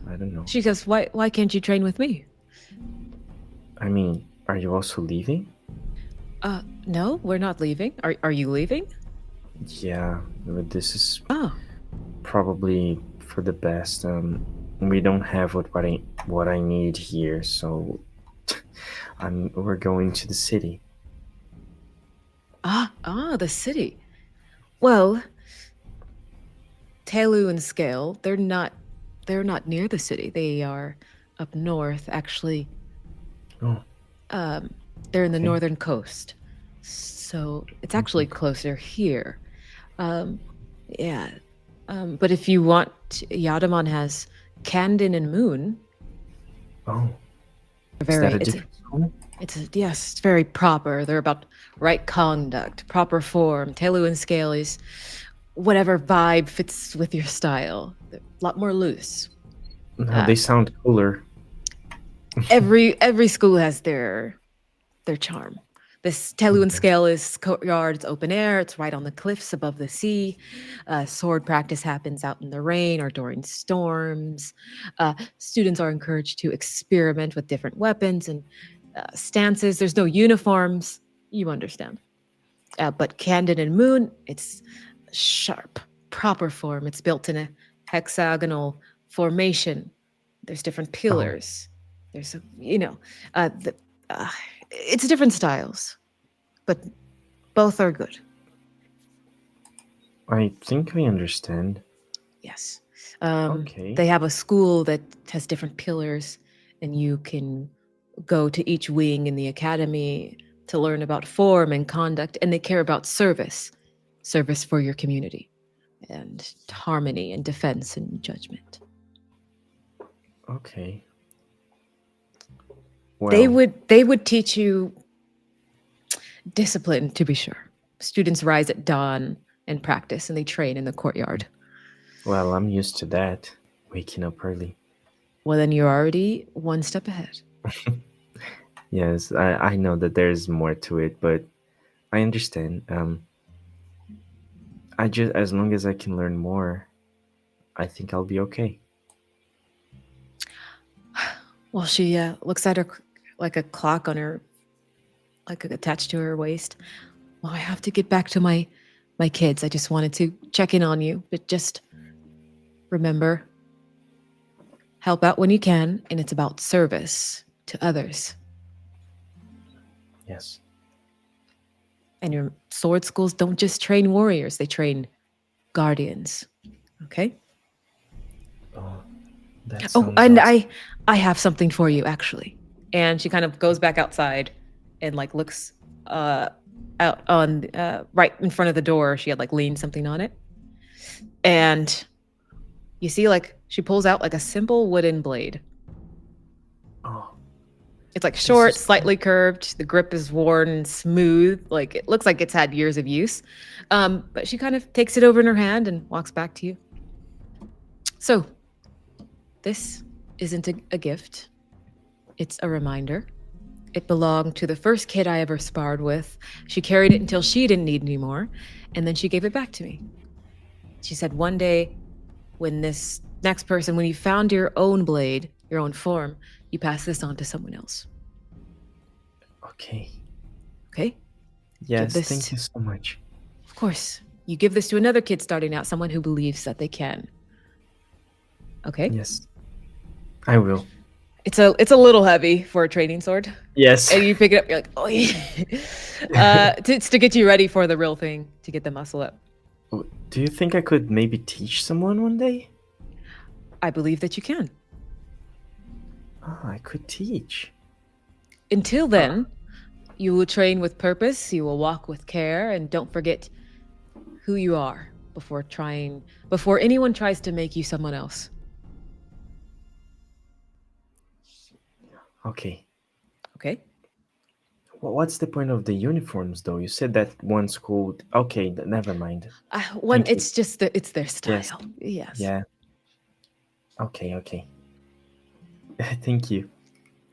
I don't know. She goes, why can't you train with me? I mean, are you also leaving? No, we're not leaving. Are you leaving? Yeah, but this is probably for the best. We don't have what I need here, so we're going to the city. The city. Well, Telu and Scale, they're not near the city. They are up north, actually. They're in the northern coast. So it's actually closer here. But if you want, Yadaman has Candon and Moon. Oh, is Very, that a different school? yes, it's very proper. They're about right conduct, proper form. Telu and Scale is whatever vibe fits with your style. They're a lot more loose. No, they sound cooler. Every school has their charm. This Telu and Scale is courtyard. It's open air. It's right on the cliffs above the sea. Sword practice happens out in the rain or during storms. Students are encouraged to experiment with different weapons and stances. There's no uniforms. You understand. But Candid and Moon, it's sharp, proper form. It's built in a hexagonal formation. There's different pillars. There's, it's different styles, but both are good. I think I understand. Yes. Okay. They have a school that has different pillars, and you can go to each wing in the academy to learn about form and conduct, and they care about service for your community, and harmony and defense and judgment. Okay. Well, They would teach you discipline, to be sure. Students rise at dawn and practice, and they train in the courtyard. well, I'm used to that. Waking up early. Well, then you're already one step ahead. Yes, I know that there's more to it, but I understand. I just, as long as I can learn more, I think I'll be okay. Well, she looks at her like a clock on her, like attached to her waist. Well, I have to get back to my kids. I just wanted to check in on you, but just remember, help out when you can, and it's about service to others. Yes. And your sword schools don't just train warriors; they train guardians. Okay. Oh, that Oh, sounds and awesome. I have something for you, actually. And she kind of goes back outside and like looks out on right in front of the door. She had like leaned something on it, and you see like she pulls out like a simple wooden blade. Oh, It's like short, is- slightly curved. The grip is worn and smooth. Like it looks like it's had years of use. But she kind of takes it over in her hand and walks back to you. So, this isn't a gift. It's a reminder. It belonged to the first kid I ever sparred with. She carried it until she didn't need any more, and then she gave it back to me. She said one day, when this next person, when you found your own blade, your own form, you pass this on to someone else. okay. Okay? Yes, this- thank you so much. Of course. You give this to another kid starting out, someone who believes that they can. Okay? Yes, I will. It's a little heavy for a training sword. Yes. And you pick it up, you're like, oh yeah. It's to get you ready for the real thing, to get the muscle up. Do you think I could maybe teach someone one day? I believe that you can. Oh, I could teach. Until then, you will train with purpose, you will walk with care, and don't forget who you are before anyone tries to make you someone else. Okay. Okay? What's the point of the uniforms, though? You said that one school. Okay, never mind. Thank you. It's just it's their style. Yes. Yes. Yeah. Okay. Thank you.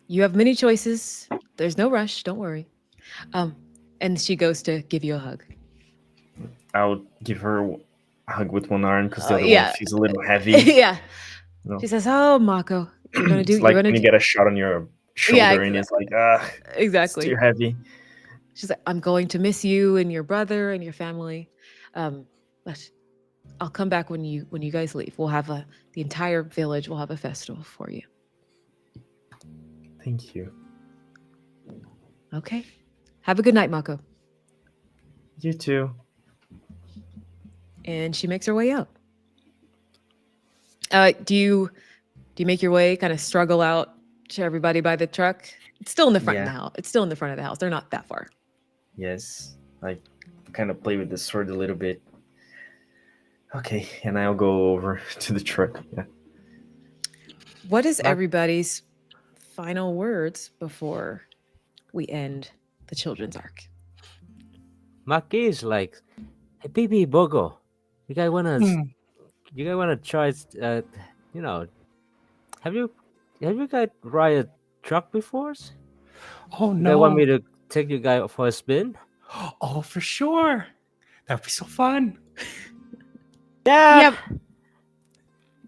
You have many choices. There's no rush. Don't worry. And she goes to give you a hug. I'll give her a hug with one arm because the other yeah. one feels a little heavy. Yeah. No. She says, "Oh, Mako, you're gonna do. It's like you're gonna when you do." get a shot on your shoulder and it's like, it's Exactly. too heavy. She's like, "I'm going to miss you and your brother and your family, but I'll come back when you guys leave. We'll have the entire village will have a festival for you." Thank you. Okay. Have a good night, Mako. You too. And she makes her way out. Do you make your way, kind of struggle out to everybody by the truck? It's still in the front of the house. It's still in the front of the house. They're not that far. Yes. I kind of play with the sword a little bit. Okay, and I'll go over to the truck. Yeah. What is Mak- everybody's final words before we end the children's arc? Maki is like, hey, baby, Bogo, you guys wanna, Hmm. you guys wanna try, you know, have you, guys ride a truck before? Oh You guys want no. me to take you guys for a spin? Oh, for sure. That'd be so fun. Yeah. Yeah, Can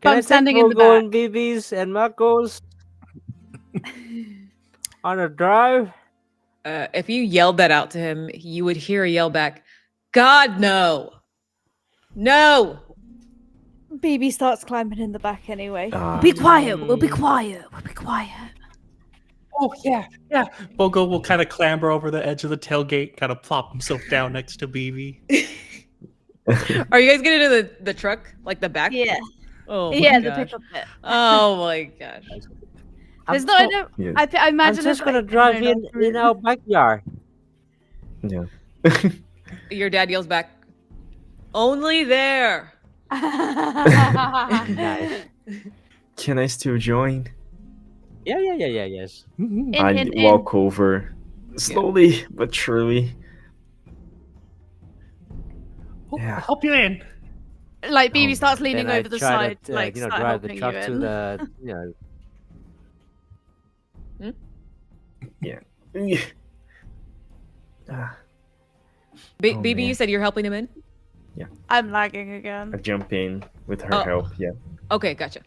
but I I'm take standing in the Bogo back. and BBs and Marcos on a drive? If you yelled that out to him, you would hear a yell back, God, no. No. BB starts climbing in the back anyway. Ah. Be quiet. We'll be Mm. quiet. We'll be quiet. Oh yeah, yeah. Bogo will kind of clamber over the edge of the tailgate, kind of plop himself down next to BB. Are you guys getting into the truck? Like the back? Yeah. Oh my Yeah, the gosh. pickup bit. Oh my gosh. There's I'm no, I so- don't. Yeah. I imagine I'm there's just gonna like, drive no, in our backyard. Yeah. Your dad yells back, only there. Nice. Can I still join? Yeah, yes. Mhm. In, I in, in. walk over slowly but surely. Oh, Yeah. I'll help you in. Like BB Oh, starts leaning Then I over the try side, to, like start drive the helping truck you to in. the, Ah, BB, Oh, you man. said you're helping him in? I'm lagging I again. jump in with her Oh. help. Yeah. Okay, gotcha.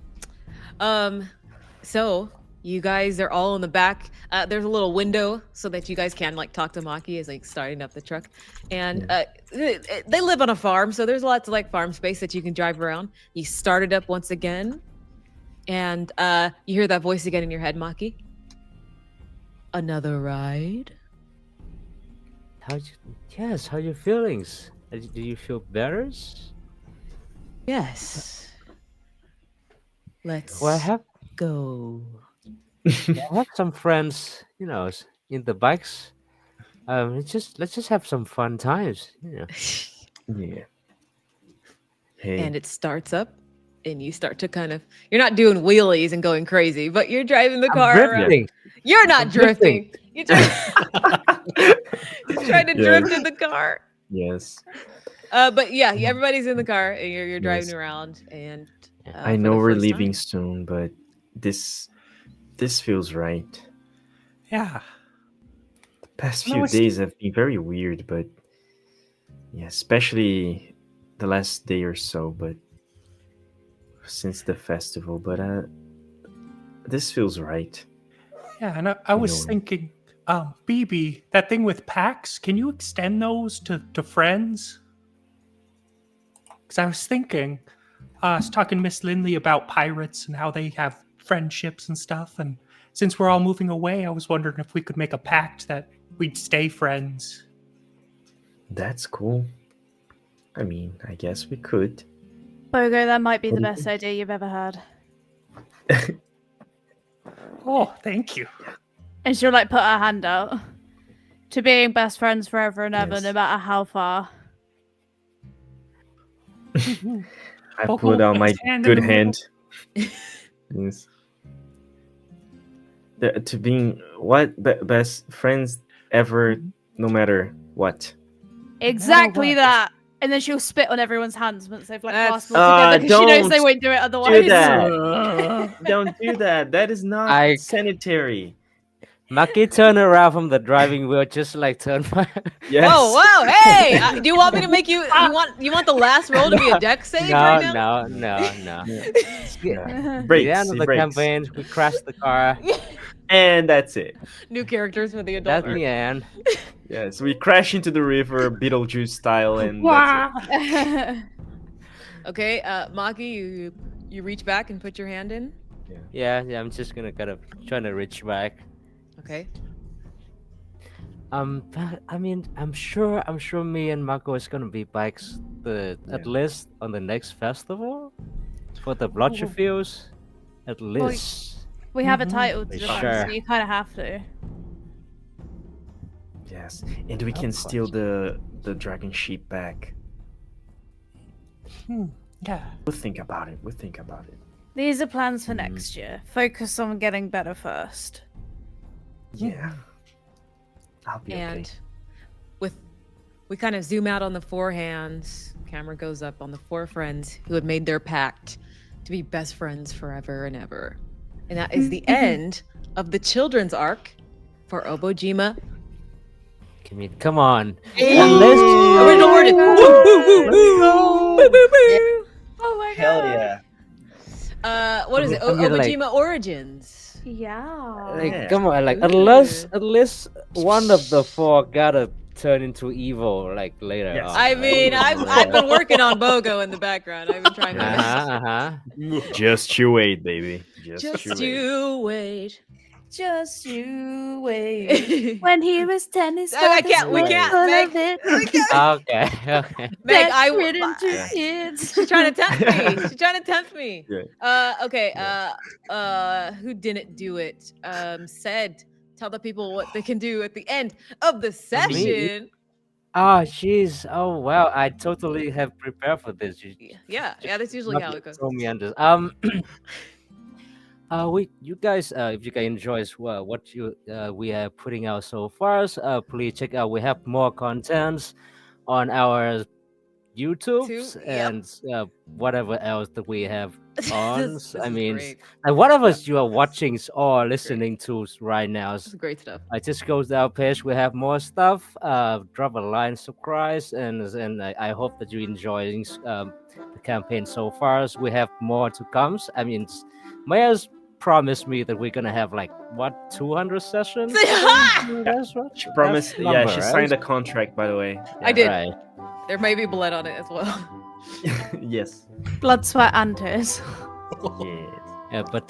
So you guys are all in the back. There's a little window so that you guys can like talk to Maki as like starting up the truck. And they live on a farm, so there's lots of like farm space that you can drive around. You start it up once again, and you hear that voice again in your head, Maki. Another ride? how your feelings? Do you feel better? Yes. Let's Well, I have go. some friends, in the bikes. Let's just have some fun times. Yeah. Hey. And it starts up, and you start to kind of, you're not doing wheelies and going crazy, but you're driving the car around. Drifting. You're not I'm drifting. drifting. You're trying to drift in the car. Yes. But yeah, everybody's in the car, and you're driving Yes. around, and I for know the we're first leaving time- soon, but this feels right. Yeah. The past No, few it's- days have been very weird, but yeah, especially the last day or so, but since the festival, but this feels right. Yeah, and I was know. thinking, BB, that thing with packs, can you extend those to friends? Because I was thinking, I was talking to Miss Lindley about pirates and how they have friendships and stuff, and since we're all moving away, I was wondering if we could make a pact that we'd stay friends. That's cool. I mean, I guess we could. Bogo, that might be What the do you best idea you've ever had. Oh, thank you. And she'll like put her hand out to being best friends forever and ever, Yes. no matter how far. I Bogo put out put my his hand in good the middle. hand. Yes. To being best friends ever, no matter what. Exactly what. that. And then she'll spit on everyone's hands once they've like That's- clasped all together because she knows they don't won't do it otherwise. Do that. Don't do that. That is not I- sanitary. Maki turn around from the driving wheel, just like turn my. Yes. Oh wow! Hey, do you want me to make you? You want the last roll to be a deck save right now? No. Yeah. The Brakes. end of He the brakes. campaign, we crashed the car. And that's it. New characters for the adult. That's the end. Yes, we crash into the river, Beetlejuice style, and that's it. Okay, Maki, you reach back and put your hand in. Yeah. I'm just gonna kind of trying to reach back. Okay. But, I mean, I'm sure me and Mako is gonna be bikes at least on the next festival for the Blotcher Fields. At least. We have a Mhm. title to For defend, sure. so you kind of have to. Yes, and we can Of steal the dragon sheep back. Yeah. We'll think about it. These are plans for next year. Focus on getting better first. Yeah. I'll be And okay. we kind of zoom out on the four hands. Camera goes up on the four friends who had made their pact to be best friends forever and ever. And that is the end of the children's arc for Obojima. I mean, come on. Unless original origin. Woo, woo, woo, woo. Woo, woo, woo. Oh my Hell god. yeah. What is it? I mean, like- Obojima Origins. Yeah. Like, Yeah. come on, like Ooh. unless one of the four gotta turn into evil, like later. Yes. on, I right? mean, I've been working on BOGO in the background. I've been trying to. Just you wait, baby. Just wait. you wait. Just you wait. When he was 10, his I father can't- we was can't, full Meg. of it. Okay. Meg, That written to Yeah. kids. She's trying to tempt me. She's trying to tempt me. Yeah. Okay. Who didn't do it? Said, tell the people what they can do at the end of the session. Oh, jeez. Oh, wow. I totally have prepared for this. Yeah. That's usually how it goes. Throw me under. You guys, if you guys enjoy as well, what we are putting out so far, please check out. We have more contents on our YouTube's Yep. and whatever else that we have on. This I is mean, great. like whatever you are watching or listening to right now. This is great stuff. I just go to our page. We have more stuff. Drop a line, subscribe, and I hope that you enjoying the campaign so far. So we have more to come. I mean, Maya's promised me that we're gonna have like what 200 sessions. That's what She promised. that's Yeah, number, she right? signed a contract, by the way. I did. Right. There may be blood on it as well. Yes. Blood, sweat, and tears. Yes. Yeah, but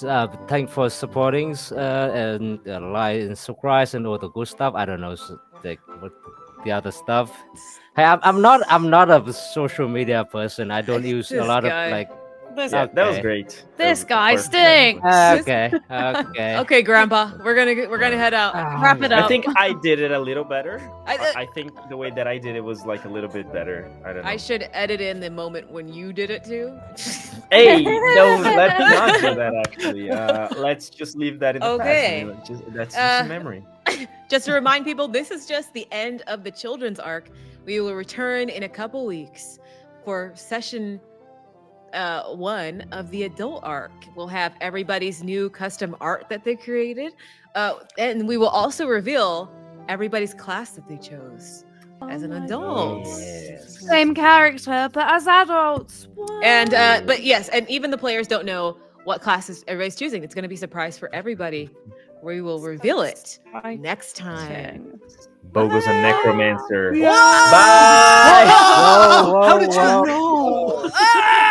thanks for supporting and like and subscribe and all the good stuff. I don't know what the other stuff. Hey, I'm not a social media person. I don't use a This lot guy. of like. Yeah, that was Okay. great. This guy perfect. stinks. Okay. Okay, Grandpa, we're gonna head out. Wrap it I up. think I did it a little better. I- I think the way that I did it was like a little bit better. I don't know. I should edit in the moment when you did it too. Hey, no, let's not do that. Actually, let's just leave that in the Okay. past. That's just a memory. Just to remind people, this is just the end of the children's arc. We will return in a couple weeks for session 1 of the adult arc. We'll have everybody's new custom art that they created, and we will also reveal everybody's class that they chose as an Oh my adult. Yes. Same character, but as adults. And What? but yes, and even the players don't know what classes everybody's choosing. It's going to be a surprise for everybody. We will reveal it next time. Bogo's a necromancer. Bye. Whoa, How did whoa. you know? Ah!